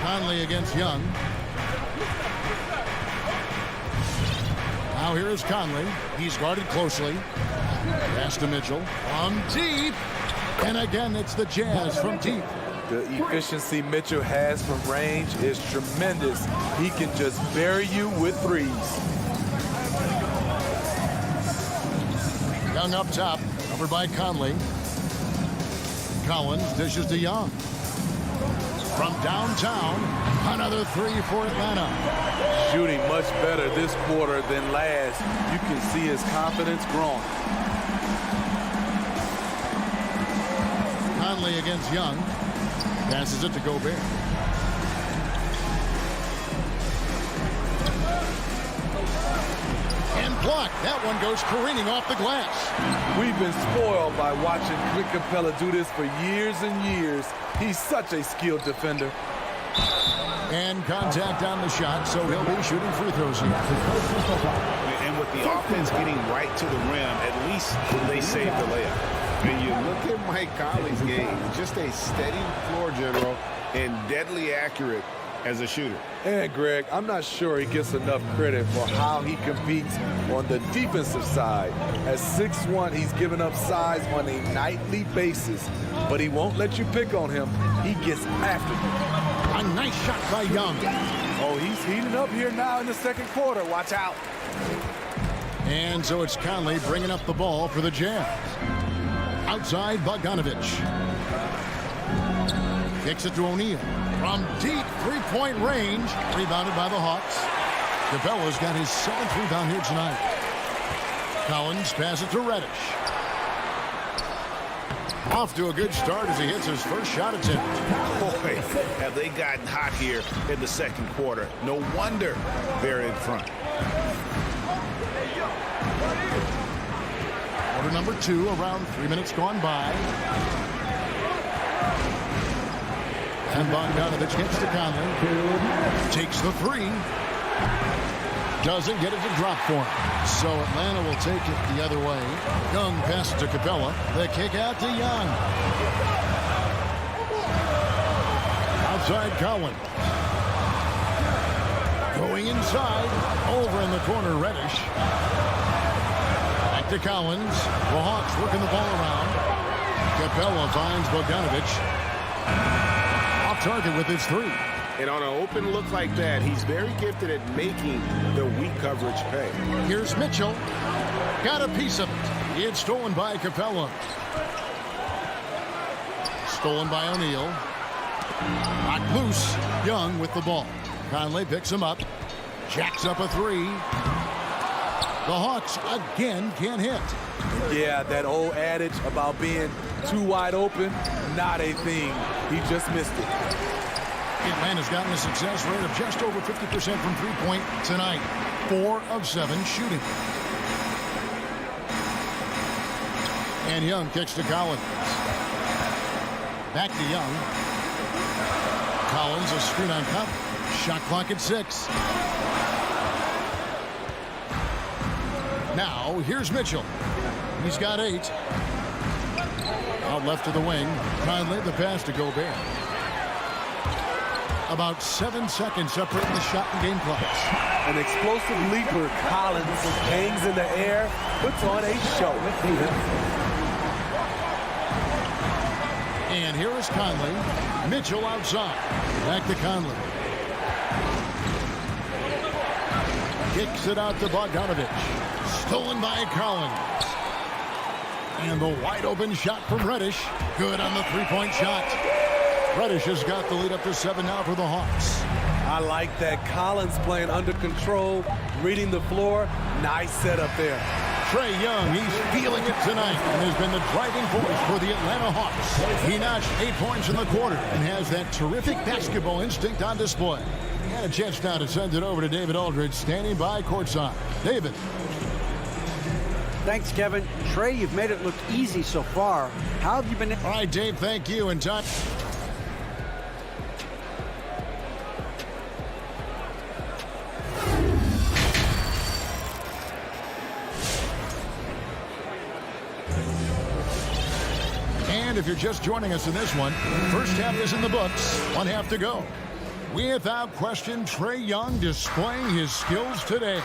Conley against Young. Now here is Conley. He's guarded closely. Pass to Mitchell. From deep. And again, it's the Jazz from deep. The efficiency Mitchell has from range is tremendous. He can just bury you with threes. Young up top, covered by Conley. Collins dishes to Young. From downtown, another 3 for Atlanta. Shooting much better this quarter than last. You can see his confidence growing. Conley against Young. Passes it to Gobert. And blocked. That one goes careening off the glass. We've been spoiled by watching Clint Capella do this for years and years. He's such a skilled defender. And contact on the shot, so he'll be shooting free throws here. And with the offense getting right to the rim, at least they saved the layup. And you look at Mike Conley's game, just a steady floor general and deadly accurate as a shooter. And Greg, I'm not sure he gets enough credit for how he competes on the defensive side. At 6'1", he's given up size on a nightly basis, but he won't let you pick on him. He gets after you. A nice shot by Young. Oh, he's heating up here now in the second quarter. Watch out. And so it's Conley bringing up the ball for the Jazz. Outside, Bogdanovich. Kicks it to O'Neal. From deep three-point range. Rebounded by the Hawks. Capella's got his 7th rebound here tonight. Collins passes it to Reddish. Off to a good start as he hits his first shot attempt. Boy, have they gotten hot here in the second quarter. No wonder they're in front. Quarter number 2, around 3 minutes gone by. And Bogdanovich gets to Conley. Takes the 3. Doesn't get it to drop for him. So Atlanta will take it the other way. Young passes to Capella. The kick out to Young. Outside Collins. Going inside. Over in the corner, Reddish. Back to Collins. The Hawks working the ball around. Capella finds Bogdanovich. Off target with his 3. And on an open look like that, he's very gifted at making the weak coverage pay. Here's Mitchell. Got a piece of it. It's stolen by Capella. Stolen by O'Neal. Knocked loose. Young with the ball. Conley picks him up. Jacks up a three. The Hawks again can't hit. Yeah, that old adage about being too wide open, not a thing. He just missed it. Atlanta's gotten a success rate of just over 50% from three-point tonight. 4 of 7 shooting. And Young kicks to Collins. Back to Young. Collins a screen on top. Shot clock at 6. Now here's Mitchell. He's got 8. Out left to the wing. Conley the pass to Gobert. About 7 seconds separating the shot and game clocks. An explosive leaper, Collins hangs in the air, puts on a show. And here is Conley. Mitchell outside. Back to Conley. Kicks it out to Bogdanovich. Stolen by Collins. And the wide open shot from Reddish. Good on the three-point shot. Reddish has got the lead up to 7 now for the Hawks. I like that. Collins playing under control, reading the floor. Nice setup there. Trae Young, he's feeling it tonight and has been the driving force for the Atlanta Hawks. He notched 8 points in the quarter and has that terrific basketball instinct on display. And a chance now to send it over to David Aldridge, standing by courtside. David. Thanks, Kevin. Trae, you've made it look easy so far. How have you been? All right, Dave, thank you. And time. And if you're just joining us in this one, first half is in the books. 1 half to go. Without question, Trae Young displaying his skills today.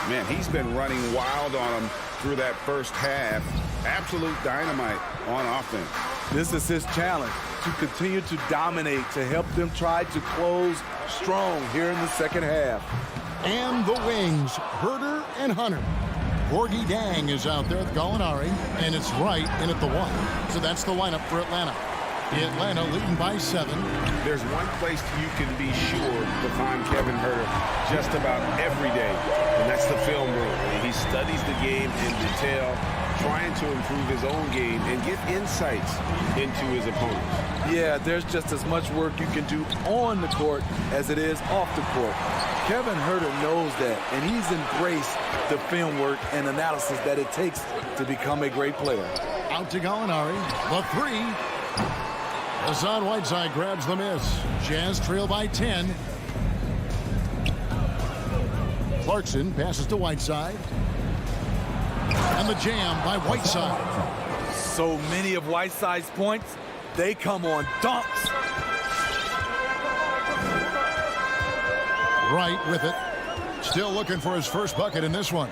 Man, he's been running wild on him through that first half. Absolute dynamite on offense. This is his challenge, to continue to dominate, to help them try to close strong here in the second half. And the wings, Herter and Hunter. Gorgie Dang is out there with Gallinari, and it's Wright in at the 1. So that's the lineup for Atlanta. Atlanta leading by 7. There's one place you can be sure to find Kevin Herter just about every day, and that's the film room. He studies the game in detail, trying to improve his own game and get insights into his opponents. Yeah, there's just as much work you can do on the court as it is off the court. Kevin Herter knows that, and he's embraced the film work and analysis that it takes to become a great player. Out to Gallinari, the 3. Hassan Whiteside grabs the miss. Jazz trail by 10. Clarkson passes to Whiteside. And the jam by Whiteside. So many of Whiteside's points, they come on dunks. Right with it. Still looking for his first bucket in this one.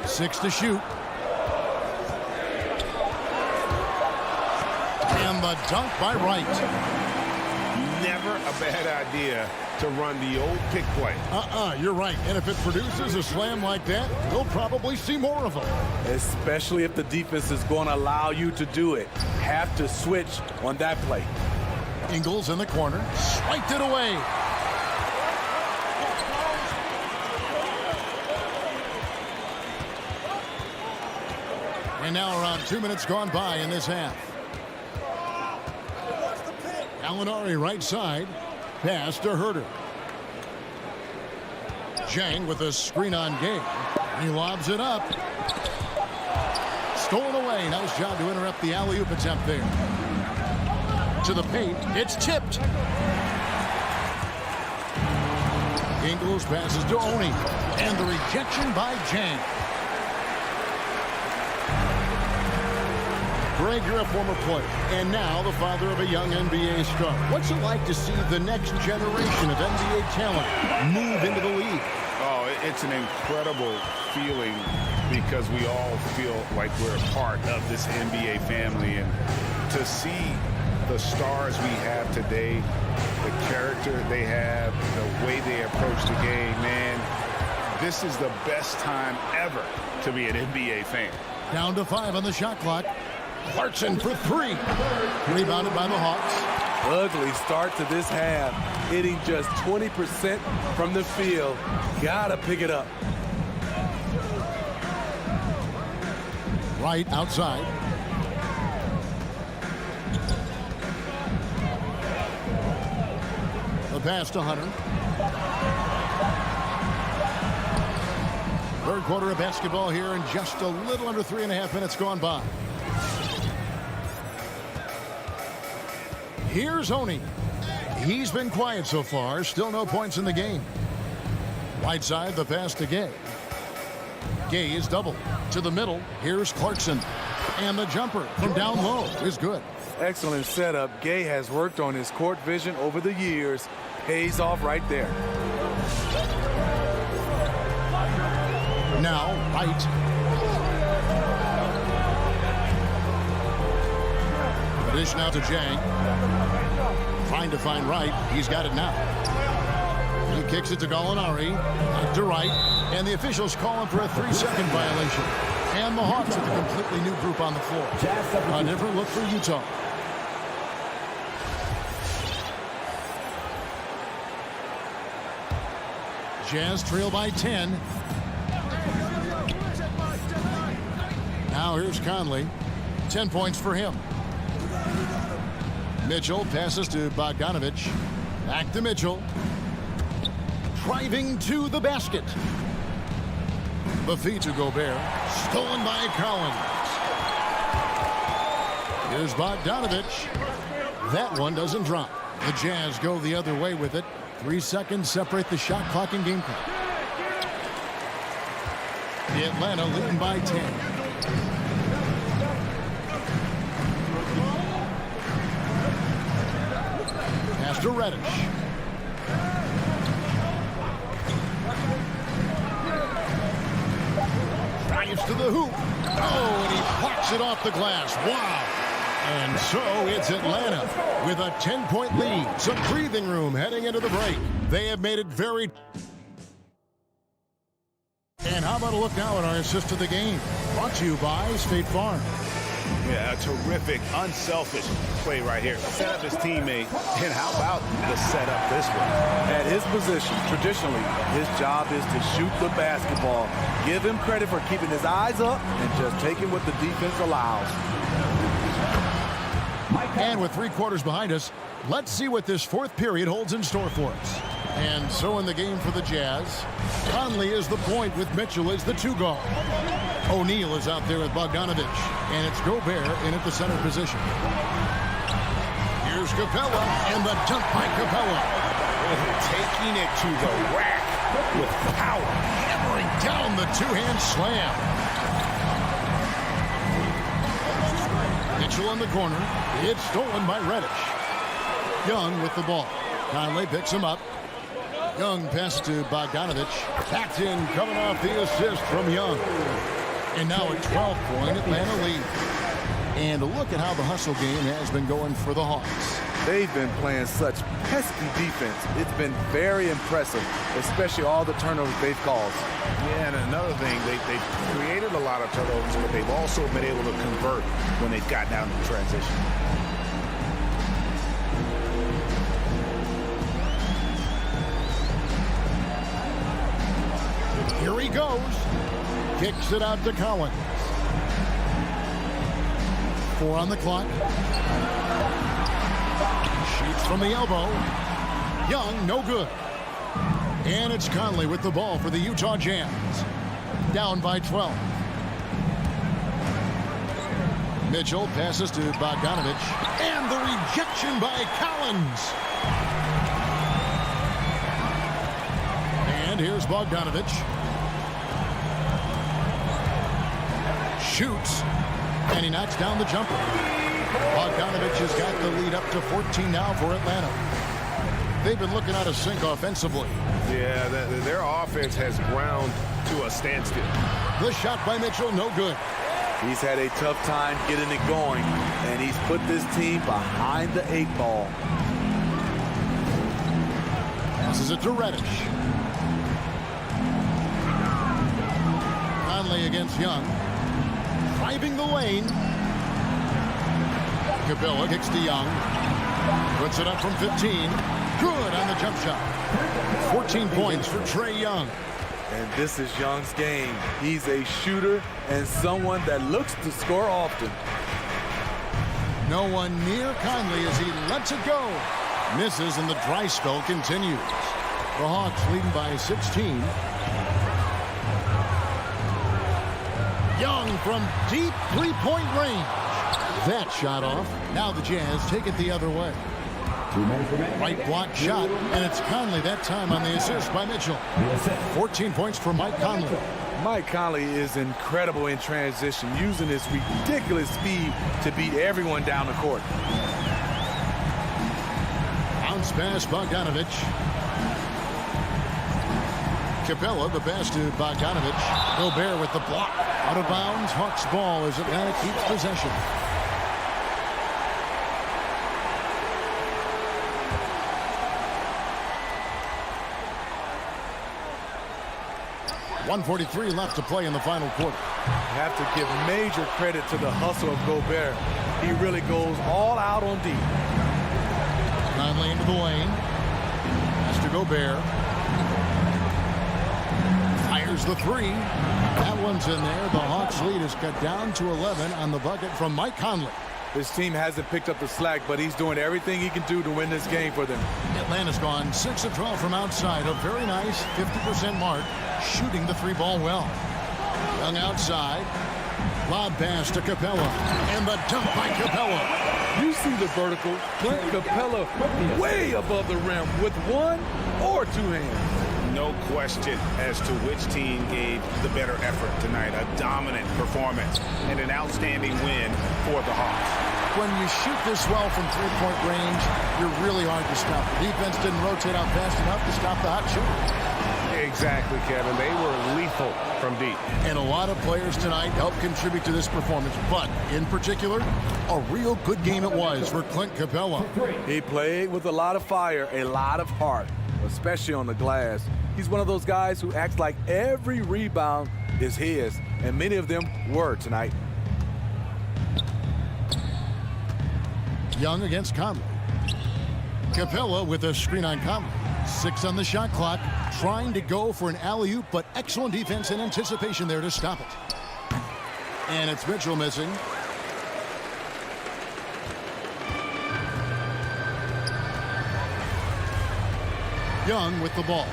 Six to shoot. And the dunk by Wright. Never a bad idea to run the old pick play. You're right. And if it produces a slam like that, we'll probably see more of them. Especially if the defense is going to allow you to do it. Have to switch on that play. Ingles in the corner. Swiped it away. And now around 2 minutes gone by in this half. Gallinari right side. Pass to Herter. Zhang with a screen on game. He lobs it up. Stolen away. Nice job to interrupt the alley-oop attempt there. To the paint. It's tipped. Ingles passes to Oni. And the rejection by Zhang. Greg, you're a former player, and now the father of a young NBA star. What's it like to see the next generation of NBA talent move into the league? Oh, It's an incredible feeling because we all feel like we're a part of this NBA family. And to see the stars we have today, the character they have, the way they approach the game, man, this is the best time ever to be an NBA fan. Down to 5 on the shot clock. Clarkson for 3. Rebounded by the Hawks. Ugly start to this half. Hitting just 20% from the field. Gotta pick it up. Right outside. The pass to Hunter. Third quarter of basketball here, and just a little under 3.5 minutes gone by. Here's Oni. He's been quiet so far. Still no points in the game. Right side, the pass to Gay. Gay is double. To the middle. Here's Clarkson. And the jumper from down low is good. Excellent setup. Gay has worked on his court vision over the years. Pays off right there. Now, right. The dish now to Jang. Trying to find Wright. He's got it now. He kicks it to Gallinari. Back to Wright. And the officials call him for a 3-second violation. And the Hawks with a completely new group on the floor. A different look for Utah. Jazz trail by 10. Now here's Conley. 10 points for him. Mitchell passes to Bogdanovich. Back to Mitchell. Driving to the basket. The feed to Gobert. Stolen by Collins. Here's Bogdanovich. That one doesn't drop. The Jazz go the other way with it. 3 seconds separate the shot clock and game clock. The Atlanta leading by 10. Pass to Reddish. Drives to the hoop. Oh, and he blocks it off the glass. Wow. And so it's Atlanta with a 10-point lead. Some breathing room heading into the break. They have made it very... And how about a look now at our assist of the game? Brought to you by State Farm. Yeah, a terrific, unselfish play right here. Set up his teammate, and how about the setup this one? At his position, traditionally, his job is to shoot the basketball. Give him credit for keeping his eyes up and just taking what the defense allows. And with 3 quarters behind us, let's see what this fourth period holds in store for us. And so in the game for the Jazz, Conley is the point with Mitchell as the 2 guard. O'Neal is out there with Bogdanovich, and it's Gobert in at the center position. Here's Capella, and the dunk by Capella. Taking it to the rack with power. Hammering down the 2-hand slam. Mitchell in the corner. It's stolen by Reddish. Young with the ball. Conley picks him up. Young passes to Bogdanovich. Backed in, coming off the assist from Young. And now a 12-point Atlanta lead. And look at how the hustle game has been going for the Hawks. They've been playing such pesky defense. It's been very impressive, especially all the turnovers they've caused. Yeah, and another thing, they've created a lot of turnovers, but they've also been able to convert when they've gotten down to transition. Here he goes. Kicks it out to Collins. 4 on the clock. Shoots from the elbow. Young, no good. And it's Conley with the ball for the Utah Jazz. Down by 12. Mitchell passes to Bogdanovich. And the rejection by Collins. And here's Bogdanovich. Shoots, and he knocks down the jumper. Bogdanovich has got the lead up to 14 now for Atlanta. they've been looking out of sync offensively. Yeah, their offense has ground to a standstill. The shot by Mitchell, no good. He's had a tough time getting it going, and he's put this team behind the 8 ball. Passes it to Reddish. Conley against Young. Driving the lane. Capella kicks to Young. Puts it up from 15. Good on the jump shot. 14 points for Trae Young. And this is Young's game. He's a shooter and someone that looks to score often. No one near Conley as he lets it go. Misses and the dry spell continues. The Hawks leading by 16. Young from deep three-point range. That shot off. Now the Jazz take it the other way. Right block shot, and it's Conley that time on the assist by Mitchell. 14 points for Mike Conley. Mike Conley is incredible in transition, using his ridiculous speed to beat everyone down the court. Bounce pass, Bogdanovich. Capella, the pass to Bogdanovich. Gobert with the block. Out of bounds, Hawks ball as Atlanta keeps possession. .143 left to play in the final quarter. You have to give major credit to the hustle of Gobert. He really goes all out on D. Conley into the lane. Pass to Gobert. Fires the three. That one's in there. The Hawks lead is cut down to 11 on the bucket from Mike Conley. His team hasn't picked up the slack, but he's doing everything he can do to win this game for them. Atlanta's gone 6 of 12 from outside. A very nice 50% mark. Shooting the three ball well. Young outside. Lob pass to Capella. And the dunk by Capella. You see the vertical. Clint Capella way above the rim with one or two hands. No question as to which team gave the better effort tonight. A dominant performance and an outstanding win for the Hawks. When you shoot this well from three-point range, you're really hard to stop. The defense didn't rotate out fast enough to stop the hot shooter. Exactly, Kevin. They were lethal from deep. And a lot of players tonight helped contribute to this performance. But, in particular, a real good game it was for Clint Capella. He played with a lot of fire, a lot of heart, especially on the glass. He's one of those guys who acts like every rebound is his, and many of them were tonight. Young against Conley. Capella with a screen on Conley. 6 on the shot clock, trying to go for an alley-oop, but excellent defense and anticipation there to stop it. And it's Mitchell missing. Young with the ball.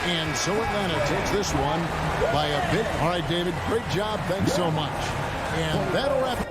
And so Atlanta takes this one by a bit. All right, David, great job. Thanks so much. And that'll wrap it.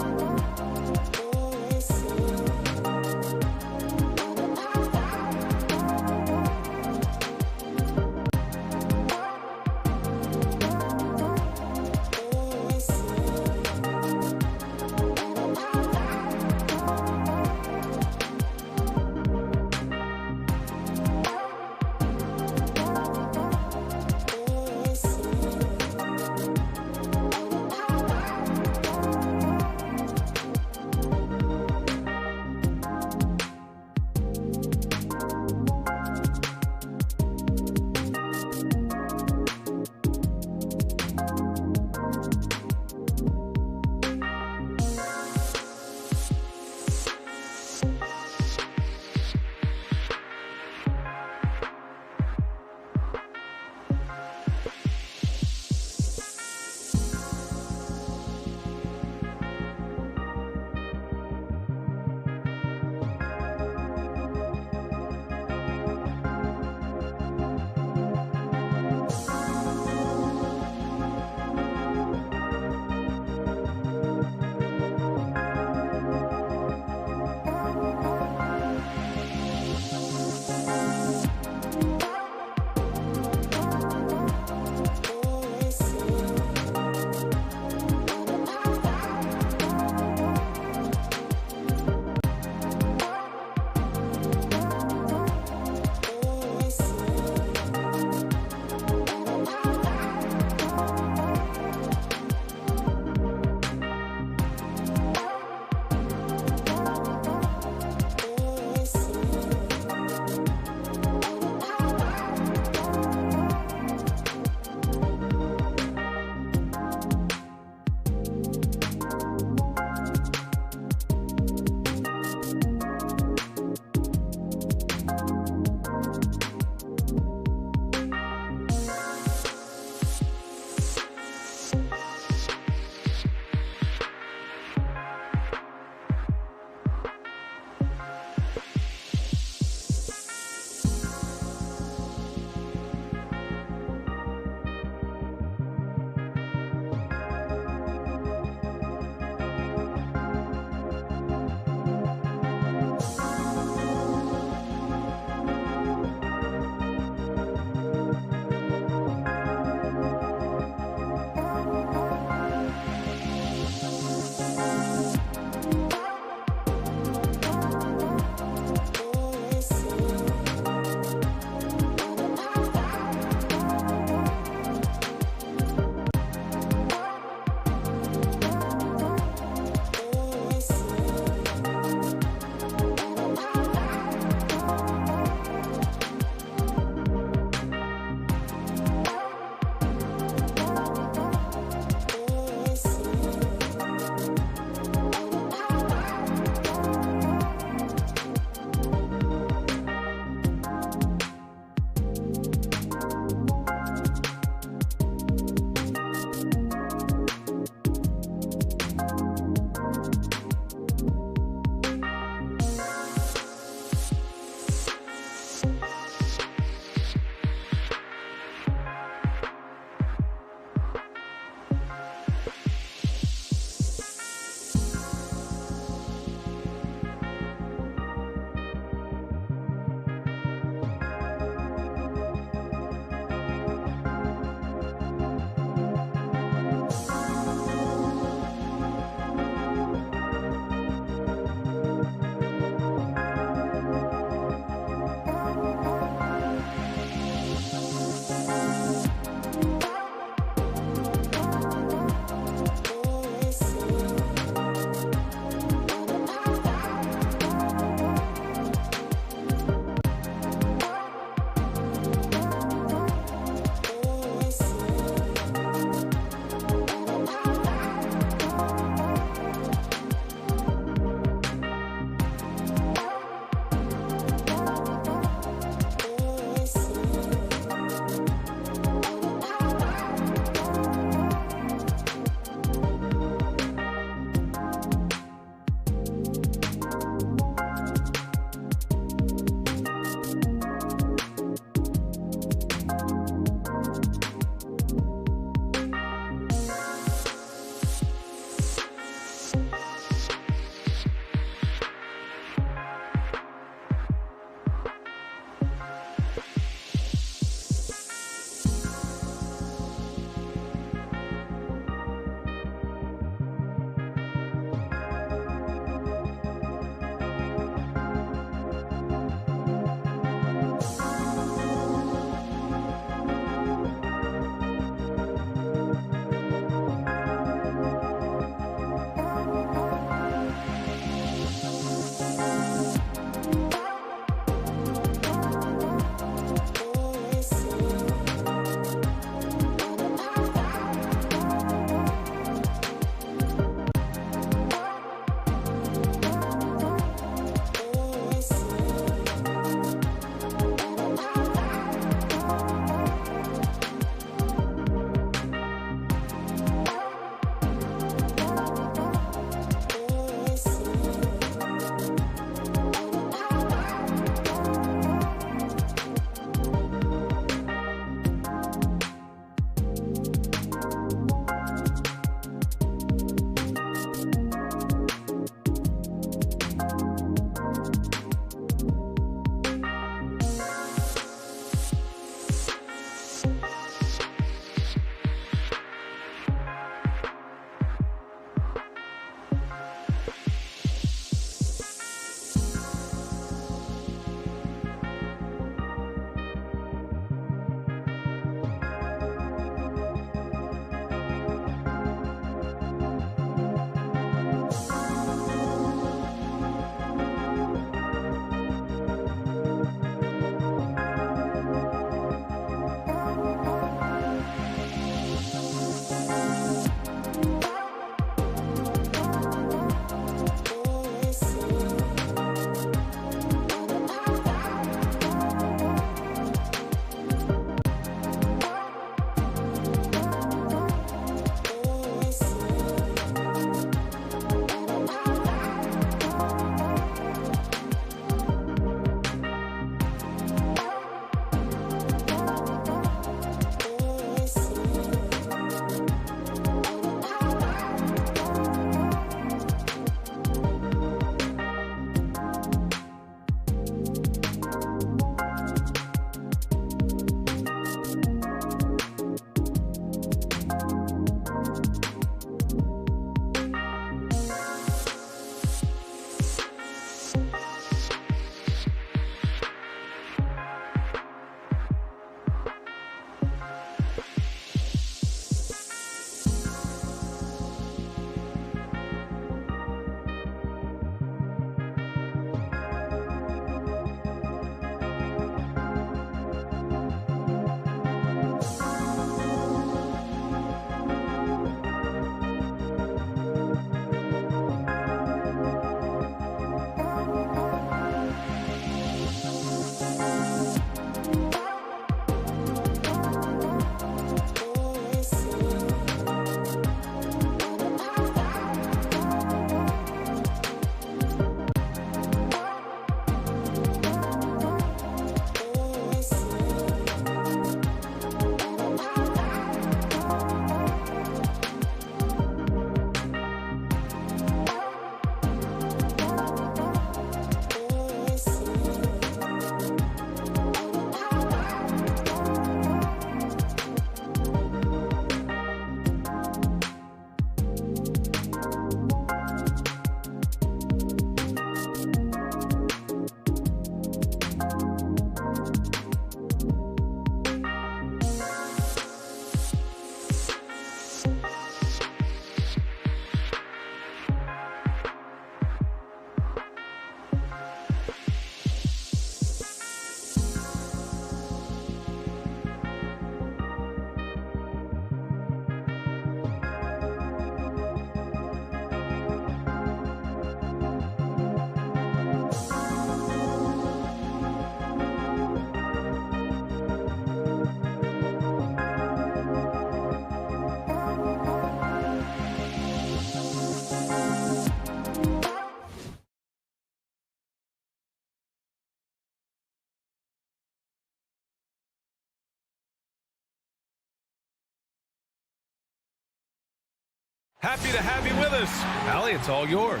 Happy to have you with us. Allie, it's all yours.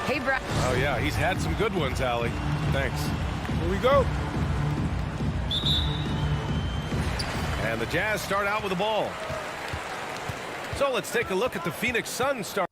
Hey, Brad. Oh, yeah, he's had some good ones, Allie. Thanks. Here we go. And the Jazz start out with the ball. So let's take a look at the Phoenix Suns start.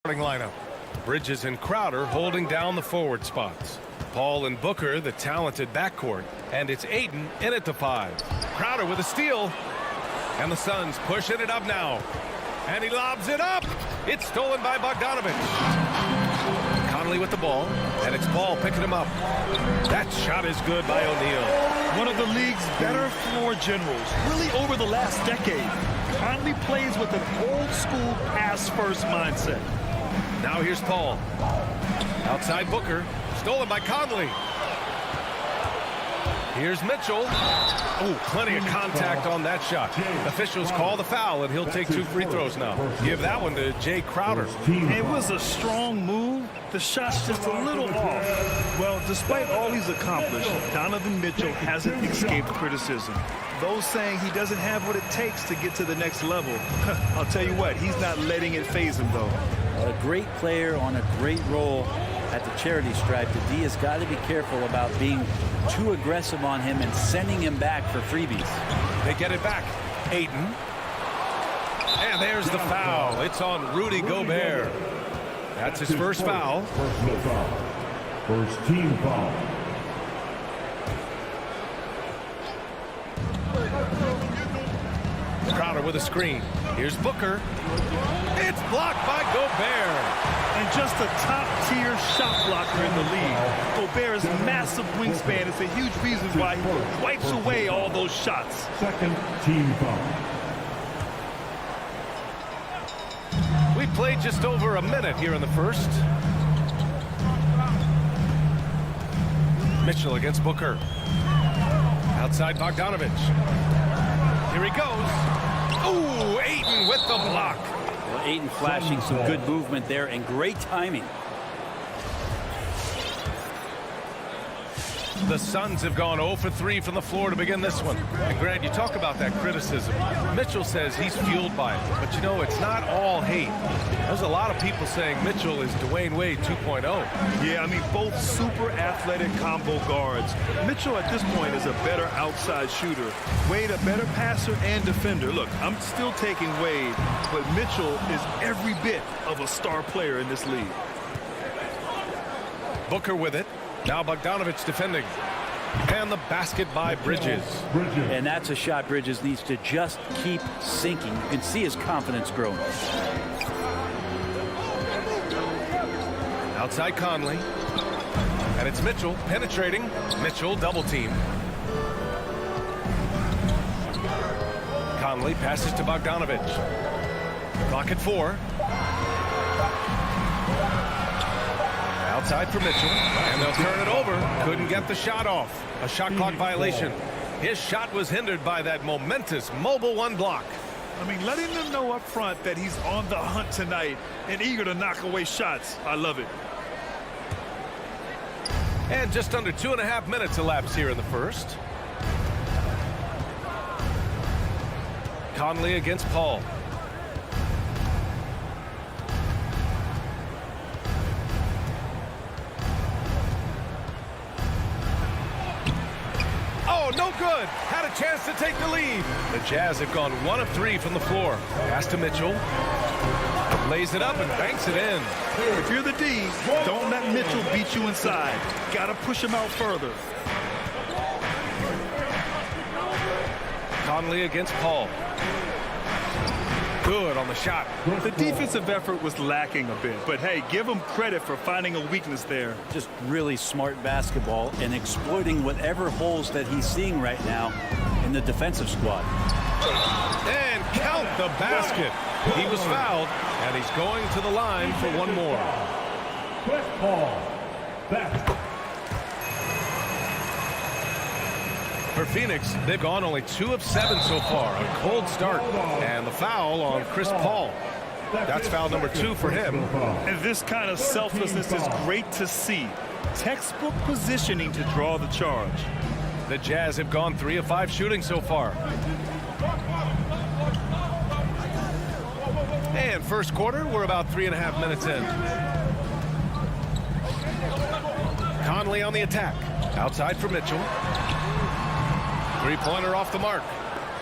Lineup. Bridges and Crowder holding down the forward spots. Paul and Booker, the talented backcourt. And it's Ayton in at the 5. Crowder with a steal. And the Suns pushing it up now. And he lobs it up. It's stolen by Bogdanovich. Conley with the ball. And it's Paul picking him up. That shot is good by O'Neal. One of the league's better floor generals, really over the last decade. Conley plays with an old-school pass-first mindset. Now here's Paul. Outside Booker. Stolen by Conley. Here's Mitchell. Oh, plenty of contact on that shot. Officials call the foul, and he'll take 2 free throws now. Give that one to Jay Crowder. It was a strong move. The shot's just a little off. Well, despite all he's accomplished, Donovan Mitchell hasn't escaped criticism. Those saying he doesn't have what it takes to get to the next level. I'll tell you what, he's not letting it faze him, though. A great player on a great role at the charity stripe. The D has got to be careful about being too aggressive on him and sending him back for freebies. They get it back. Ayton. And there's the foul. It's on Rudy Gobert. That's his first foul. Personal foul. First team foul. Crowder with a screen. Here's Booker. It's blocked by Gobert. And just a top-tier shot blocker in the league. Gobert's massive wingspan is a huge reason why he wipes away all those shots. Second team foul. We played just over a minute here in the first. Mitchell against Booker. Outside Bogdanovich. Here he goes. Ooh, Ayton with the block. Well, Ayton flashing some good movement there and great timing. The Suns have gone 0 for 3 from the floor to begin this one. And Grant, you talk about that criticism. Mitchell says he's fueled by it. But, you know, it's not all hate. There's a lot of people saying Mitchell is Dwayne Wade 2.0. Yeah, I mean, both super athletic combo guards. Mitchell at this point is a better outside shooter. Wade a better passer and defender. Look, I'm still taking Wade, but Mitchell is every bit of a star player in this league. Booker with it. Now Bogdanovich defending. And the basket by Bridges. And that's a shot Bridges needs to just keep sinking. You can see his confidence growing. Outside Conley. And it's Mitchell penetrating. Mitchell double team. Conley passes to Bogdanovich. Clock at 4. Outside for Mitchell, and they'll turn it over. Couldn't get the shot off. A shot clock violation. His shot was hindered by that momentous mobile 1 block. I mean, letting them know up front that he's on the hunt tonight and eager to knock away shots. I love it. And just under 2.5 minutes elapsed here in the first. Conley against Paul. No good. Had a chance to take the lead. The Jazz have gone 1 of 3 from the floor. Pass to Mitchell. Lays it up and banks it in. If you're the D, don't let Mitchell beat you inside. Got to push him out further. Conley against Paul. Good on the shot. The defensive effort was lacking a bit, but hey, give him credit for finding a weakness there. Just really smart basketball and exploiting whatever holes that he's seeing right now in the defensive squad. And count the basket. He was fouled, and he's going to the line for one more. Chris Paul. Back. For Phoenix, they've gone only 2 of 7 so far. A cold start, and the foul on Chris Paul. That's foul number 2 for him. And this kind of selflessness is great to see. Textbook positioning to draw the charge. The Jazz have gone 3 of 5 shooting so far. And first quarter, we're about 3.5 minutes in. Conley on the attack. Outside for Mitchell. Three-pointer off the mark.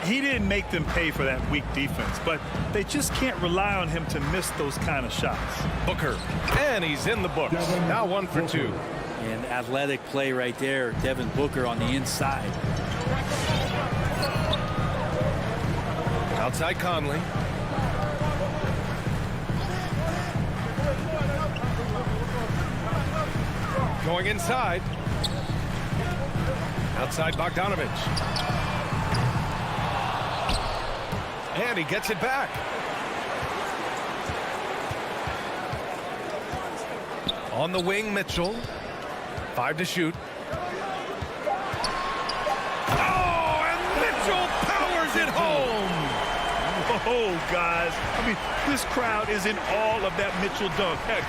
He didn't make them pay for that weak defense, but they just can't rely on him to miss those kind of shots. Booker, and he's in the books. Now 1 for 2. And athletic play right there. Devin Booker on the inside. Outside Conley. Going inside. Outside Bogdanovich. And he gets it back. On the wing, Mitchell. 5 to shoot. Oh, and Mitchell powers it home. Oh, guys. I mean, this crowd is in awe of that Mitchell dunk. Heck,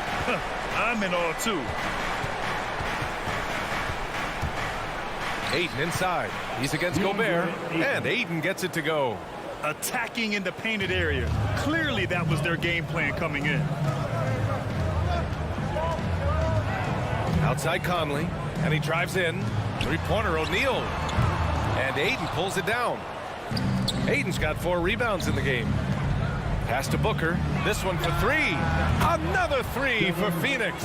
I'm in awe, too. Ayton inside. He's against Gobert. And Ayton gets it to go. Attacking in the painted area. Clearly, that was their game plan coming in. Outside Conley. And he drives in. Three-pointer O'Neal. And Ayton pulls it down. Ayton's got 4 rebounds in the game. Pass to Booker. This one for 3. Another 3 for Phoenix.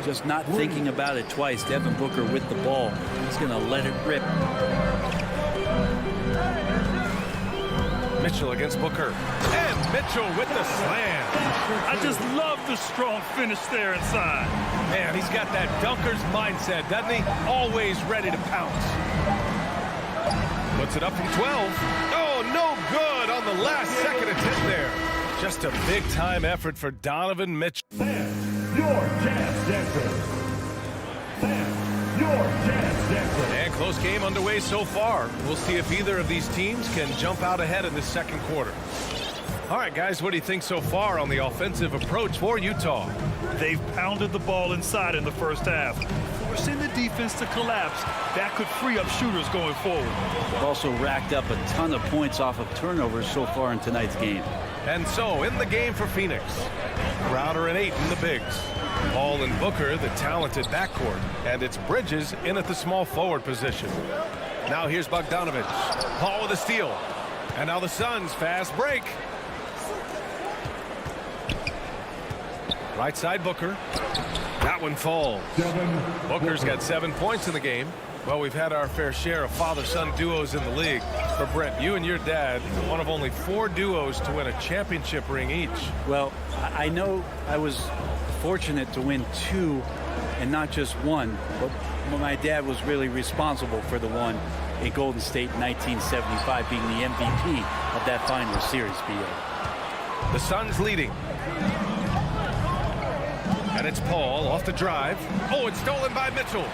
Just not thinking about it twice. Devin Booker with the ball. He's going to let it rip. Mitchell against Booker. And Mitchell with the slam. I just love the strong finish there inside. Man, he's got that dunker's mindset, doesn't he? Always ready to pounce. Puts it up from 12. Oh, no good on the last second attempt there. Just a big-time effort for Donovan Mitchell. Sam, your Jazz Dancer. Sam, your Jazz Dancer. And close game underway so far. We'll see if either of these teams can jump out ahead in this second quarter. All right, guys, what do you think so far on the offensive approach for Utah? They've pounded the ball inside in the first half, forcing the defense to collapse. That could free up shooters going forward. They've also racked up a ton of points off of turnovers so far in tonight's game. And so, in the game for Phoenix, Crowder and Ayton, the bigs. Paul and Booker, the talented backcourt. And it's Bridges in at the small forward position. Now here's Bogdanovich. Paul with a steal. And now the Suns fast break. Right side Booker. That one falls. Booker's got 7 points in the game. Well, we've had our fair share of father-son duos in the league. But Brent, you and your dad, one of only 4 duos to win a championship ring each. Well, I know I was fortunate to win 2 and not just 1. But my dad was really responsible for the one in Golden State in 1975, being the MVP of that final series, B.A. The Suns leading. And it's Paul off the drive. Oh, it's stolen by Mitchell.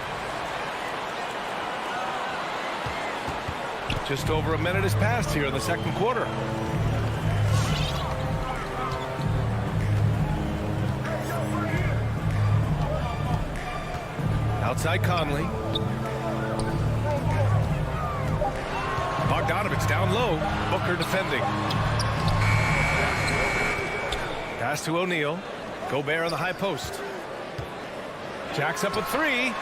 Just over a minute has passed here in the second quarter. Outside Conley. Bogdanovich down low. Booker defending. Pass to O'Neal. Gobert on the high post. Jacks up a 3.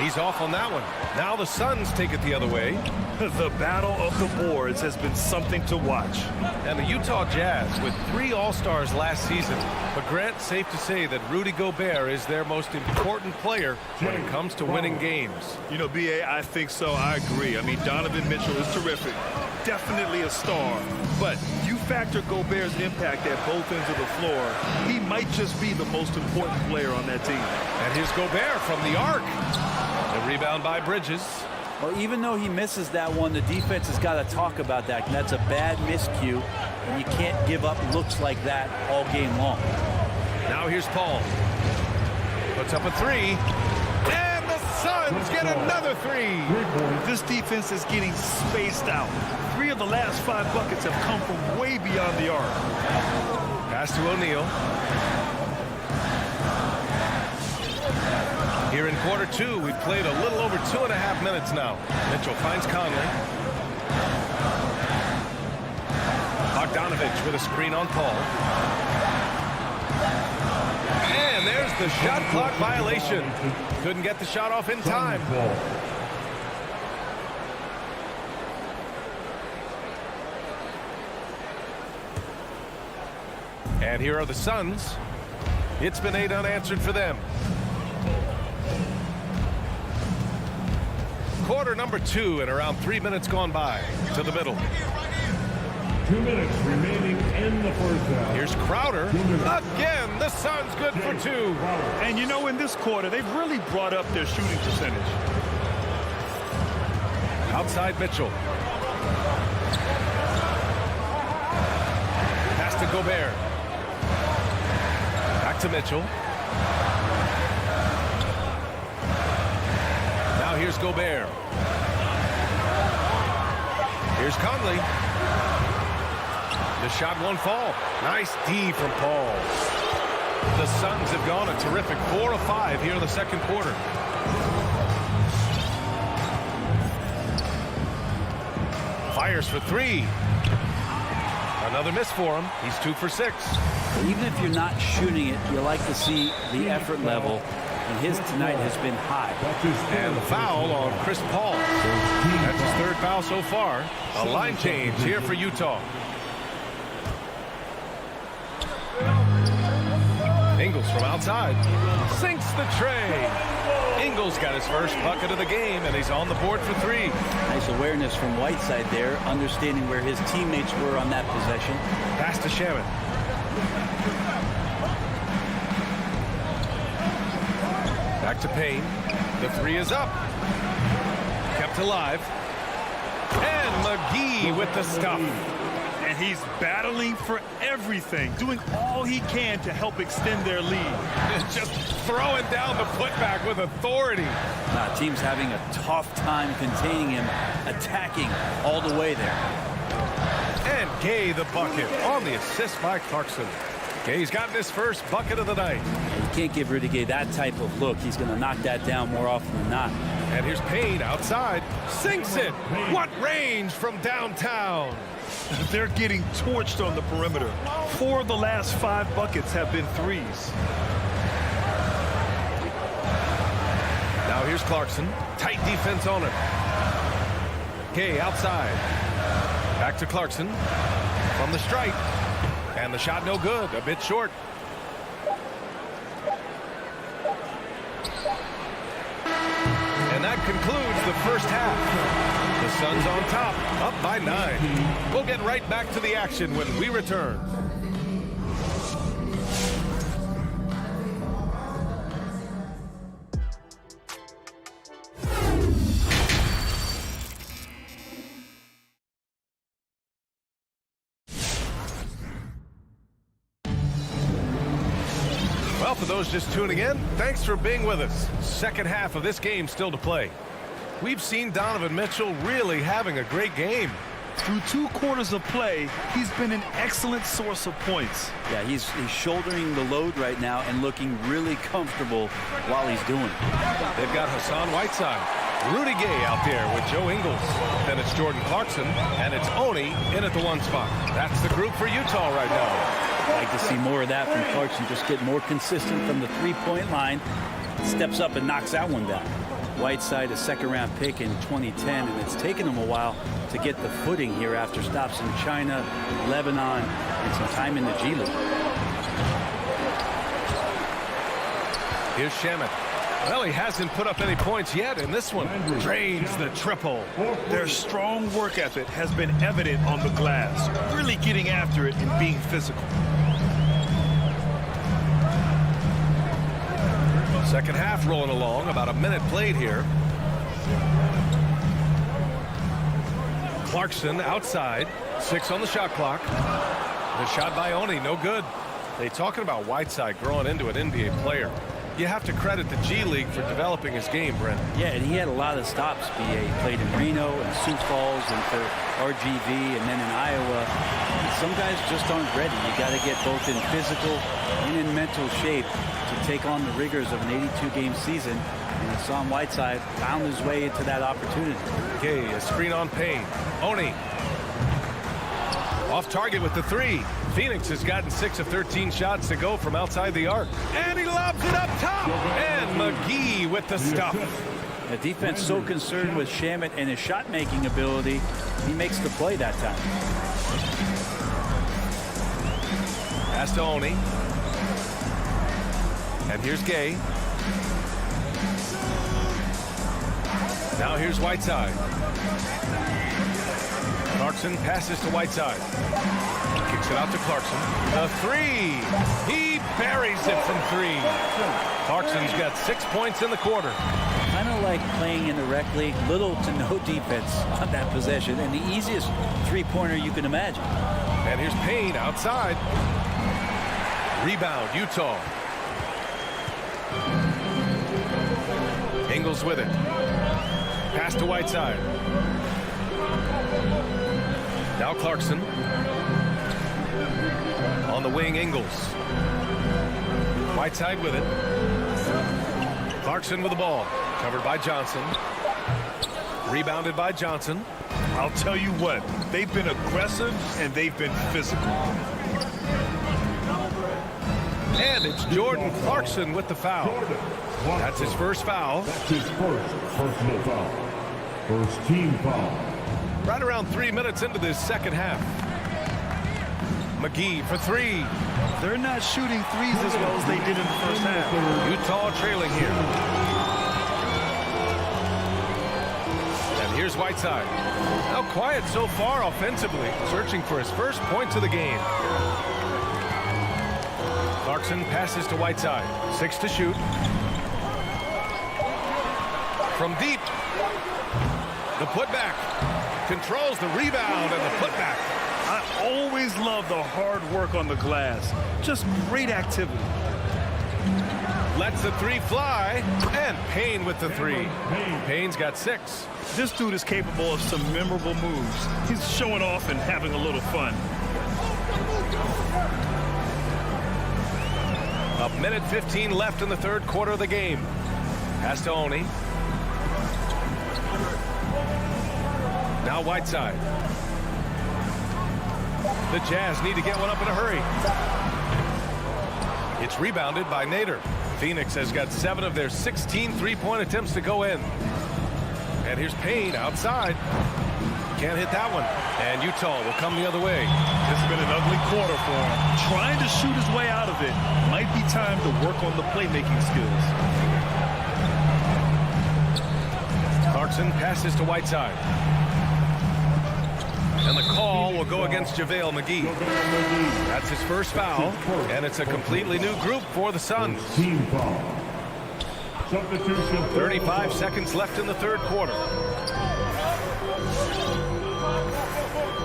He's off on that one. Now the Suns take it the other way. The battle of the boards has been something to watch. And the Utah Jazz with 3 All-Stars last season. But Grant, safe to say that Rudy Gobert is their most important player when it comes to winning games. You know, B.A., I think so. I agree. I mean, Donovan Mitchell is terrific. Definitely a star. But you factor Gobert's impact at both ends of the floor, he might just be the most important player on that team. And here's Gobert from the arc. The rebound by Bridges. Well, even though he misses that one, the defense has got to talk about that. And that's a bad miscue, and you can't give up looks like that all game long. Now here's Paul. Puts up a three. And the Suns get another three. This defense is getting spaced out. 3 of the last 5 buckets have come from way beyond the arc. Pass to O'Neal. Here in quarter 2, we've played a little over 2.5 minutes now. Mitchell finds Conley. Bogdanovich with a screen on Paul. And there's the shot clock violation. Couldn't get the shot off in time. And here are the Suns. It's been 8 unanswered for them. Quarter number 2 and around 3 minutes gone by. To the middle. 2 minutes remaining in the first half. Here's Crowder. Again, the Suns good for 2. And you know, in this quarter, they've really brought up their shooting percentage. Outside Mitchell. Pass to Gobert. Back to Mitchell. Now here's Gobert. Here's Conley. The shot won't fall. Nice D from Paul. The Suns have gone a terrific 4 of 5 here in the second quarter. Fires for 3. Another miss for him. He's 2 for 6. Even if you're not shooting it, you like to see the effort level, and his tonight has been high. And the foul on Chris Paul. That's his 3rd foul so far. A line change here for Utah. Ingles from outside. Sinks the tray. Ingles got his first bucket of the game, and he's on the board for 3. Nice awareness from Whiteside there, understanding where his teammates were on that possession. Pass to Shaman. Back to Payne. The 3 is up. Kept alive. And McGee with the stuff. And he's battling for everything, doing all he can to help extend their lead. Just throwing down the putback with authority. Team's having a tough time containing him, attacking all the way there. And Gay the bucket on the assist by Clarkson. Gay's gotten his first bucket of the night. You can't give Rudy Gay that type of look. He's going to knock that down more often than not. And here's Payne outside. Sinks it. What range from downtown. They're getting torched on the perimeter. 4 of the last 5 buckets have been 3s. Now here's Clarkson. Tight defense on him. Gay outside. Back to Clarkson. From the stripe. And the shot no good. A bit short. And that concludes the first half. The Suns on top, up by 9. We'll get right back to the action when we return. Well, for those just tuning in, thanks for being with us. Second half of this game still to play. We've seen Donovan Mitchell really having a great game. Through 2 quarters of play, he's been an excellent source of points. Yeah, he's shouldering the load right now and looking really comfortable while he's doing it. They've got Hassan Whiteside, Rudy Gay out there with Joe Ingles. Then it's Jordan Clarkson, and it's Oni in at the 1 spot. That's the group for Utah right now. I'd like to see more of that from Clarkson. Just get more consistent from the 3-point line. Steps up and knocks that one down. Whiteside, a second-round pick in 2010, and it's taken him a while to get the footing here after stops in China, Lebanon, and some time in the G League. Here's Shaman. Well, he hasn't put up any points yet in this one. Drains the triple. Their strong work ethic has been evident on the glass, really getting after it and being physical. Second half rolling along, about a minute played here. Clarkson outside. 6 on the shot clock. The shot by Oni, no good. They talking about Whiteside growing into an NBA player. You have to credit the G League for developing his game, Brent. Yeah, and he had a lot of stops, B.A. He played in Reno and Sioux Falls and for RGV and then in Iowa. Some guys just aren't ready. You got to get both in physical and in mental shape to take on the rigors of an 82-game season. And Hassan Whiteside found his way into that opportunity. Okay, a screen on Payne. Oni. Off target with the 3. Phoenix has gotten 6 of 13 shots to go from outside the arc. And he lobs it up top. And McGee with the stuff. The defense so concerned with Shamet and his shot-making ability, he makes the play that time. Pass to Oni. And here's Gay. Now here's Whiteside. Clarkson passes to Whiteside. Kicks it out to Clarkson. The 3. He buries it from 3. Clarkson's got 6 points in the quarter. Kind of like playing in the rec league, little to no defense on that possession, and the easiest three-pointer you can imagine. And here's Payne outside. Rebound, Utah. Ingles with it. Pass to Whiteside. Now Clarkson. On the wing, Ingles. Whiteside with it. Clarkson with the ball. Covered by Johnson. Rebounded by Johnson. I'll tell you what, they've been aggressive and they've been physical. And it's Jordan Clarkson with the foul. That's his first foul. That's his first personal foul. First team foul. Right around 3 minutes into this second half. McGee for 3. They're not shooting threes as well as they did in the first half. Utah trailing here. And here's Whiteside. Now quiet so far offensively, searching for his first points of the game. Clarkson passes to Whiteside. 6 to shoot. From deep. The putback. Controls the rebound and the putback. I always love the hard work on the glass. Just great activity. Lets the 3 fly. And Payne with the 3. Payne's got 6. This dude is capable of some memorable moves. He's showing off and having a little fun. A minute 15 left in the third quarter of the game. Pass to Oni. Now Whiteside. The Jazz need to get one up in a hurry. It's rebounded by Nader. Phoenix has got 7 of their 16 three-point attempts to go in. And here's Payne outside. Can't hit that one. And Utah will come the other way. This has been an ugly quarter for him. Trying to shoot his way out of it. Might be time to work on the playmaking skills. Clarkson passes to Whiteside. And the call will go against JaVale McGee. That's his first foul. And it's a completely new group for the Suns. 35 seconds left in the third quarter.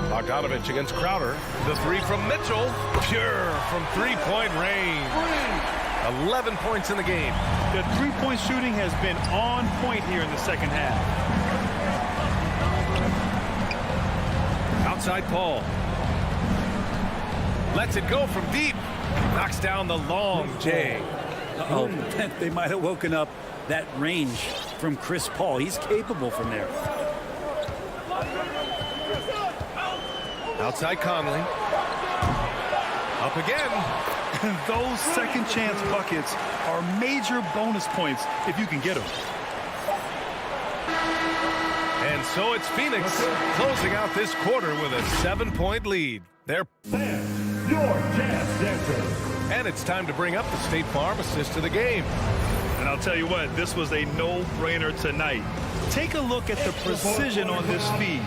Bogdanovich against Crowder. The 3 from Mitchell. Pure from three-point range. 11 points in the game. The three-point shooting has been on point here in the second half. Outside Paul. Lets it go from deep. Knocks down the long J. Uh-oh. They might have woken up that range from Chris Paul. He's capable from there. Outside Conley. Up again. And those second chance buckets are major bonus points if you can get them. And so it's Phoenix closing out this quarter with a 7-point lead. They're your Jazz Dancers. And it's time to bring up the State Farm assist of the game. And I'll tell you what, this was a no-brainer tonight. Take a look at the precision on this feed.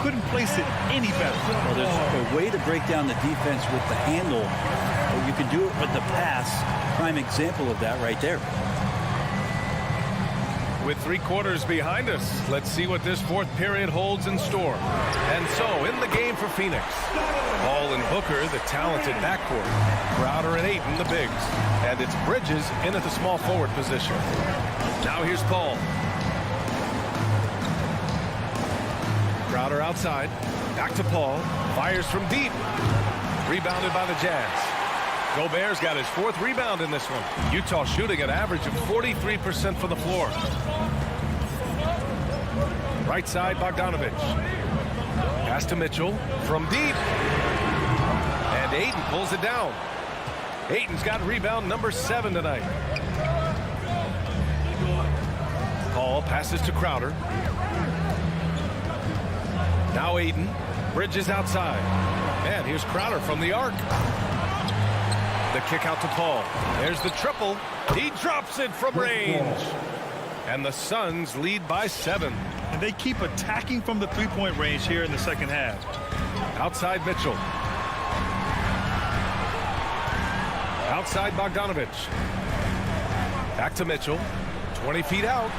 Couldn't place it any better. Well, there's a way to break down the defense with the handle. Or you can do it with the pass. Prime example of that right there. With 3 quarters behind us, let's see what this 4th period holds in store. And so, in the game for Phoenix, Paul and Booker, the talented backcourt. Crowder and Ayton, the bigs. And it's Bridges in at the small forward position. Now here's Paul. Crowder outside. Back to Paul. Fires from deep. Rebounded by the Jazz. Gobert's got his 4th rebound in this one. Utah shooting an average of 43% from the floor. Right side, Bogdanovic. Pass to Mitchell from deep. And Ayton pulls it down. Ayton's got rebound number 7 tonight. Paul passes to Crowder. Now Ayton. Bridges outside. And here's Crowder from the arc. The kick out to Paul. There's the triple. He drops it from range. And the Suns lead by 7. And they keep attacking from the three-point range here in the second half. Outside Mitchell. Outside Bogdanovic. Back to Mitchell. 20 feet out.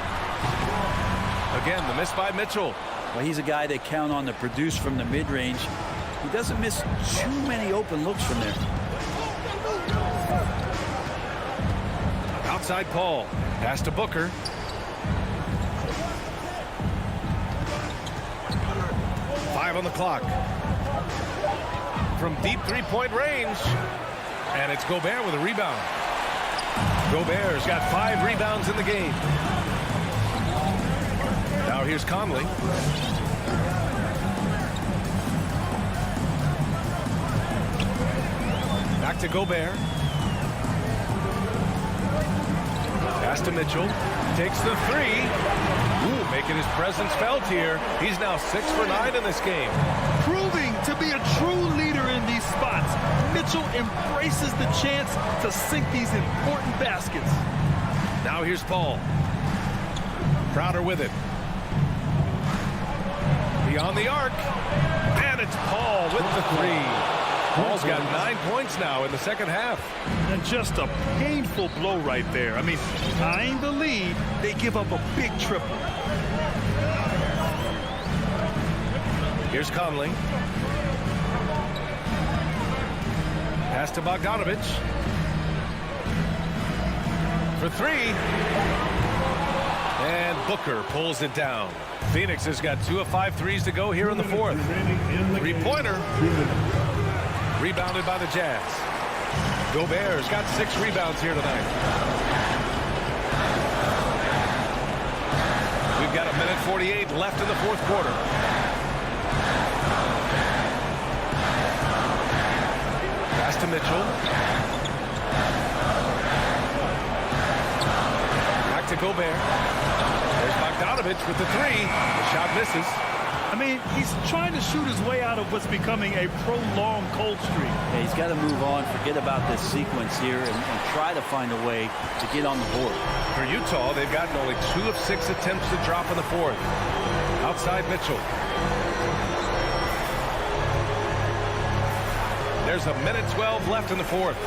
Again, the miss by Mitchell. Well, he's a guy they count on to produce from the mid-range. He doesn't miss too many open looks from there. Outside Paul. Pass to Booker. Five on the clock. From deep three-point range. And it's Gobert with a rebound. Gobert's got 5 rebounds in the game. Now here's Conley. Back to Gobert. Pass to Mitchell. Takes the 3. Ooh, making his presence felt here. He's now 6 for 9 in this game. Proving to be a true leader in these spots. Mitchell embraces the chance to sink these important baskets. Now here's Paul. Crowder with it. Beyond the arc. And it's Paul with the 3. Paul's got 9 points now in the second half. And just a painful blow right there. I mean, tying the lead, they give up a big triple. Here's Conley. Pass to Bogdanovic. For 3. And Booker pulls it down. Phoenix has got 2 of 5 threes to go here in the 4th. 3-pointer. Rebounded by the Jazz. Gobert's got 6 rebounds here tonight. We've got 1:48 left in the 4th quarter. Pass to Mitchell. Back to Gobert. There's Bogdanovic with the 3. The shot misses. I mean, he's trying to shoot his way out of what's becoming a prolonged cold streak. Yeah, he's got to move on, forget about this sequence here, and try to find a way to get on the board. For Utah, they've gotten only 2 of 6 attempts to drop in the 4th. Outside Mitchell. There's 1:12 left in the 4th.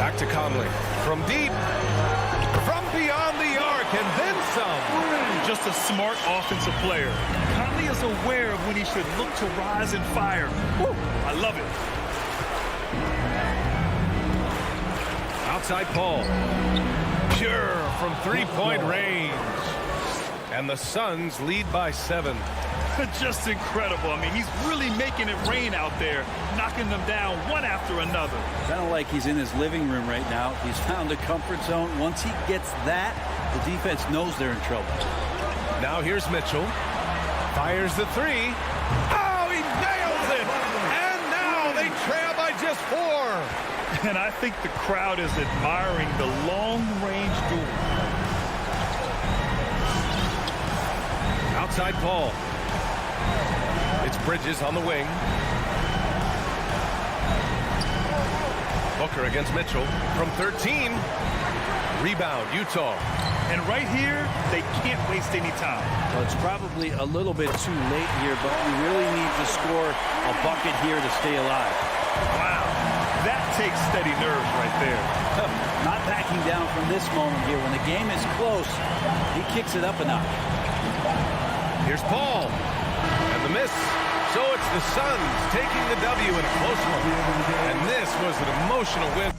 Back to Conley. From deep. From beyond the arc, and then some. Just a smart offensive player. Conley is aware of when he should look to rise and fire. Woo, I love it. Outside Paul. Pure from 3-point range. And the Suns lead by 7. Just incredible. I mean, he's really making it rain out there, knocking them down one after another. Kind of like he's in his living room right now. He's found a comfort zone. Once he gets that, the defense knows they're in trouble. Now here's Mitchell. Fires the 3. Oh, he nails it! And now they trail by just 4. And I think the crowd is admiring the long-range duel. Outside Paul. It's Bridges on the wing. Booker against Mitchell from 13. Rebound, Utah. And right here, they can't waste any time. Well, it's probably a little bit too late here, but we really need to score a bucket here to stay alive. Wow. That takes steady nerves right there. Not backing down from this moment here. When the game is close, he kicks it up a notch. Here's Paul. And the miss. So it's the Suns taking the W in a close one. And this was an emotional win.